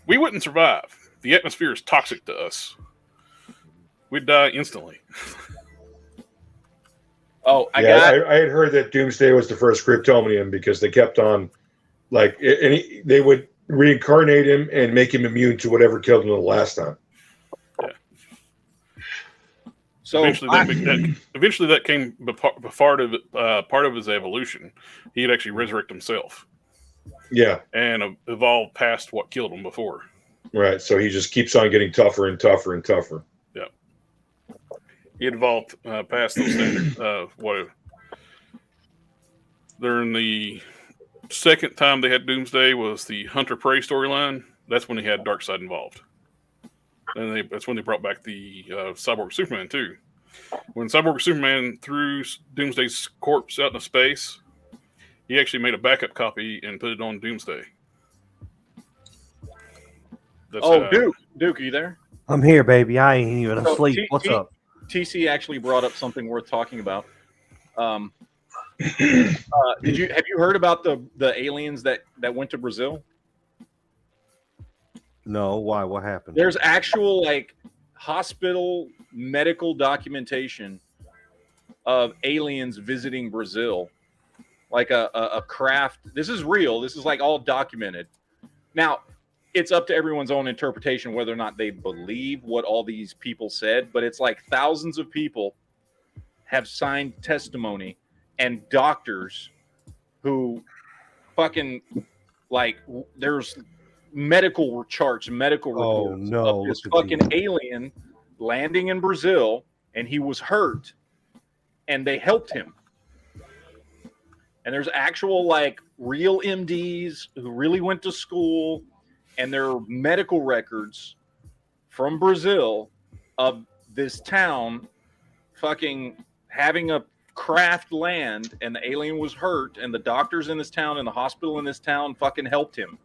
We wouldn't survive. The atmosphere is toxic to us. We'd die instantly. Oh, I had heard that Doomsday was the first Kryptonian because they kept on, like, they would reincarnate him and make him immune to whatever killed him the last time. Yeah. So eventually that came part of his evolution. He'd actually resurrect himself. Yeah. And evolved past what killed him before. Right. So he just keeps on getting tougher and tougher and tougher. Yeah. He had evolved past those standards. During the second time they had Doomsday was the Hunter Prey storyline. That's when he had Darkseid involved. And that's when they brought back the Cyborg Superman too. When Cyborg Superman threw Doomsday's corpse out into space, he actually made a backup copy and put it on Doomsday. Duke, are you there? I'm here, baby. I ain't even asleep. What's up? TC actually brought up something worth talking about. Have you heard about the aliens that went to Brazil? No, why? What happened? There's actual like hospital medical documentation of aliens visiting Brazil, like a craft. This is real. This is like all documented. Now, it's up to everyone's own interpretation whether or not they believe what all these people said, but it's like thousands of people have signed testimony and doctors who fucking like there's medical charts, medical reports of this fucking alien landing in Brazil, and he was hurt and they helped him. And there's actual like real MDs who really went to school, and there are medical records from Brazil of this town fucking having a craft land, and the alien was hurt, and the doctors in this town and the hospital in this town fucking helped him.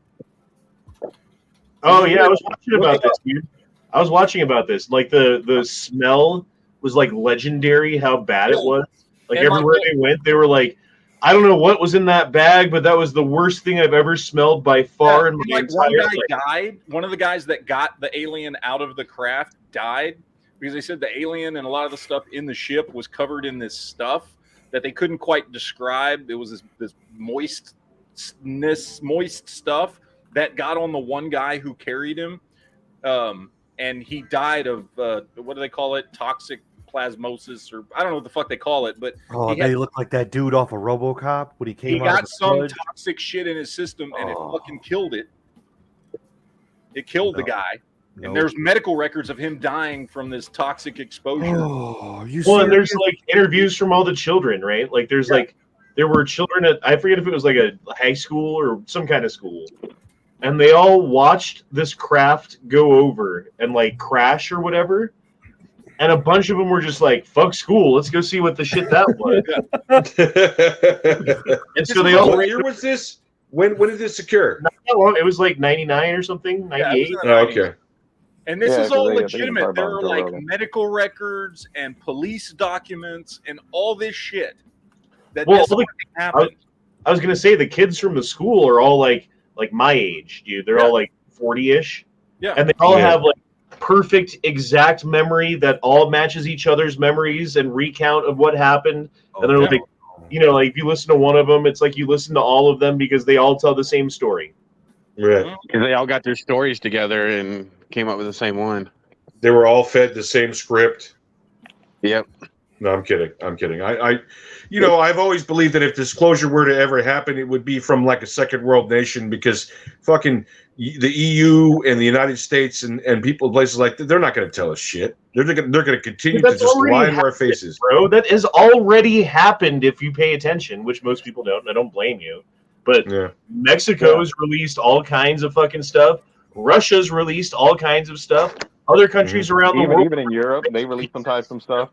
Oh yeah, I was watching about this, dude. I was watching about this. Like the smell was like legendary. How bad it was. Like and everywhere they went, they were like, I don't know what was in that bag, but that was the worst thing I've ever smelled by far in my entire life. One guy died. One of the guys that got the alien out of the craft died because they said the alien and a lot of the stuff in the ship was covered in this stuff that they couldn't quite describe. It was this moist stuff that got on the one guy who carried him, and he died of what do they call it? Toxic plasmosis, or I don't know what the fuck they call it, but they look like that dude off of RoboCop when he came. He got some toxic shit in his system, and it fucking killed it. It killed the guy, and there's medical records of him dying from this toxic exposure. And there's like interviews from all the children, right? Like there's like there were children at, I forget if it was like a high school or some kind of school, and they all watched this craft go over and like crash or whatever. And a bunch of them were just like, fuck school, let's go see what the shit that was. And so they all. What year was this? When did this occur? It was like 99 or something, 98. Okay. And this is all legitimate. There are like medical records and police documents and all this shit. That happened. I was gonna say the kids from the school are all like my age, dude. They're all like 40-ish. Yeah. And they all have like perfect exact memory that all matches each other's memories and recount of what happened. And they're like, you know, like if you listen to one of them, it's like you listen to all of them because they all tell the same story. Right. Because they all got their stories together and came up with the same one. They were all fed the same script. Yep. No, I'm kidding. I've always believed that if disclosure were to ever happen, it would be from like a second world nation, because fucking the EU and the United States and people in places like that, they're not going to tell us shit. They're going to continue to just lie in our faces, bro. That has already happened if you pay attention, which most people don't. And I don't blame you. But Mexico's released all kinds of fucking stuff. Russia's released all kinds of stuff. Other countries around the world, even in Europe, they released sometimes some stuff.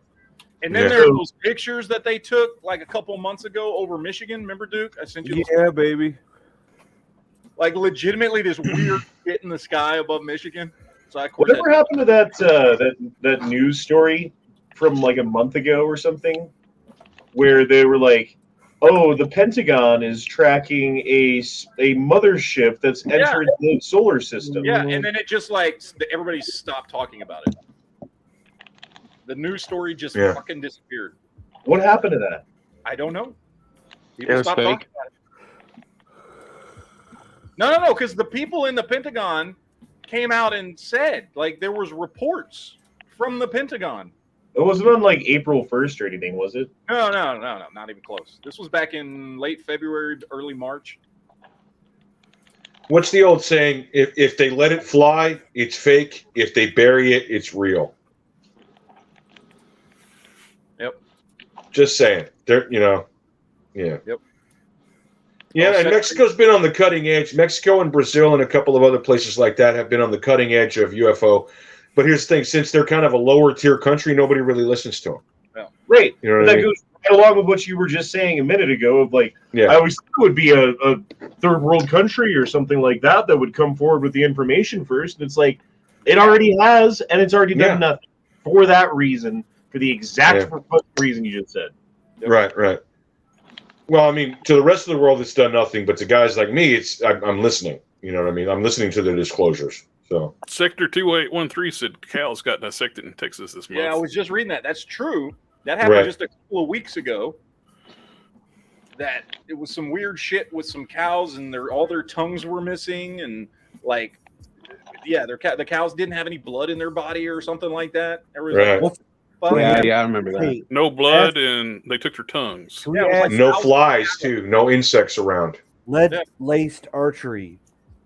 And then there are those pictures that they took like a couple months ago over Michigan. Remember, Duke? I sent you. Yeah, baby. Like legitimately, this weird shit in the sky above Michigan. So whatever happened to that news story from like a month ago or something, where they were like, "Oh, the Pentagon is tracking a mothership that's entered the solar system." Yeah, and then it just like everybody stopped talking about it. The news story just fucking disappeared. What happened to that? I don't know. People stopped talking about it. No, because the people in the Pentagon came out and said, like, there was reports from the Pentagon. It wasn't on like April 1st or anything, was it? No, not even close. This was back in late February, early March. What's the old saying? If they let it fly, it's fake. If they bury it, it's real. Yep. Just saying. They're, yeah. Yep. Yeah, and Mexico's been on the cutting edge. Mexico and Brazil and a couple of other places like that have been on the cutting edge of UFO. But here's the thing: since they're kind of a lower tier country, nobody really listens to them. Yeah. Right. You know that goes right along with what you were just saying a minute ago. Of like, I always thought it would be a third world country or something like that would come forward with the information first. And it's like, it already has, and it's already done nothing for that reason, for the exact reason you just said. Right. Well, I mean, to the rest of the world, it's done nothing. But to guys like me, I'm listening. You know what I mean? I'm listening to their disclosures. So Sector 2813 said cows got dissected in Texas this month. Yeah, I was just reading that. That's true. That happened just a couple of weeks ago. That it was some weird shit with some cows, and all their tongues were missing, and like, the cows didn't have any blood in their body or something like that. Yeah, I remember that. No blood, and they took their tongues. No flies too. No insects around. Lead-laced archery.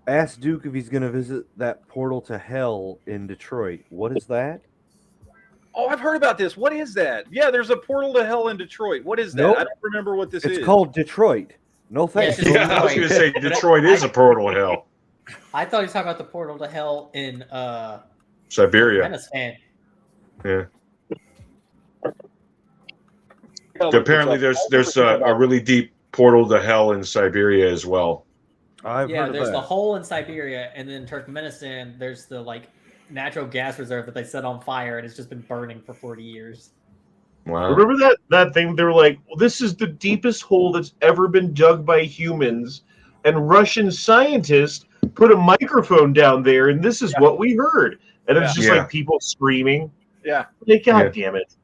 Ask Duke if he's going to visit that portal to hell in Detroit. What is that? Oh, I've heard about this. What is that? Yeah, there's a portal to hell in Detroit. What is that? Nope. I don't remember what this is. It's called Detroit. No thanks. Yeah, I was going to say Detroit is a portal to hell. I thought he was talking about the portal to hell in Siberia. Afghanistan. Yeah. Apparently, there's a really deep portal to hell in Siberia as well. There's the hole in Siberia, and then Turkmenistan. There's the natural gas reserve that they set on fire, and it's just been burning for 40 years. Wow! Remember that thing? They were like, well, "This is the deepest hole that's ever been dug by humans," and Russian scientists put a microphone down there, and this is what we heard. And it's just like people screaming. Yeah. Like, God damn it.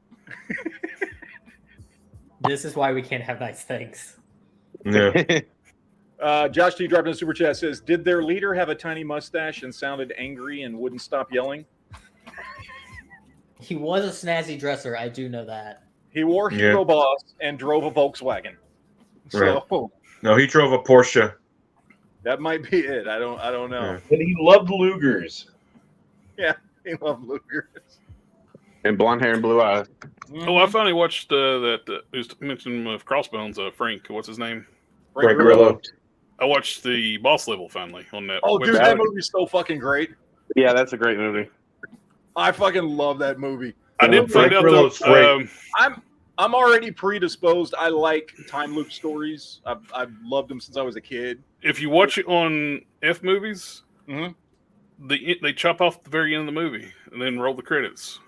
This is why we can't have nice things. Yeah. Josh T dropped in a super chat, says, did their leader have a tiny mustache and sounded angry and wouldn't stop yelling? He was a snazzy dresser. I do know that. He wore Hugo Boss and drove a Volkswagen. So no, he drove a Porsche. That might be it. I don't know. Yeah. And he loved Lugers. Yeah, he loved Lugers. And blonde hair and blue eyes. Oh, I finally watched that. Who's mentioned of Crossbones? Frank. What's his name? Frank Grillo. I watched the Boss Level finally on that. Oh, dude, that movie's so fucking great. Yeah, that's a great movie. I fucking love that movie. I did find out great. I'm already predisposed. I like time loop stories. I've loved them since I was a kid. If you watch it on F movies, they chop off the very end of the movie and then roll the credits.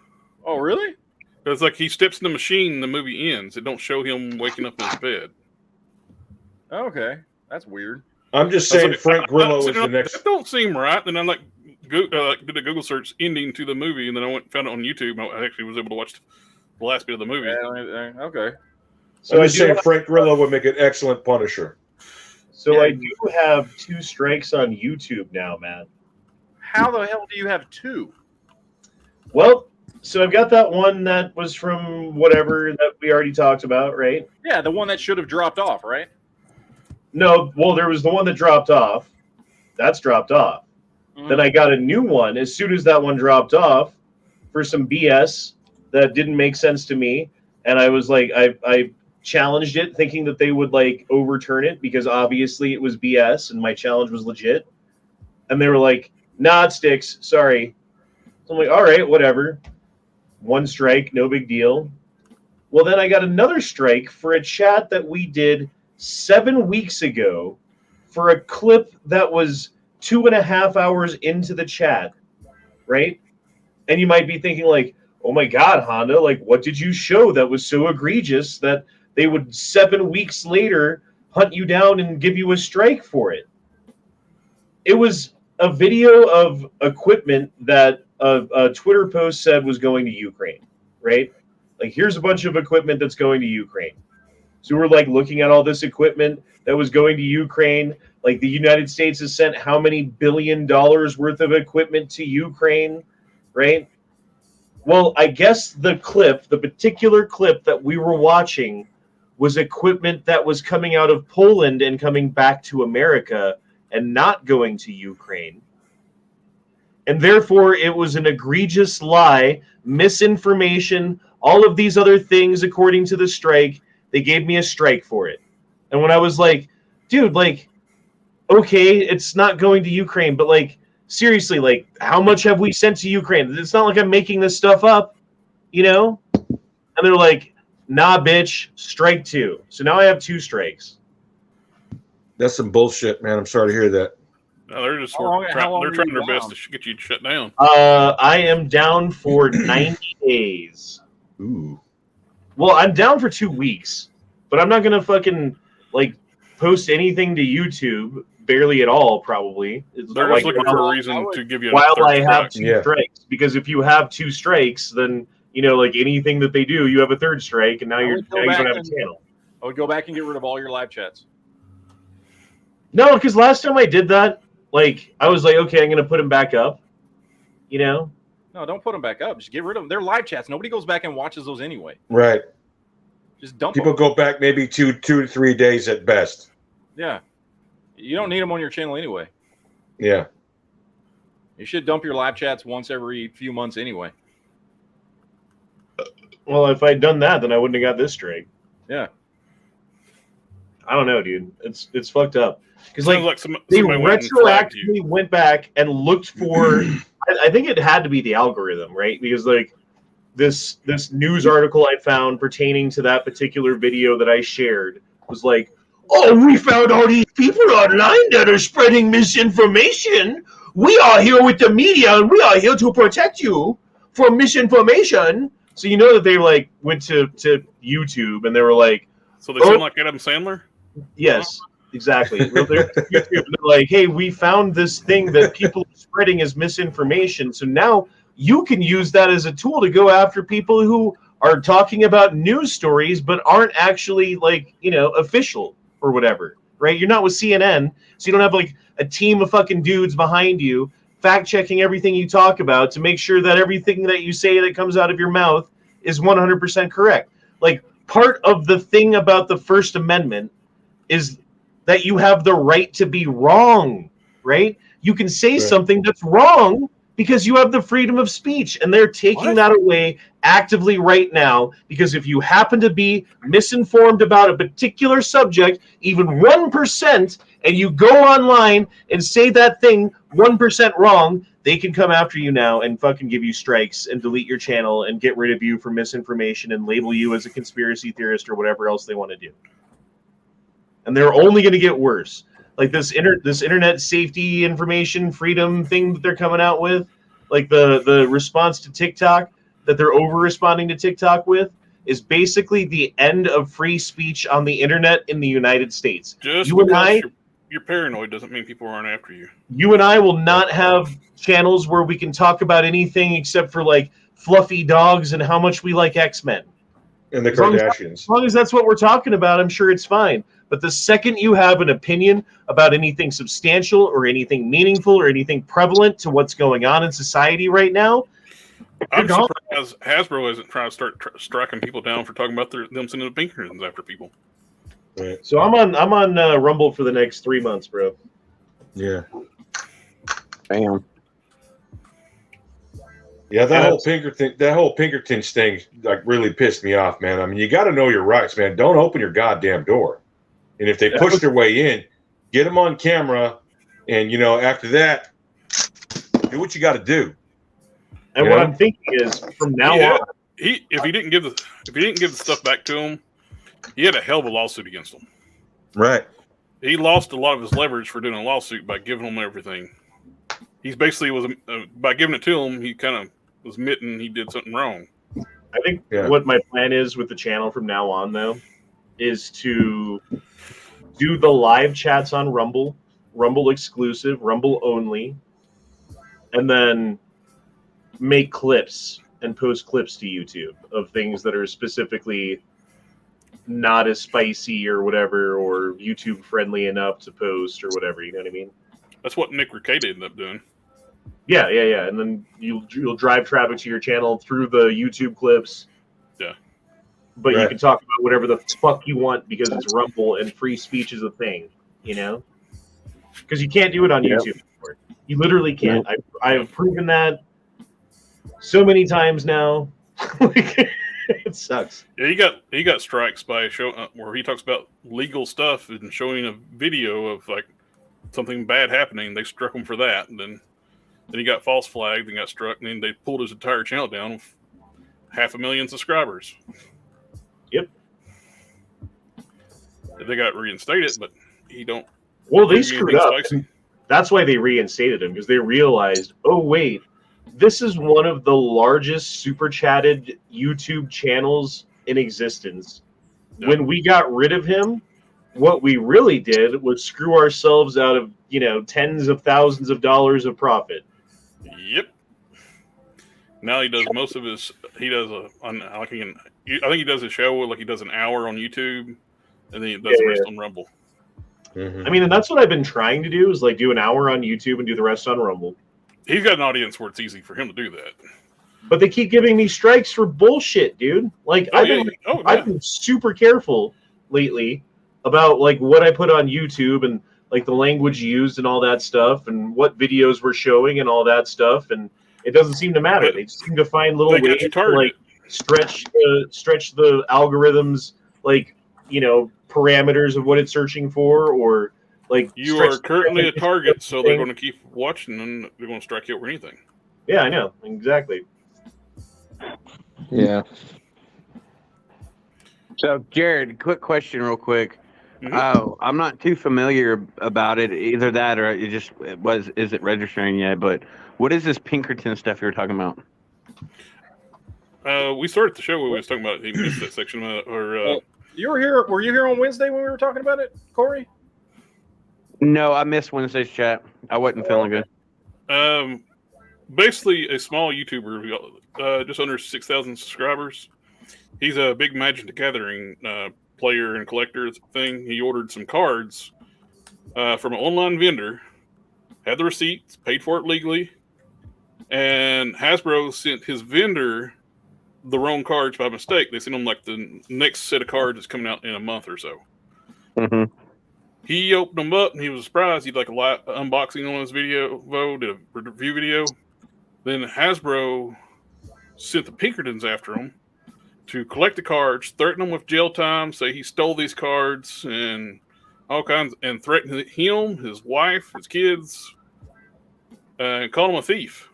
Oh, really? It's like he steps in the machine and the movie ends. It don't show him waking up in his bed. Okay, that's weird. I'm just saying Frank Grillo is the next. That don't seem right. Then I did a Google search ending to the movie, and then I found it on YouTube. I actually was able to watch the last bit of the movie. Okay. So I'm just saying Frank Grillo would make an excellent Punisher. So I do have 2 strikes on YouTube now, man. How the hell do you have 2? Well, so I've got that one that was from whatever that we already talked about, right? Yeah, the one that should have dropped off, right? No, well, there was the one that dropped off. That's dropped off. Then I got a new one as soon as that one dropped off for some BS that didn't make sense to me. And I was like, I challenged it thinking that they would overturn it because obviously it was BS and my challenge was legit. And they were like, nah, it sticks. Sorry. So I'm like, all right, whatever. 1 strike, no big deal. Well, then I got another strike for a chat that we did 7 weeks ago for a clip that was 2.5 hours into the chat, right? And you might be thinking like, oh my God, Honda, like what did you show that was so egregious that they would 7 weeks later hunt you down and give you a strike for it? It was a video of equipment that a Twitter post said was going to Ukraine, right? Like, here's a bunch of equipment that's going to Ukraine. So we're like looking at all this equipment that was going to Ukraine. Like, the United States has sent how many $1 billion worth of equipment to Ukraine, right? Well, I guess the particular clip that we were watching was equipment that was coming out of Poland and coming back to America and not going to Ukraine. And therefore, it was an egregious lie, misinformation, all of these other things according to the strike. They gave me a strike for it. And when I was like, dude, like, okay, it's not going to Ukraine, but like, seriously, like, how much have we sent to Ukraine? It's not like I'm making this stuff up, you know? And they're like, nah, bitch, strike 2. So now I have 2 strikes. That's some bullshit, man. I'm sorry to hear that. No, they're just they're trying their best to get you shut down. I am down for 90 days. Ooh. Well, I'm down for 2 weeks, but I'm not gonna fucking like post anything to YouTube. Barely at all, probably. They're just looking for a reason to give you a while third I have strike. 2 strikes. Because if you have 2 strikes, then you know, like anything that they do, you have a 3rd strike, and now you don't have a channel. I would go back and get rid of all your live chats. No, because last time I did that, like I was like, okay, I'm gonna put them back up. You know? No, don't put them back up. Just get rid of them. They're live chats. Nobody goes back and watches those anyway. Right. Just dump People them. go back maybe 2 to 3 days at best. Yeah. You don't need them on your channel anyway. Yeah. You should dump your live chats once every few months anyway. Well, if I'd done that, then I wouldn't have got this strike. Yeah. I don't know, dude. It's fucked up. Because like they somebody retroactively went back and looked for. I think it had to be the algorithm, right? Because like this news article I found pertaining to that particular video that I shared was like, oh, we found all these people online that are spreading misinformation. We are here with the media, and we are here to protect you from misinformation. So you know that they like went to YouTube and they were like, so they sound like Adam Sandler. Yes, exactly. Well, they're like, hey, we found this thing that people are spreading as misinformation. So now you can use that as a tool to go after people who are talking about news stories but aren't actually like, you know, official or whatever, right? You're not with CNN, so you don't have like a team of fucking dudes behind you fact checking everything you talk about to make sure that everything that you say that comes out of your mouth is 100% correct. Like, part of the thing about the First Amendment is that you have the right to be wrong, right? You can say something that's wrong because you have the freedom of speech, and they're taking that away actively right now, because if you happen to be misinformed about a particular subject, even 1%, and you go online and say that thing 1% wrong, they can come after you now and fucking give you strikes and delete your channel and get rid of you for misinformation and label you as a conspiracy theorist or whatever else they want to do. And they're only going to get worse. Like this internet safety information freedom thing that they're coming out with, like the response to TikTok that they're over responding to TikTok with, is basically the end of free speech on the internet in the United States. Just because you're paranoid doesn't mean people aren't after you. You and I will not have channels where we can talk about anything except for like fluffy dogs and how much we like X-Men. And the Kardashians. As long as that's what we're talking about, I'm sure it's fine. But the second you have an opinion about anything substantial or anything meaningful or anything prevalent to what's going on in society right now, I'm surprised Hasbro isn't trying to start striking people down for talking about them sending the Pinkertons after people. Right. So I'm on Rumble for the next 3 months, bro. Yeah. Damn. Yeah, that whole Pinkertons thing like really pissed me off, man. I mean, you got to know your rights, man. Don't open your goddamn door. And if they push their way in, get them on camera, and after that, do what you got to do. And what I'm thinking is, from now on, if he didn't give the stuff back to him, he had a hell of a lawsuit against him. Right. he lost a lot of his leverage for doing a lawsuit by giving them everything. He's basically was by giving it to him, he kind of was admitting he did something wrong. I think what my plan is with the channel from now on, though, is to do the live chats on Rumble, Rumble exclusive, Rumble only, and then make clips and post clips to YouTube of things that are specifically not as spicy or whatever, or YouTube friendly enough to post or whatever. You know what I mean? That's what Nick Ricada ended up doing. Yeah. And then you'll drive traffic to your channel through the YouTube clips. Yeah. But you can talk about whatever the fuck you want because it's Rumble and free speech is a thing, you know? Because you can't do it on YouTube anymore. You literally can't. I have proven that so many times now. It sucks. Yeah, he got strikes by a show where he talks about legal stuff and showing a video of like something bad happening. They struck him for that, and then he got false flagged and got struck, and then they pulled his entire channel down with 500,000 subscribers. Yep. They got reinstated, but he don't. Well, they screwed up. That's why they reinstated him, because they realized, oh wait, this is one of the largest super chatted YouTube channels in existence. Yep. When we got rid of him, what we really did was screw ourselves out of, tens of thousands of dollars of profit. Yep. Now he does most of his. He does I think he does a show like he does an hour on YouTube, and then he does the rest on Rumble. Mm-hmm. I mean, and that's what I've been trying to do is like do an hour on YouTube and do the rest on Rumble. He's got an audience where it's easy for him to do that. But they keep giving me strikes for bullshit, dude. Like I've been super careful lately about like what I put on YouTube and like the language used and all that stuff and what videos we're showing and all that stuff, and it doesn't seem to matter. They just seem to find little ways to like stretch the algorithms, like parameters of what it's searching for, or like you are currently a target, so they're going to keep watching and they're going to strike you over anything. Yeah, I know exactly. Yeah. So, Jared, quick question, real quick. Mm-hmm. I'm not too familiar about it, either that or is it registering yet? But what is this Pinkerton stuff you were talking about? We started the show where we was talking about it. He missed that section you were here. Were you here on Wednesday when we were talking about it, Corey? No, I missed Wednesday's chat. I wasn't feeling good. Basically, a small YouTuber, just under 6,000 subscribers. He's a big Magic the Gathering player and collector thing. He ordered some cards from an online vendor, had the receipts, paid for it legally, and Hasbro sent his vendor the wrong cards by mistake. They sent him like the next set of cards that's coming out in a month or so. Mm-hmm. He opened them up and he was surprised. He did like a live unboxing on his video, did a review video. Then Hasbro sent the Pinkertons after him to collect the cards, threaten him with jail time, say he stole these cards and all kinds, and threaten him, his wife, his kids, and call him a thief.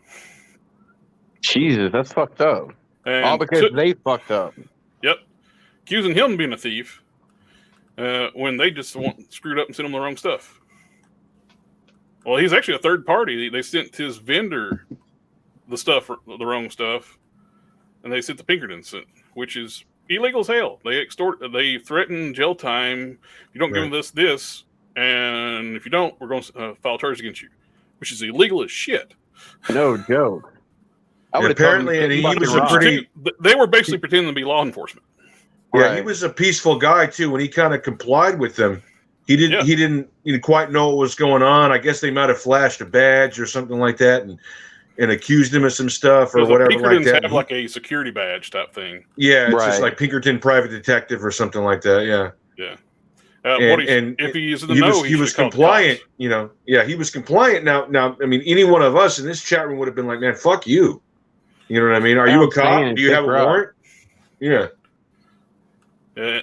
Jesus, that's fucked up. And all because they fucked up. Yep. Accusing him of being a thief when they just screwed up and sent him the wrong stuff. Well, he's actually a third party. They sent his vendor the wrong stuff, and they sent the Pinkertons, which is illegal as hell. They threaten jail time. You don't give them this, and if you don't, we're going to file charges against you, which is illegal as shit. No joke. Apparently, he was a pretty. They were basically pretending to be law enforcement. Yeah, he was a peaceful guy too. When he kind of complied with them, he didn't. He didn't quite know what was going on. I guess they might have flashed a badge or something like that, and accused him of some stuff or whatever like that. Have like a security badge type thing. Yeah, it's just like Pinkerton Private Detective or something like that. Yeah. Yeah. If he's in the know, he was compliant. Yeah, he was compliant. Now, I mean, any one of us in this chat room would have been like, "Man, fuck you." You know what I mean? Are you a cop? Do you have a warrant? Yeah.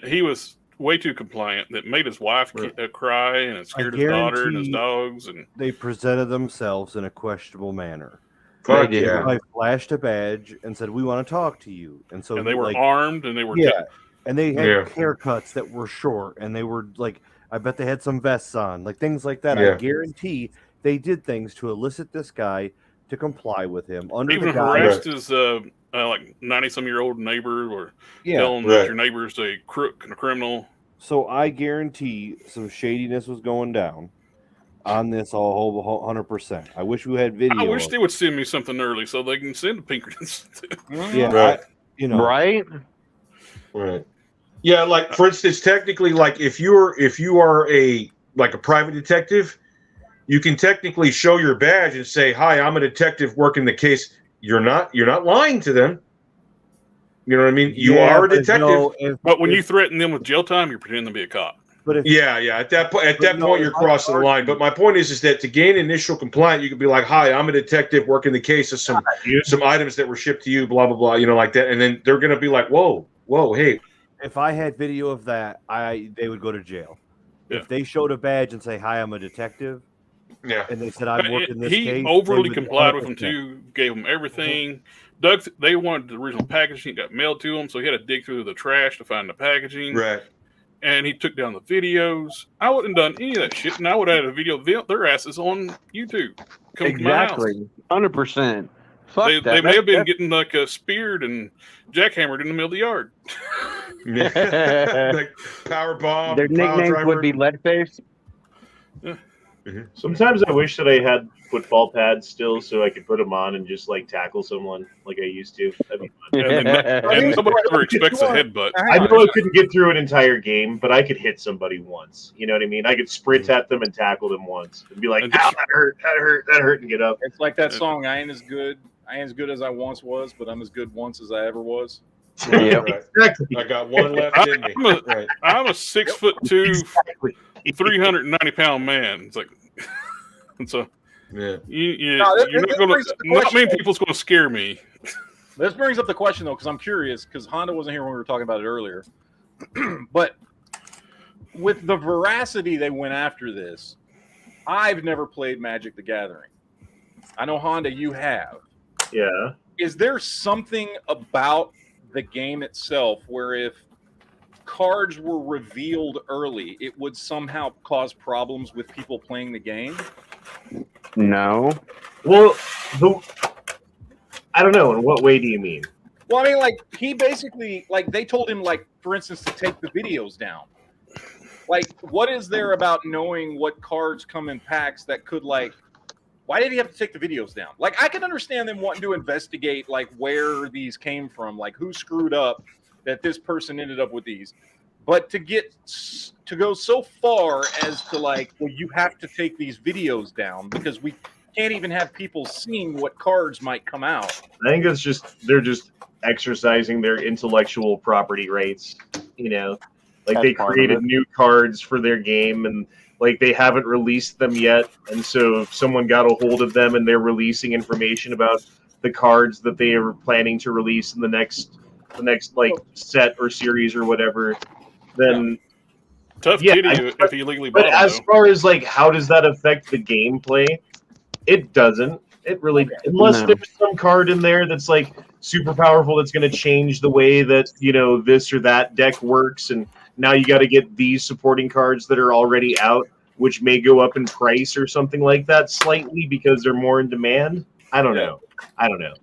He was way too compliant. That made his wife cry, and it scared his daughter and his dogs. And they presented themselves in a questionable manner. Yeah. I flashed a badge and said, "We want to talk to you." And so they were armed, and they were and they had haircuts that were short, and they were like, I bet they had some vests on, like things like that. I guarantee they did things to elicit this guy to comply with him. Even harassed his like 90-some-year-old neighbor, or telling that your neighbor's a crook and a criminal. So I guarantee some shadiness was going down on this all 100%. I wish we had video. I wish they would send me something early so they can send the Pinkertons. Yeah, right. Yeah, like for instance, technically, like if you are a private detective, you can technically show your badge and say, "Hi, I'm a detective working the case." You're not lying to them. You know what I mean? You are a detective. But when you threaten them with jail time, you're pretending to be a cop. But at that point, you're crossing the line. But my point is that to gain initial complaint, you could be like, "Hi, I'm a detective working the case of some items that were shipped to you, blah blah blah," like that, and then they're gonna be like, "Whoa, hey." If I had video of that, they would go to jail. Yeah. If they showed a badge and say, "Hi, I'm a detective," and they said, "I'm working this case," he overly complied with them too. Gave them everything. Doug, they wanted the original packaging. It got mailed to them, so he had to dig through the trash to find the packaging. Right. And he took down the videos. I wouldn't have done any of that shit, and I would have had a video of their asses on YouTube. Exactly, 100%. They may have been getting like speared and jackhammered in the middle of the yard. Like power bomb. Their nicknames would be Leadface. Yeah. Sometimes I wish that I had football pads still, so I could put them on and just like tackle someone like I used to. That'd be fun. And nobody ever expects a headbutt. I know I couldn't get through an entire game, but I could hit somebody once. You know what I mean? I could sprint at them and tackle them once, and be like, "Ow, that hurt," and get up. It's like that song, I ain't as good as I once was, but I'm as good once as I ever was. Yeah, exactly. I got one left in me. I'm a 6'2", 390-pound man. It's like, and so you're not gonna. Not many people's going to scare me. This brings up the question though, because I'm curious, because Honda wasn't here when we were talking about it earlier. But with the veracity they went after this, I've never played Magic the Gathering. I know, Honda, you have. Yeah. Is there something about the game itself where if cards were revealed early, it would somehow cause problems with people playing the game? No. Well, I don't know. In what way do you mean? Well, I mean, like, he basically, like, they told him, like, for instance, to take the videos down. Like, what is there about knowing what cards come in packs that could, like, why did he have to take the videos down? Like, I can understand them wanting to investigate, like, where these came from, like, who screwed up that this person ended up with these. But to go so far as to, like, well, you have to take these videos down because we can't even have people seeing what cards might come out. I think it's just they're just exercising their intellectual property rights. You know, like they created new cards for their game and like they haven't released them yet, and so if someone got a hold of them and they're releasing information about the cards that they are planning to release in the next like set or series or whatever, then tough kitty if you legally bought but as far as like how does that affect the gameplay, it doesn't. It really, unless there's some card in there that's like super powerful that's going to change the way that, you know, this or that deck works, and now you got to get these supporting cards that are already out, which may go up in price or something like that slightly because they're more in demand. I don't know. Now,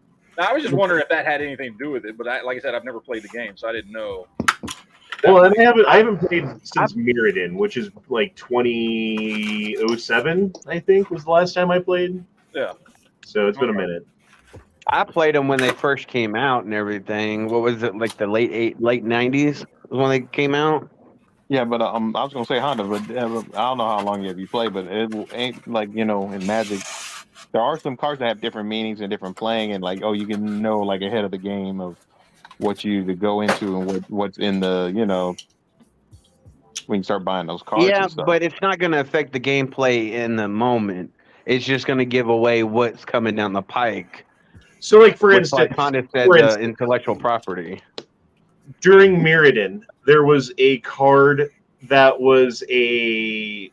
I was just wondering if that had anything to do with it, but like I said, I've never played the game, so I didn't know. Well, and I haven't played since Mirrodin, which is like 2007, I think, was the last time I played. Yeah. So it's been a minute. I played them when they first came out and everything. What was it, like the late 90s when they came out? Yeah, but I was gonna say Honda, but I don't know how long you played, but it ain't like, you know, in Magic, there are some cards that have different meanings and different playing, and like, oh, you can know like ahead of the game of what you to go into and what's in the, you know, when you start buying those cards. Yeah, and stuff. but it's not going to affect the gameplay in the moment. It's just going to give away what's coming down the pike. So, like for instance, like Honda said, intellectual property. During Mirrodin, there was a card that was a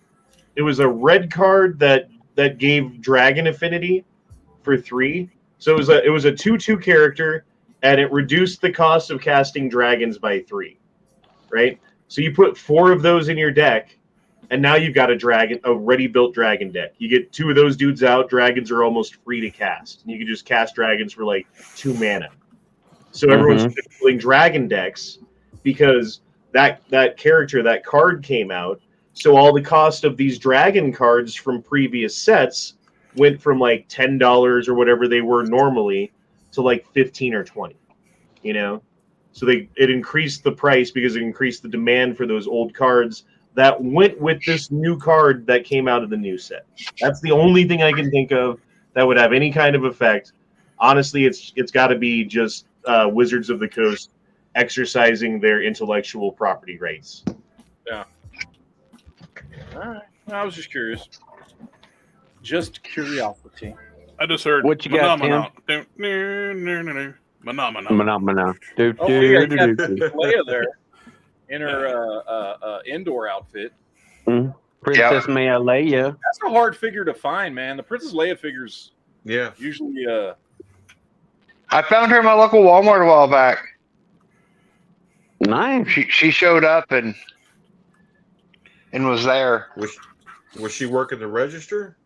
red card that gave Dragon Affinity for 3. So it was a 2/2 character, and it reduced the cost of casting dragons by 3. right? So you put 4 of those in your deck, and now you've got a ready-built dragon deck. You get 2 of those dudes out, dragons are almost free to cast. And you can just cast dragons for like 2 mana. So everyone's building dragon decks because that character, that card came out. So all the cost of these dragon cards from previous sets went from like $10 or whatever they were normally to like 15 or 20, you know? So it increased the price because it increased the demand for those old cards that went with this new card that came out of the new set. That's the only thing I can think of that would have any kind of effect. Honestly, it's got to be just Wizards of the Coast exercising their intellectual property rights. Yeah. All right. I was just curious. Just curiosity. I just heard what you got, Tim? Phenomena. Oh, yeah, you got Leia there in her indoor outfit. Princess Leia. That's a hard figure to find, man. The Princess Leia figures, usually. I found her in my local Walmart a while back. Nice. She showed up and was there. Was she working the register?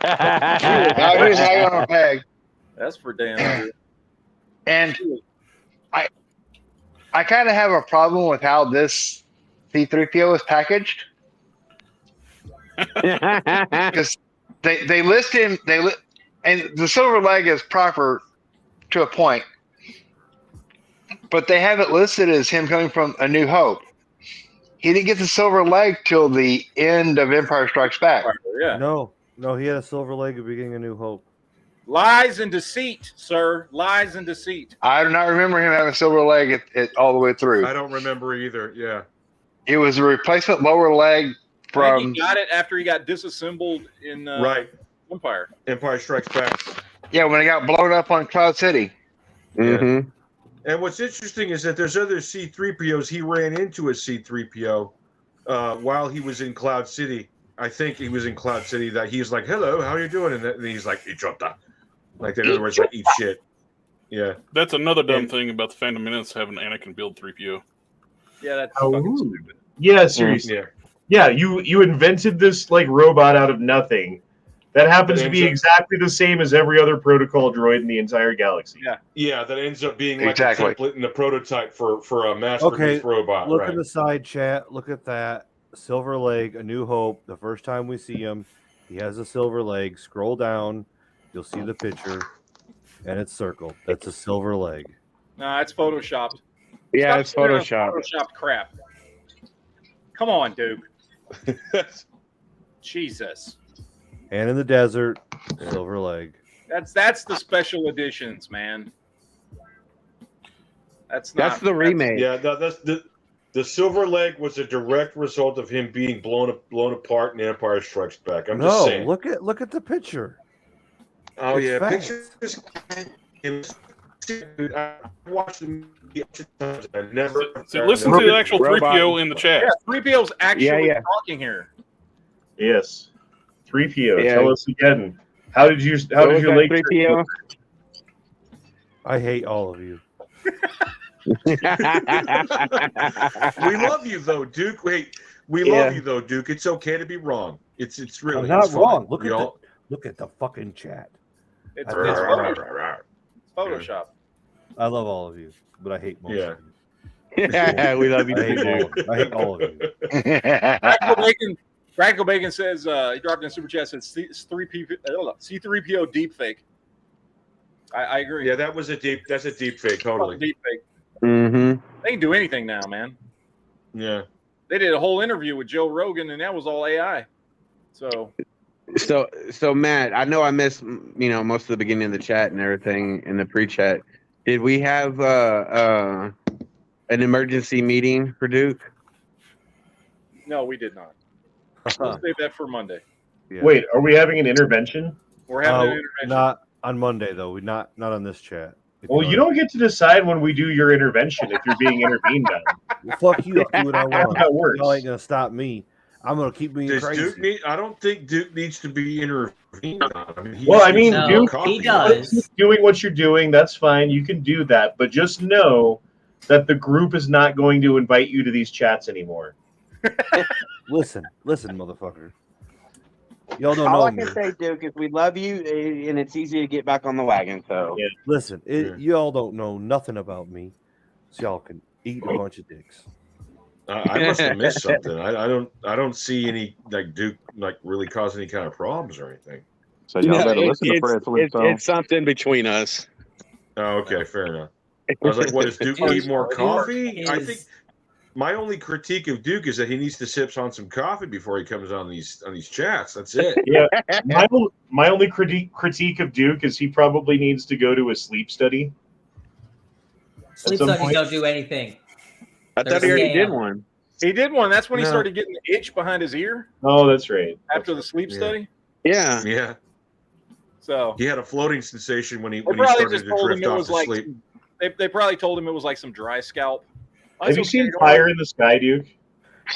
I was hanging on a peg. That's for damn sure. And I kind of have a problem with how this C-3PO is packaged. Because they list him, and the silver leg is proper to a point, but they have it listed as him coming from A New Hope. He didn't get the silver leg till the end of Empire Strikes Back. Yeah. No, he had a silver leg at the beginning of New Hope. Lies and deceit, sir. Lies and deceit. I do not remember him having a silver leg all the way through. I don't remember either. Yeah. It was a replacement lower leg from. He got it after he got disassembled in Empire. Empire Strikes Back. Yeah, when it got blown up on Cloud City. Mm-hmm. And what's interesting is that there's other C-3POs. He ran into a C-3PO while he was in Cloud City. I think he was in Cloud City. That he's like, "Hello, how are you doing?" And then he's like, "He dropped that." Like, in other words, like, eat shit. Yeah. That's another dumb thing about the Phantom Menace having Anakin build 3PO. Yeah, that's fucking stupid. Yeah, seriously. Yeah, you invented this like robot out of nothing. That happens to be exactly the same as every other protocol droid in the entire galaxy. Yeah, that ends up being like a template in the prototype for a mass-produced robot. Look at the side chat. Look at that. Silver leg, A New Hope. The first time we see him, he has a silver leg. Scroll down. You'll see the picture. And it's circled. That's a silver leg. Nah, it's photoshopped. Yeah, Stop it's staring at photoshopped. Photoshopped crap. Come on, Duke. Jesus. And in the desert, silver leg. That's the special editions, man. That's the remake. Yeah, that's the silver leg was a direct result of him being blown apart in Empire Strikes Back. I'm just saying. Look at the picture. Oh, It's yeah, facts. pictures. I watched the movie times. I never. See, listen to the actual 3PO in the chat. Yeah, 3PO's actually talking here. Yes. 3PO. Yeah. Tell us again. How did your leg 3PO? I hate all of you. We love you though, Duke. We love you though, Duke. It's okay to be wrong. It's really I'm not it's wrong. fine. Look at the fucking chat. It's That's Photoshop. I love all of you, but I hate most of you. Yeah, we love you. I hate all of you. Radical Bacon says he dropped in a super chat. Says C3PO deepfake. I agree. Yeah, that's a deep fake, totally. Deep fake. Mm-hmm. They can do anything now, man. Yeah. They did a whole interview with Joe Rogan, and that was all AI. So Matt, I know I missed most of the beginning of the chat and everything in the pre-chat. Did we have an emergency meeting for Duke? No, we did not. We'll save that for Monday. Yeah. Wait, are we having an intervention? We're having an intervention. Not on Monday though. Not on this chat. Well, you don't get to decide when we do your intervention if you're being intervened on. Well, fuck you. I'll do what I want. That's how it works. Y'all ain't gonna stop me. I'm gonna keep being Does crazy. Duke need? I don't think Duke needs to be intervened on. Duke, he doing what you're doing. That's fine. You can do that, but just know that the group is not going to invite you to these chats anymore. Listen, motherfucker. Y'all don't All know I me. can say, Duke, is we love you, and it's easy to get back on the wagon. So Listen, y'all don't know nothing about me, so y'all can eat a bunch of dicks. I must have missed something. I don't see any like Duke like really cause any kind of problems or anything. So y'all better listen to Fred Flintstone. It's something between us. Oh, okay, fair enough. I was like, what does Duke need more coffee? I think my only critique of Duke is that he needs to sip on some coffee before he comes on these chats. That's it. Yeah, my only critique of Duke is he probably needs to go to a sleep study. Sleep studies don't do anything. I thought he already did one. He did one. That's when he started getting the itch behind his ear. Oh, that's right. After the sleep study. Yeah. Yeah. So he had a floating sensation when he probably started just to told drift him it off was to like sleep. they probably told him it was like some dry scalp. Have you seen Fire in the Sky, Duke?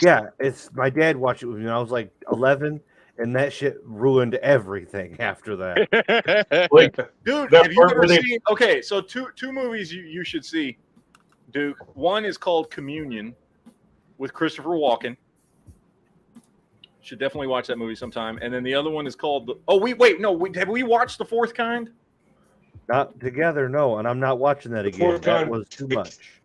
Yeah, it's my dad watched it with me when I was like 11, and that shit ruined everything after that. Like, dude, have you ever seen? Okay, so two movies you should see, Duke. One is called Communion with Christopher Walken. Should definitely watch that movie sometime. And then the other one is called. Have we watched The Fourth Kind? Not together, no, and I'm not watching that again. That was too much.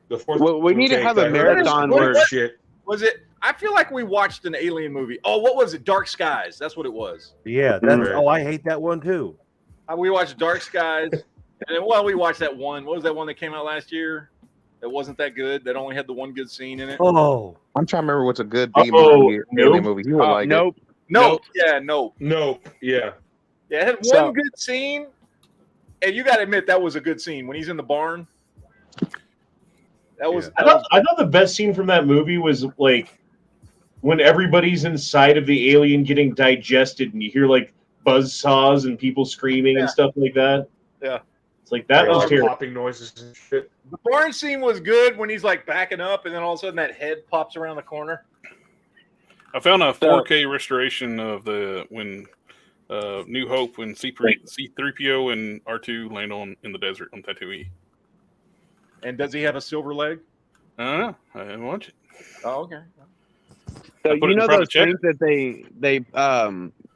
The fourth. Well, we need to have a marathon where shit. Was it? I feel like we watched an alien movie. Oh, what was it? Dark Skies. That's what it was. Yeah, that's. Oh, I hate that one too. We watched Dark Skies, and then we watched that one. What was that one that came out last year? That wasn't that good. That only had the one good scene in it. Oh, I'm trying to remember what's a good B movie. Nope. Movie. You would like Nope. it. Nope. Yeah, nope. Nope. Yeah. Yeah, it had one good scene, and you got to admit that was a good scene when he's in the barn. That was. I thought the best scene from that movie was like when everybody's inside of the alien getting digested, and you hear like buzz saws and people screaming and stuff like that. Yeah. It's like that was terrible. Popping noises and shit. The barn scene was good when he's like backing up, and then all of a sudden that head pops around the corner. I found a 4K restoration of when New Hope when C3PO and R2 land in the desert on Tatooine. And does he have a silver leg? I don't know. I didn't watch it. Oh, okay. So you know those things that they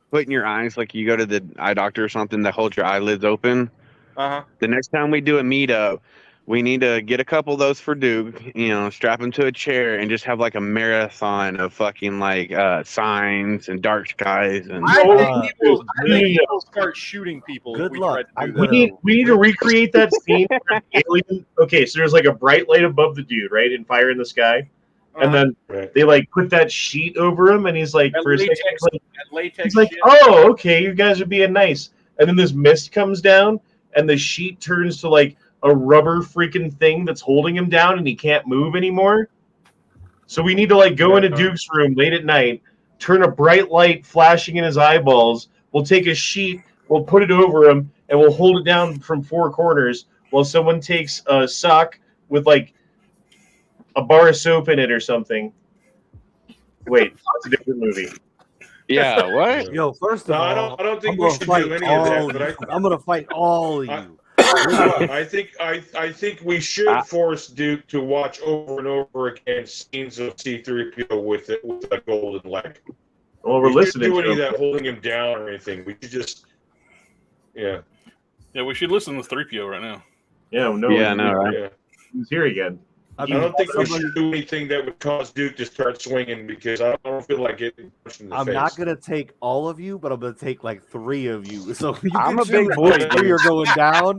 put in your eyes, like you go to the eye doctor or something that holds your eyelids open. Uh-huh. The next time we do a meetup, we need to get a couple of those for Duke, strap him to a chair and just have like a marathon of fucking like signs and dark skies. And I think he will start shooting people. Good if we luck. Try to do that. We need to recreate that scene. Where the alien, okay, so there's like a bright light above the dude, right, in Fire in the Sky, and then they like put that sheet over him, and he's like, for a second, he's like, oh, okay, you guys are being nice, and then this mist comes down, and the sheet turns to like a rubber freaking thing that's holding him down, and he can't move anymore. So we need to like go into Duke's room late at night, turn a bright light flashing in his eyeballs. We'll take a sheet, we'll put it over him, and we'll hold it down from four corners while someone takes a sock with like a bar of soap in it or something. Wait, that's a different movie. Yeah, what? Yo, first of all, I don't think we should do any of that. But I'm gonna fight all of you. I think we should force Duke to watch over and over again scenes of C3PO with a golden leg. Well, we're listening. Do any of that holding him down or anything? We should just, Yeah, we should listen to 3PO right now. Yeah, no. Yeah, I know, right? Yeah. He's here again. I don't think we should do anything that would cause Duke to start swinging because I don't feel like getting punched in the face. I'm not gonna take all of you, but I'm gonna take like 3 of you. So you I'm can a big choose boy, which 3 are going down.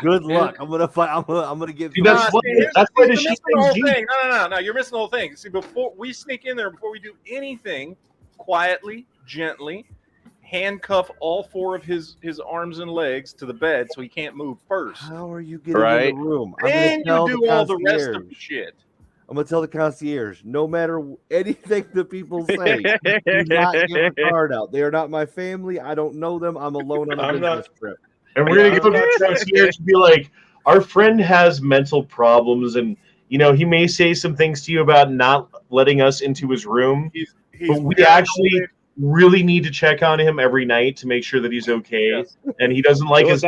Good luck. I'm gonna fight. I'm gonna get. That's why You're the missing sheet the whole thing's thing. No. You're missing the whole thing. See, before we sneak in there, before we do anything, quietly, gently, handcuff all 4 of his arms and legs to the bed so he can't move first. How are you getting in the room? Then you do all the rest of the shit. I'm gonna tell the concierge, no matter anything the people say, do not give a card out. They are not my family. I don't know them. I'm alone on a business trip. And we're gonna go to the concierge and be like, our friend has mental problems, and he may say some things to you about not letting us into his room. But we actually really need to check on him every night to make sure that he's okay. Yes. And he doesn't like his.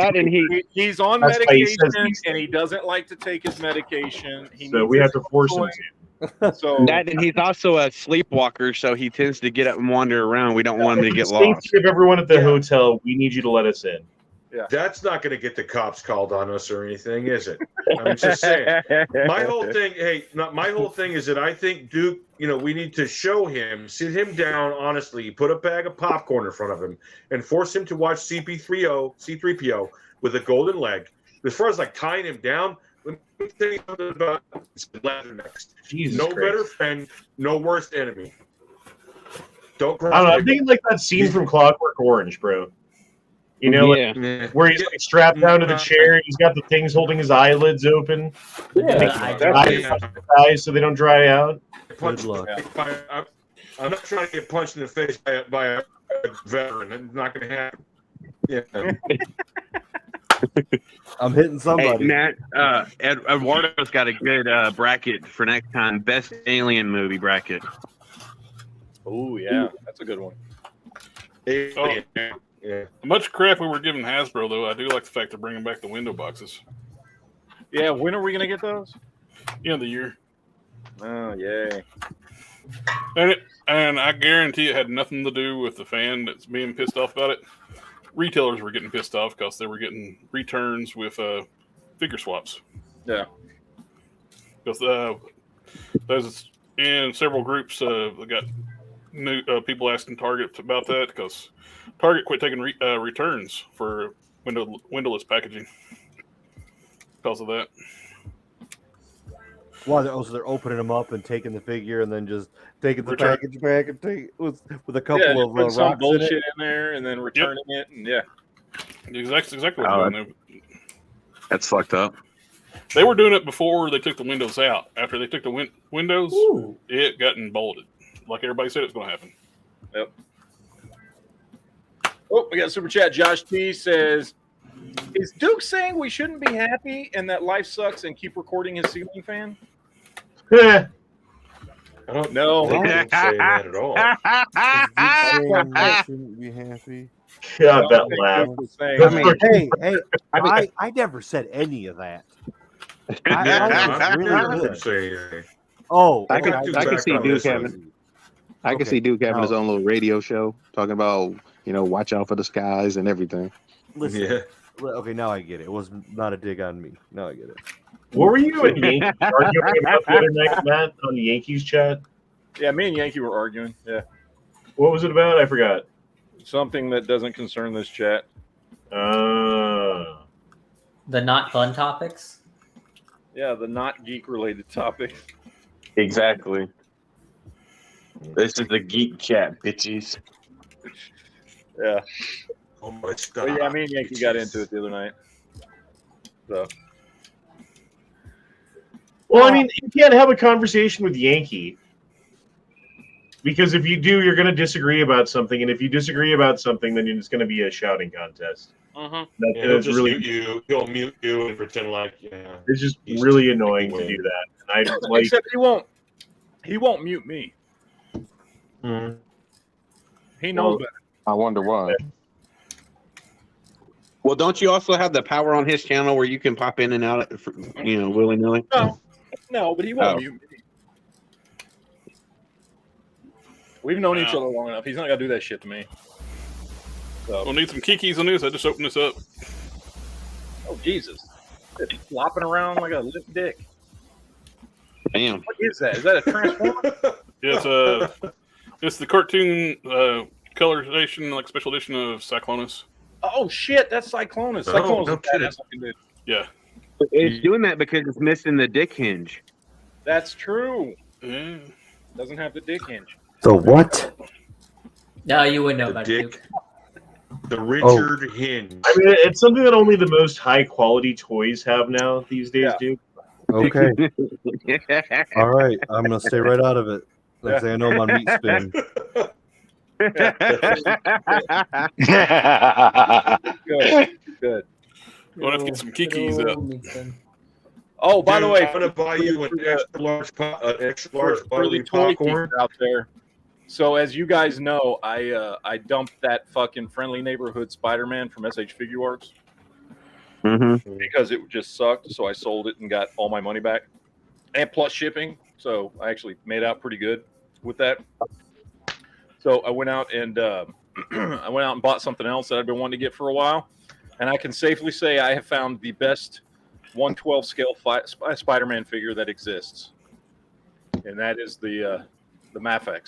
He's on medication and he doesn't like to take his medication. So we have to force him to. So that, and he's also a sleepwalker, so he tends to get up and wander around. We don't want him to get lost. Safety of everyone at the hotel, we need you to let us in. Yeah. That's not going to get the cops called on us or anything, is it? I'm just saying. My whole thing is that I think Duke, we need to show him, sit him down, honestly, put a bag of popcorn in front of him, and force him to watch C3PO with a golden leg. As far as like tying him down, let me tell you something about next. Jesus no Christ. Better friend, no worst enemy. Don't cross. I don't know. I'm thinking like that scene from Clockwork Orange, bro. Where he's like strapped down to the chair. He's got the things holding his eyelids open. Eyes so they don't dry out. Good luck. I'm not trying to get punched in the face by a veteran. It's not going to happen. Yeah. I'm hitting somebody. Hey, Matt, Eduardo's got a good bracket for next time. Best alien movie bracket. Oh, yeah. That's a good one. Yeah. Much crap we were giving Hasbro, though. I do like the fact they're bringing back the window boxes. Yeah, when are we going to get those? End of the year. Oh, yay. And I guarantee it had nothing to do with the fan that's being pissed off about it. Retailers were getting pissed off because they were getting returns with figure swaps. Yeah. Because there's in several groups they got new people asking Target about that because Target quit taking returns for windowless packaging because of that. Well, they're opening them up and taking the figure and then just taking the package back and with a couple of rocks some bullshit in there and then returning it and exactly what they're doing. That's fucked up. They were doing it before they took the windows out. After they took the windows, it got bolted, like everybody said it was going to happen. Yep. Oh, we got a super chat. Josh T says, "Is Duke saying we shouldn't be happy and that life sucks and keep recording his ceiling fan?" I don't know. I didn't say that at all. I shouldn't be happy. God, that laugh. I never said any of that. I really didn't say anything. I can see Duke having. I can see Duke having his own little radio show talking about watch out for the skies and everything. Listen, okay, now I get it. It was not a dig on me. Now I get it. What were you and Yankee arguing about the other night, Matt, on the Yankees chat? Yeah, me and Yankee were arguing. Yeah. What was it about? I forgot. Something that doesn't concern this chat. The not fun topics? Yeah, the not geek related topics. Exactly. This is the geek chat, bitches. Yeah. Oh my God. Well, yeah, me and Yankee got into it the other night. So. Well, I mean, you can't have a conversation with Yankee because if you do, you're going to disagree about something, and if you disagree about something, then it's going to be a shouting contest. He'll just mute you. He'll mute you and pretend like it's just really annoying to do that. And I except he won't mute me. Mm-hmm. He knows better. I wonder why. Well, don't you also have the power on his channel where you can pop in and out, willy nilly? No, but he won't mute me. We've known each other long enough. He's not gonna do that shit to me. So. We'll need some kikis on this. I just opened this up. Oh Jesus! It's flopping around like a lit dick. Damn. What is that? Is that a transformer? It's the cartoon colorization, like special edition of Cyclonus. Oh shit! That's Cyclonus. Cyclonus no kidding. Dude. Yeah. It's doing that because it's missing the dick hinge. That's true. Yeah. Doesn't have the dick hinge. The what? No, you wouldn't know The about dick. it, Duke. The Richard Hinge. I mean, it's something that only the most high quality toys have now these days, Duke. Okay. All right. I'm going to stay right out of it. Let's say I know my meat spin. Good. We'll have to get some kikis up. Oh, by the way, I'm going to buy you an extra large for barley the toy popcorn geeks out there. So as you guys know, I dumped that fucking Friendly Neighborhood Spider-Man from SH Figure Arts because it just sucked. So I sold it and got all my money back, and plus shipping. So I actually made out pretty good with that. So I went out and bought something else that I've been wanting to get for a while, and I can safely say I have found the best 1/12 scale Spider-Man figure that exists, and that is the Mafia.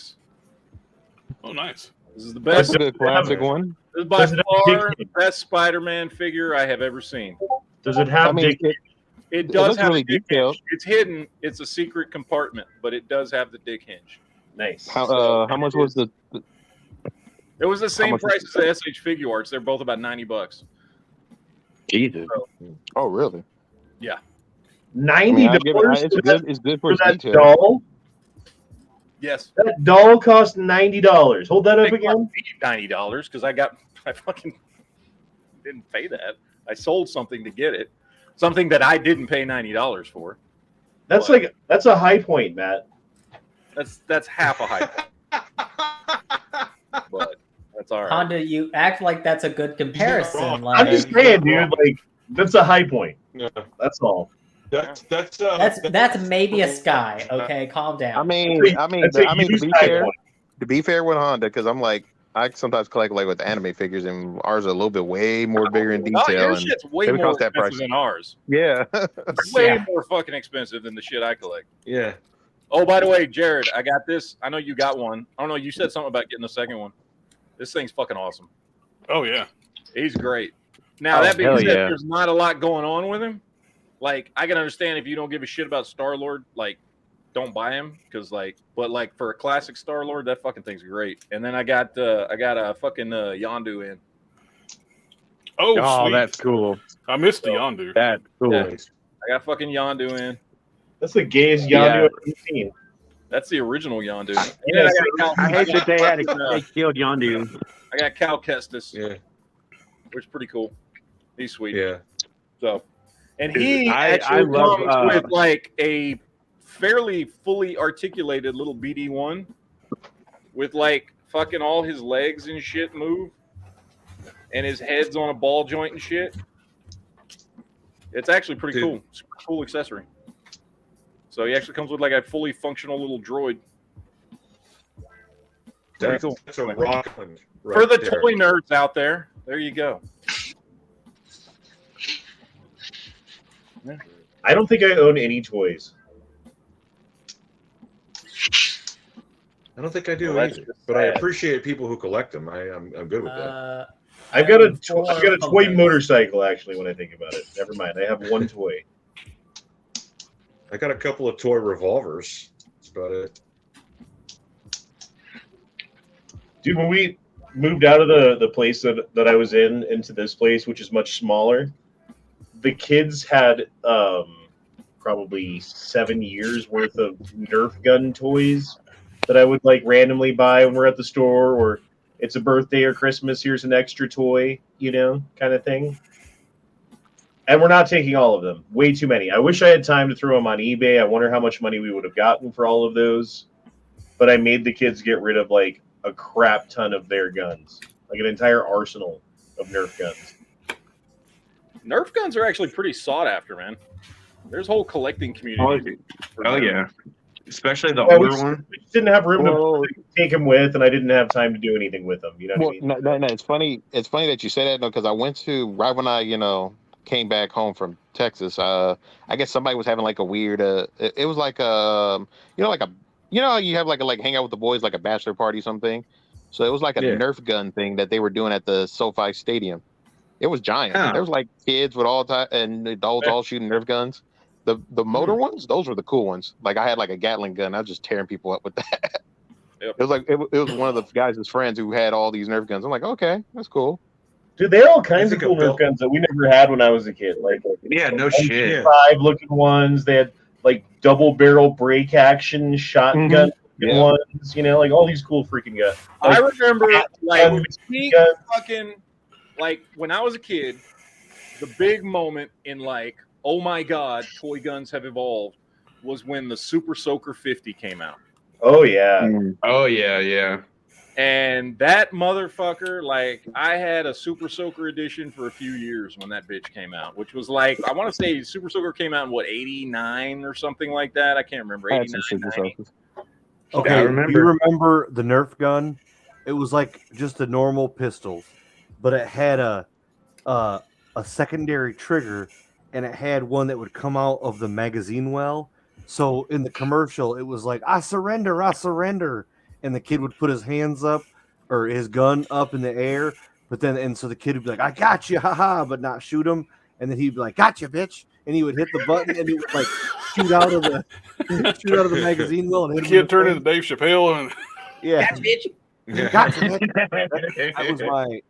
Oh, nice. This is the best. That's a good classic one. This is by far the best Spider-Man figure I have ever seen. Does it have dick? It does have really a dick detailed. hinge. It's hidden. It's a secret compartment, but it does have the dick hinge. Nice. How much was the? It was the same price as the SH Figure Arts. They're both about $90. Jesus. Oh, really? Yeah. $90. It's good for that detail. doll. Yes. That doll cost $90. Hold that up again. $90 because I fucking didn't pay that. I sold something to get it. Something that I didn't pay $90 for. That's a high point, Matt. That's half a high point. But that's all right. Honda, you act like that's a good comparison. I'm just saying, dude. Like that's a high point. Yeah. That's all. That's maybe a Sky. Okay, calm down. I mean, to be fair with Honda, because I'm like, I sometimes collect like with anime figures, and ours are a little bit way more bigger in detail. Your and shit's way they more cost that expensive price. than ours. Yeah. Way more fucking expensive than the shit I collect. Yeah. Oh, by the way, Jared, I got this. I know you got one. I don't know. You said something about getting the second one. This thing's fucking awesome. Oh yeah, he's great. Now that being said, yeah. there's not a lot going on with him. Like I can understand if you don't give a shit about Star-Lord, like don't buy him because but for a classic Star-Lord, that fucking thing's great. And then I got a fucking Yondu in. Oh, sweet. That's cool. I missed the Yondu. That's cool. Yeah. I got fucking Yondu in. That's the gayest Yondu I've seen. That's the original Yondu. Yeah, I hate that they killed Yondu. I got Cal Kestis. Yeah. Which is pretty cool. He's sweet. Yeah. So, and he I actually love, comes with like a fairly fully articulated little BD1 with like fucking all his legs and shit move, and his head's on a ball joint and shit. It's actually pretty cool. It's a cool accessory. So he actually comes with like a fully functional little droid. Pretty cool. That's a rock one right For the there. toy nerds out there, there you go. I don't think I own any toys. I don't think I do Well, either, but I appreciate people who collect them. I'm good with that. I've got a toy motorcycle actually. When I think about it, never mind. I have one toy. I got a couple of toy revolvers. That's about it. Dude, when we moved out of the place that I was in into this place, which is much smaller, the kids had probably 7 years worth of Nerf gun toys that I would like randomly buy when we're at the store, or it's a birthday or Christmas, here's an extra toy, kind of thing. And we're not taking all of them. Way too many. I wish I had time to throw them on eBay. I wonder how much money we would have gotten for all of those. But I made the kids get rid of like a crap ton of their guns, like an entire arsenal of Nerf guns. Nerf guns are actually pretty sought after, man. There's whole collecting community. Oh yeah, especially the Well, older one. We just didn't have room to take them with, and I didn't have time to do anything with them. You know what I mean? No, it's funny. It's funny that you say that, because I went to right when I, came back home from Texas. I guess somebody was having like a weird. It was like you have like hang out with the boys, like a bachelor party, something. So it was like a Nerf gun thing that they were doing at the SoFi Stadium. It was giant. Oh. There was like kids with and adults all shooting Nerf guns. The motor ones, those were the cool ones. Like I had like a Gatling gun. I was just tearing people up with that. It was like it was one of the guys' friends who had all these Nerf guns. I'm like, okay, that's cool. Dude, they had all kinds of cool Nerf guns that we never had when I was a kid. Like no shit. 5 looking ones. They had like double barrel break action shotgun ones. Like all these cool freaking guns. Like, I remember like fucking like when I was a kid, the big moment in like, oh my god, toy guns have evolved was when the Super Soaker 50 came out. Oh yeah. Oh yeah. And that motherfucker, like, I had a Super Soaker edition for a few years when that bitch came out, which was like, I want to say Super Soaker came out in what, 89 or something like that. I can't remember. 89, 90. Okay, I remember. you remember the Nerf gun? It was like just a normal pistol, but it had a secondary trigger, and it had one that would come out of the magazine well. So in the commercial, it was like, I surrender, and the kid would put his hands up or his gun up in the air, but then so the kid would be like, I got you, haha, but not shoot him, and then he'd be like, gotcha, bitch, and he would hit the button and he would like shoot out of the magazine well. And the kid turned into Dave Chappelle and yeah, Gotcha, bitch. Gotcha, bitch. That was my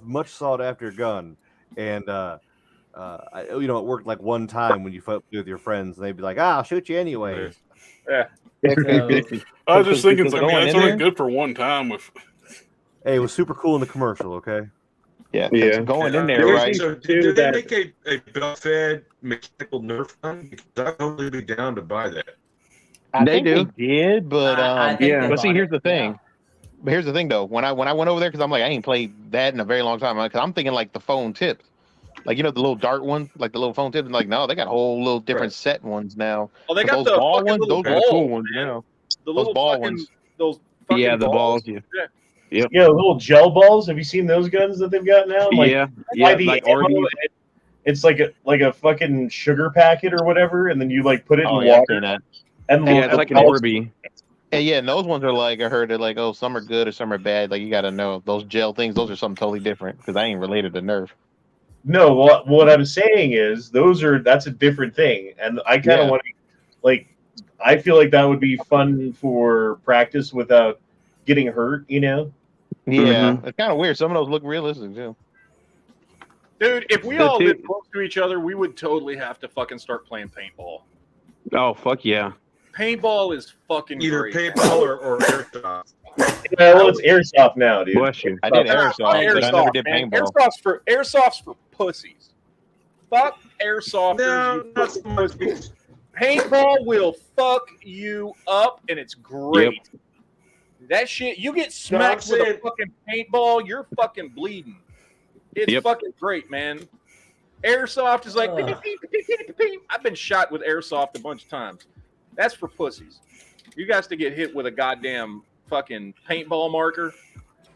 much sought after gun, and it worked like one time when you fought with your friends, and they'd be like, I'll shoot you anyways. Yeah. I was just thinking, it's only good for one time. Hey, it was super cool in the commercial, okay? Yeah. Going in there, right? So did they make a belt-fed mechanical Nerf gun? Because I'd totally be down to buy that. They did, but But see, here's the thing. But here's the thing, though. When I went over there, because I'm like, I ain't played that in a very long time. Because I'm thinking like the phone tips, like the little dart one, like the little phone tips. And like, no, they got whole little different set ones now. Oh, they but got those the ball ones. little Those are the cool ones man. now. The Those little ball fucking, ones. those fucking Yeah, the balls. Yeah. Yep. Yeah, little gel balls. Have you seen those guns that they've got now? Like, yeah, the like ammo, Orbeez. it's like a fucking sugar packet or whatever, and then you like put it in water. And it's like an Orbeez. And yeah, and those ones are like, I heard they're like, oh, some are good or some are bad. Like, you got to know those gel things. Those are something totally different because I ain't related to Nerf. No, what I'm saying is that's a different thing, and I kind of want to, like, I feel like that would be fun for practice without getting hurt, you know? Yeah, it's kind of weird. Some of those look realistic too. Dude, if we all lived close to each other, we would totally have to fucking start playing paintball. Oh, fuck yeah. Paintball is fucking either great. paintball or airsoft. Yeah, well, it's airsoft now, dude. Bless you. I did airsoft, but I never did man. paintball. Airsoft's for pussies. Fuck airsoft. No, not so much. Paintball will fuck you up, and it's great. Yep. That shit, you get smacked with a fucking paintball, you're fucking bleeding. It's fucking great, man. Airsoft is like, beep, beep, beep, beep, beep, beep. I've been shot with airsoft a bunch of times. That's for pussies. You guys to get hit with a goddamn fucking paintball marker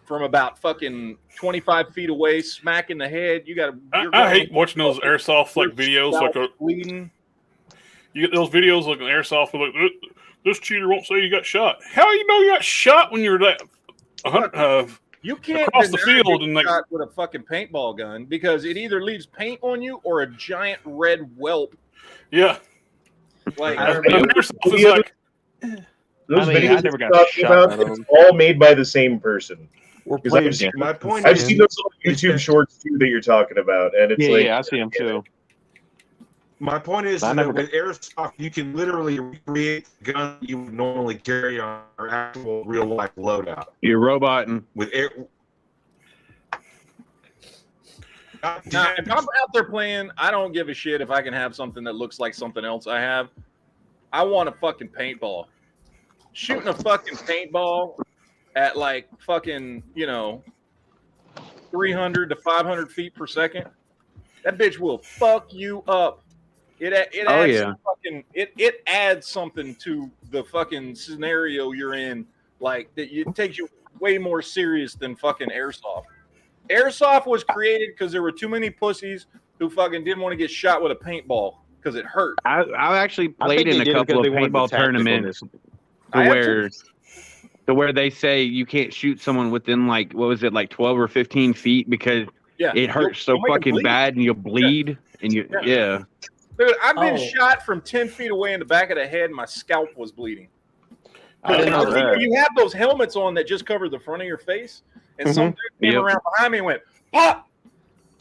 from about fucking 25 feet away, smack in the head. You got. I hate watching those airsoft like videos, like bleeding. You get those videos like an airsoft, like this cheater won't say you got shot. How you know you got shot when you're that? You can't across the field and like shot with a fucking paintball gun because it either leaves paint on you or a giant red whelp. Yeah. Like those videos I never got talking shot. about, it's all made by the same person. My point I've is, seen those YouTube shorts too that you're talking about, and it's I see them too. My point is that with airsoft, you can literally recreate the gun you would normally carry on our actual real life loadout. You're roboting with air. Now, if I'm out there playing, I don't give a shit if I can have something that looks like something else I have. I want a fucking paintball. Shooting a fucking paintball at like fucking, 300 to 500 feet per second. That bitch will fuck you up. It adds something to the fucking scenario you're in. Like it takes you way more serious than fucking airsoft. Airsoft was created because there were too many pussies who fucking didn't want to get shot with a paintball because it hurt. I actually played in a couple of paintball tournaments to where they say you can't shoot someone within like 12 or 15 feet because it hurts so fucking bad and you'll bleed and you Dude, I've been shot from 10 feet away in the back of the head and my scalp was bleeding. You have those helmets on that just cover the front of your face, and some dude came around behind me and went, pop!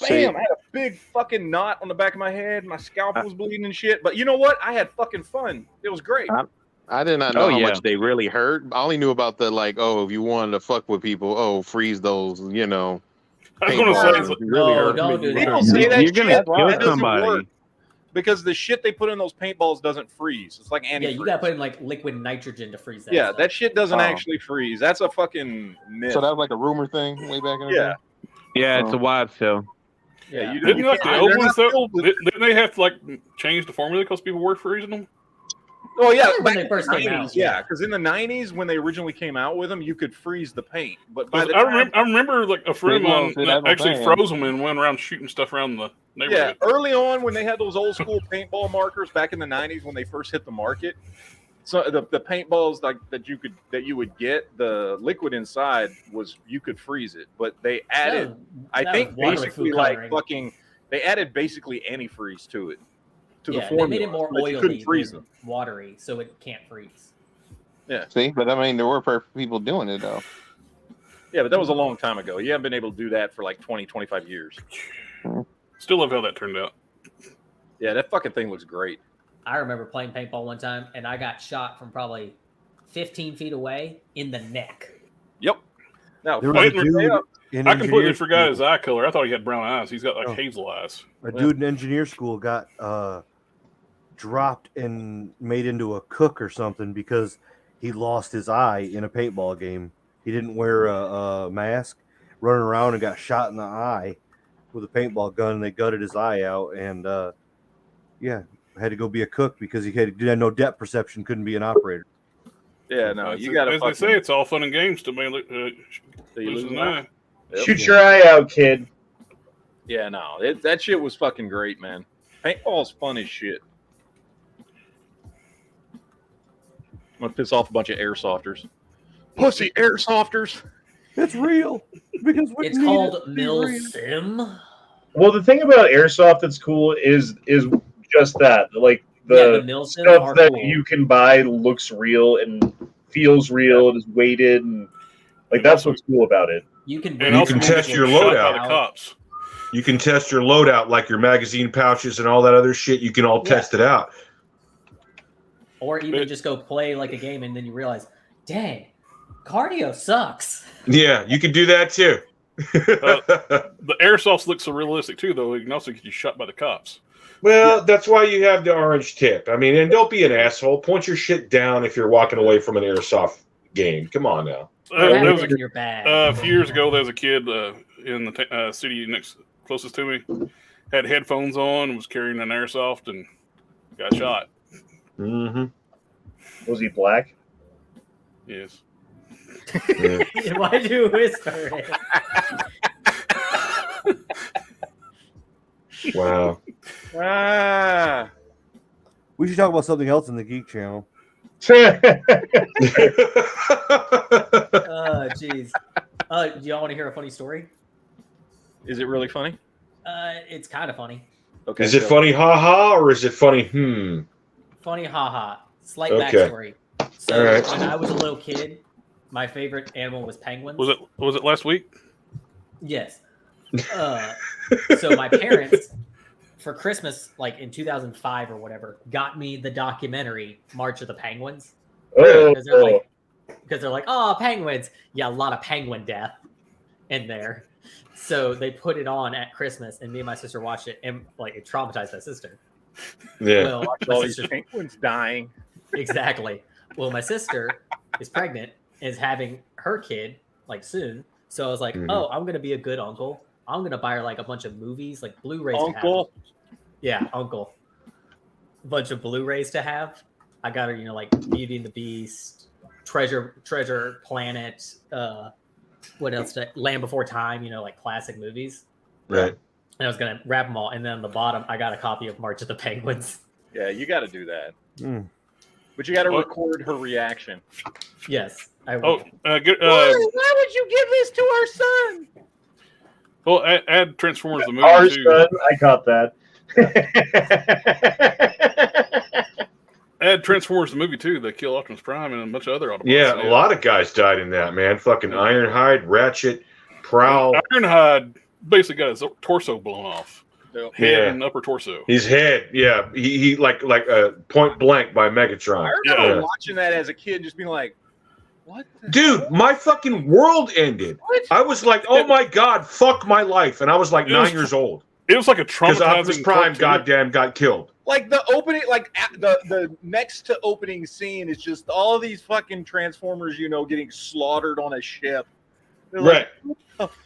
Bam! I had a big fucking knot on the back of my head. My scalp was bleeding and shit. But you know what? I had fucking fun. It was great. I did not know how much they really hurt. I only knew about the if you wanted to fuck with people, freeze those, I was going to say, really hurt. Don't do that. People say that you're gonna kill somebody. because the shit they put in those paintballs doesn't freeze. It's like antifreeze. Yeah, you gotta put in like liquid nitrogen to freeze that. Yeah, stuff. that shit doesn't actually freeze. That's a fucking myth. So that was like a rumor thing way back in the day? Yeah, it's a wives' tale. Yeah, didn't like the old ones though? Didn't they have to like change the formula because people were freezing them? Oh yeah, when they first came out. Yeah, because in the 90s when they originally came out with them, you could freeze the paint. But by the I time, remember like a friend of mine actually froze them and went around shooting stuff around the neighborhood. Yeah, early on when they had those old school paintball markers back in the 90s when they first hit the market, so the paintballs like that you would get, the liquid inside was you could freeze it, but they added I think basically like fucking they added basically antifreeze to it. To the formula, they made it more oily, than watery, so it can't freeze. Yeah. See, but I mean, there were people doing it though. Yeah, but that was a long time ago. You haven't been able to do that for like 20, 25 years. Still love how that turned out. Yeah, that fucking thing looks great. I remember playing paintball one time, and I got shot from probably 15 feet away in the neck. Yep. Now, I completely forgot his eye color. I thought he had brown eyes. He's got like hazel eyes. A dude in engineer school got dropped and made into a cook or something because he lost his eye in a paintball game. He didn't wear a mask, running around and got shot in the eye with a paintball gun, and they gutted his eye out, and had to go be a cook because he had no depth perception, couldn't be an operator. Yeah, no, you got to. As they say, it's all fun and games to lose an eye. Shoot your eye out, kid. Yeah, no, that shit was fucking great, man. Paintball's fun as shit. I'm gonna piss off a bunch of airsofters. Pussy airsofters. It's real because it's called Milsim. Well, the thing about airsoft that's cool is just that, like the stuff that you can buy looks real and feels real and is weighted, and like that's what's cool about it. You can test your loadout. You can test your loadout, like your magazine pouches and all that other shit. You can all test it out. Or even just go play like a game and then you realize, dang, cardio sucks. Yeah, you can do that too. The airsoft looks so realistic too, though. It can also get you shot by the cops. Well, that's why you have the orange tip. I mean, and don't be an asshole. Point your shit down if you're walking away from an airsoft game. Come on now. There was a few years ago, there was a kid in the city closest to me, had headphones on and was carrying an airsoft and got shot. Mm-hmm. Was he black? Yes. Yeah. Why'd you whisper it? Wow. We should talk about something else in the Geek Channel. Oh, jeez. Do y'all want to hear a funny story? Is it really funny? It's kind of funny. Okay. Is it funny, ha-ha, or is it funny, Funny, haha. Slight Okay. backstory. So All right. when I was a little kid, my favorite animal was penguins. Was it last week? Yes. So my parents, for Christmas, like in 2005 or whatever, got me the documentary March of the Penguins. Because they're like, oh, penguins. Yeah, a lot of penguin death in there. So they put it on at Christmas, and me and my sister watched it, and like it traumatized my sister. Yeah. Well, all these penguins dying. Exactly. Well, my sister is pregnant and is having her kid like soon. So I was like, oh, I'm gonna be a good uncle. I'm gonna buy her like a bunch of movies, like Blu-rays. Uncle. Yeah, uncle. A bunch of Blu-rays to have. I got her, like Beauty and the Beast, Treasure Planet. What else? Land Before Time. Like classic movies. Right. And I was gonna wrap them all, and then on the bottom, I got a copy of March of the Penguins. Yeah, you got to do that. But you got to record her reaction. Yes, I will. Oh, why would you give this to our son? Well, add Transformers the movie Our too. son, I caught that. Add Transformers the movie too. They kill Optimus Prime and a bunch of other Autobots. Yeah, a lot of guys died in that, man. Fucking Ironhide, Ratchet, Prowl. Ironhide basically got his torso blown off. Head and upper torso. His head, yeah. He like point blank by Megatron. I remember watching that as a kid, just being like, "What?" Dude, my fucking world ended. What? I was like, "Oh my god, fuck my life," and I was like 9 years old. It was like a traumatizing. Because Optimus Prime, goddamn, got killed. Like the opening, like the next to opening scene is just all these fucking Transformers, getting slaughtered on a ship. They're right.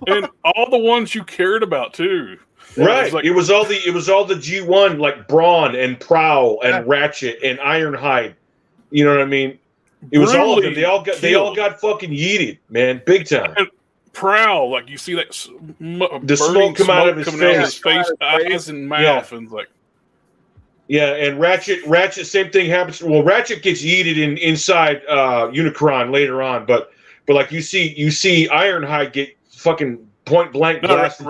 And all the ones you cared about too. Right. It was all the G1 like Brawn and Prowl and Ratchet and Ironhide. You know what I mean? It was all of them. They all got fucking yeeted, man, big time. And Prowl, like you see that the smoke come out of his face, eyes, and mouth, and like. Yeah, and Ratchet, same thing happens. Well, Ratchet gets yeeted inside Unicron later on, but like you see Ironhide get fucking point blank blasted.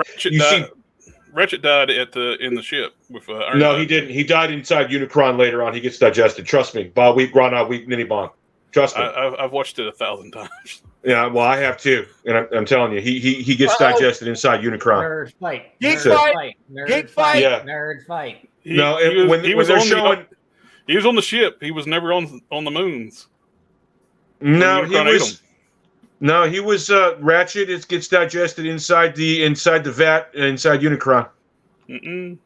Ratchet died in the ship with Ironhide. No, he didn't. He died inside Unicron later on. He gets digested. Trust me. Ba weep, grana weep, ninny bong. Trust me. I've watched it 1,000 times. Yeah, well, I have too, and I'm telling you, he gets digested inside Unicron. Nerd fight. Geek fight. Geek fight. Yeah. Nerd fight. He was on the ship. He was never on the moons. No, he was Ratchet. It gets digested inside the vat inside Unicron. Mm-mm.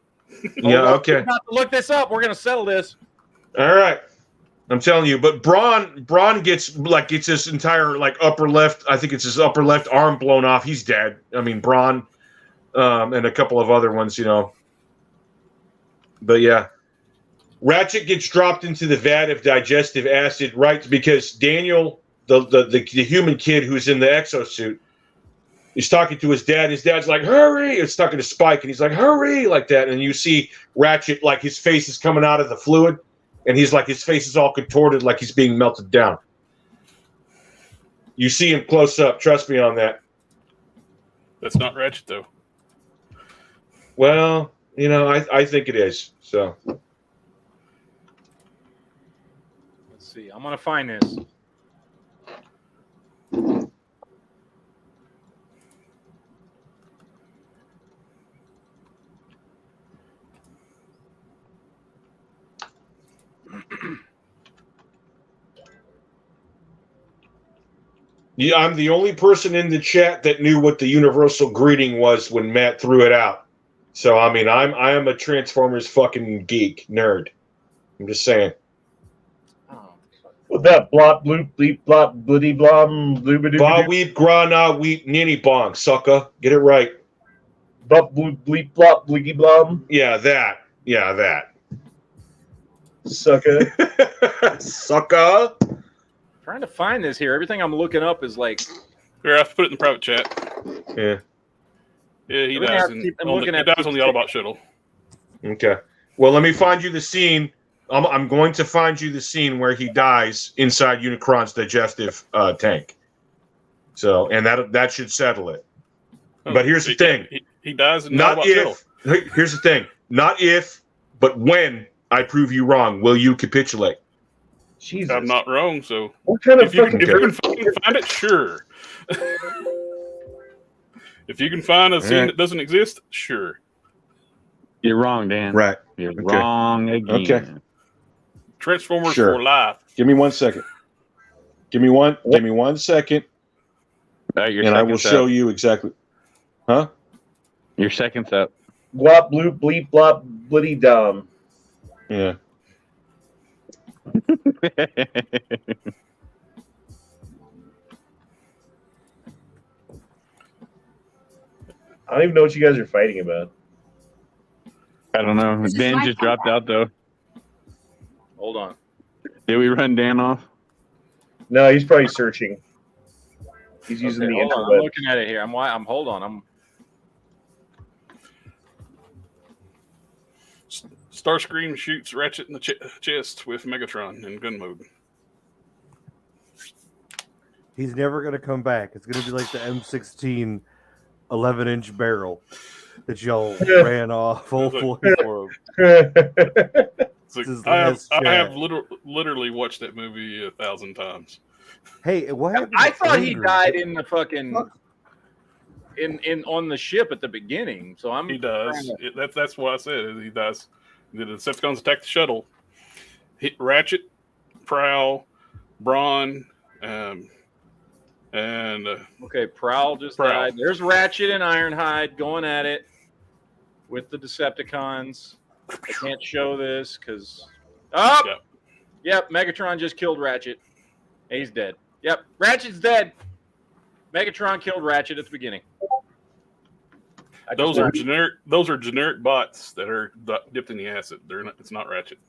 Yeah, okay. We're about to look this up. We're gonna settle this. All right, I'm telling you. But Brawn gets his entire upper left. I think it's his upper left arm blown off. He's dead. I mean, Brawn, and a couple of other ones, But yeah, Ratchet gets dropped into the vat of digestive acid, right? Because Daniel, the human kid who's in the exosuit, is talking to his dad. His dad's like, "Hurry!" It's talking to Spike, and he's like, "Hurry!" like that. And you see Ratchet, like his face is coming out of the fluid, and he's like, his face is all contorted, like he's being melted down. You see him close up. Trust me on that. That's not Ratchet, though. Well, I think it is. So let's see. I'm gonna find this. Yeah, I'm the only person in the chat that knew what the universal greeting was when Matt threw it out. So I mean, I am a Transformers fucking geek nerd. I'm just saying. With that blop bloop bleep blop bloody blom bloobity. Ba weep grana weep ninny bong sucker. Get it right. Blop bloop bleep blop bliggy blom. Yeah, that. Yeah, that. Sucker. Sucker. Trying to find this here. Everything I'm looking up is like. Here, I have to put it in the private chat. Yeah. Yeah, he dies on the Autobot shuttle. Okay. Well, let me find you the scene. I'm going to find you the scene where he dies inside Unicron's digestive tank. So, and that should settle it. But here's the thing. He dies in the not Autobot if. shuttle. Here's the thing. Not if, but when I prove you wrong, will you capitulate? Jesus. I'm not wrong, so what kind of if you can find it, sure. If you can find a scene that doesn't exist, sure. You're wrong, Dan. Right. You're wrong again. Okay. Transformers for life. Give me 1 second. Give me one second. And I will show you exactly. Huh? Your second's up. Blop bloop bleep blop blitty dum. Yeah. I don't even know what you guys are fighting about. I don't know. Dan just dropped out, though. Hold on. Did we run Dan off? No, he's probably searching. He's using the internet. I'm looking at it here. Hold on. Starscream shoots Ratchet in the chest with Megatron in gun mode. He's never going to come back. It's going to be like the M16 11-inch barrel that y'all ran off full for him. I have literally watched that movie 1,000 times. Hey, what happened? I thought he died in the fucking in on the ship at the beginning. So he does. That's what I said. He does. The Decepticons attack the shuttle. Hit Ratchet, Prowl, Brawn, and okay, Prowl just died. There's Ratchet and Ironhide going at it with the Decepticons. I can't show this because. Oh! Yep, Megatron just killed Ratchet. He's dead. Yep, Ratchet's dead. Megatron killed Ratchet at the beginning. Those are generic. Those are generic bots that are dipped in the acid. They're not. It's not Ratchet.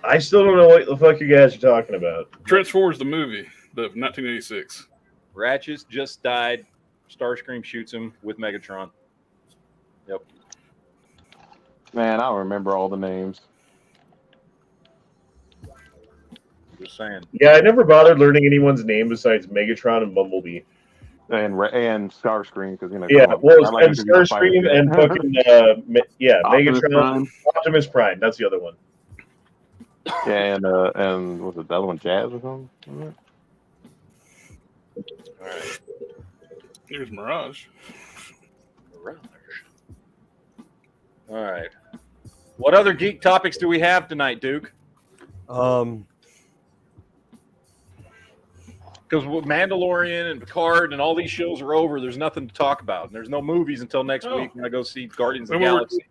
I still don't know what the fuck you guys are talking about. Transformers the movie, the 1986. Ratchet just died. Starscream shoots him with Megatron. Yep. Man, I don't remember all the names. Just saying. Yeah, I never bothered learning anyone's name besides Megatron and Bumblebee. And Starscream, because Yeah, well, and Starscream and fucking Megatron, Optimus Prime. That's the other one. Yeah, and was it the other one, Jazz or something? All right. Here's Mirage. All right. What other geek topics do we have tonight, Duke? Because Mandalorian and Picard and all these shows are over, there's nothing to talk about. And there's no movies until next week when I go see Guardians of the Galaxy.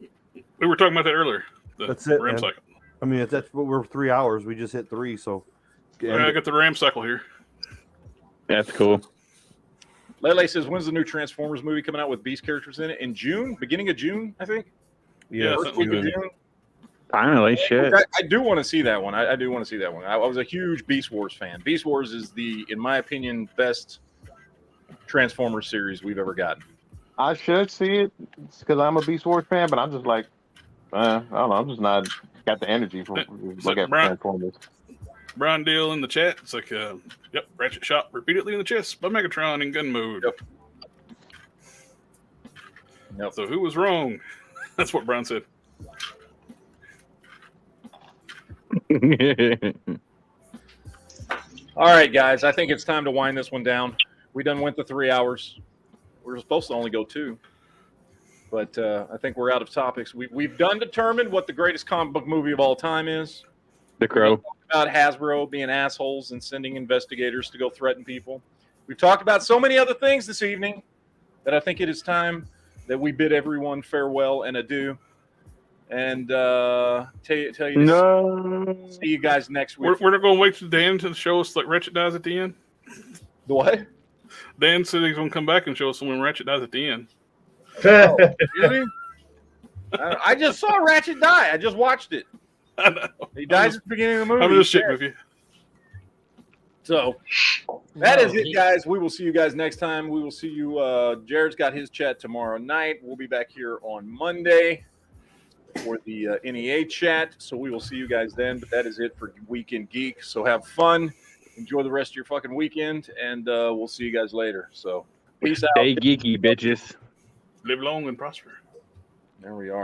We were talking about that earlier. That's it, Ram man. cycle. I mean, that's what we're 3 hours. We just hit 3, so. I got the Ram cycle here. That's cool. Lele says, when's the new Transformers movie coming out with Beast characters in it? In June? Beginning of June, I think? Yeah, first week of June. Finally, shit. I do want to see that one. I do want to see that one. I was a huge Beast Wars fan. Beast Wars is in my opinion, best Transformers series we've ever gotten. I should see it because I'm a Beast Wars fan, but I'm just like, I don't know. I'm just not got the energy for look at Transformers. Brian Deal in the chat. It's like, yep, Ratchet shot repeatedly in the chest by Megatron in gun mode. Yep. So who was wrong? That's what Brian said. All right, guys. I think it's time to wind this one down. We done went the 3 hours. We were supposed to only go 2. But I think we're out of topics. We've done determined what the greatest comic book movie of all time is. The Crow. About Hasbro being assholes and sending investigators to go threaten people. We've talked about so many other things this evening that I think it is time that we bid everyone farewell and adieu. And tell you see you guys next week. We're not going to wait for Dan to show us like Ratchet dies at the end. The what? Dan said he's going to come back and show us when Ratchet dies at the end. Oh, really? I just saw Ratchet die. I just watched it. I know. He dies at the beginning of the movie. I'm just shitting with you. So that is it, guys. We will see you guys next time. We will see you. Jared's got his chat tomorrow night. We'll be back here on Monday for the NEA chat. So we will see you guys then. But that is it for Weekend Geek. So have fun. Enjoy the rest of your fucking weekend. And we'll see you guys later. So peace out. Stay geeky, bitches. Live long and prosper. There we are.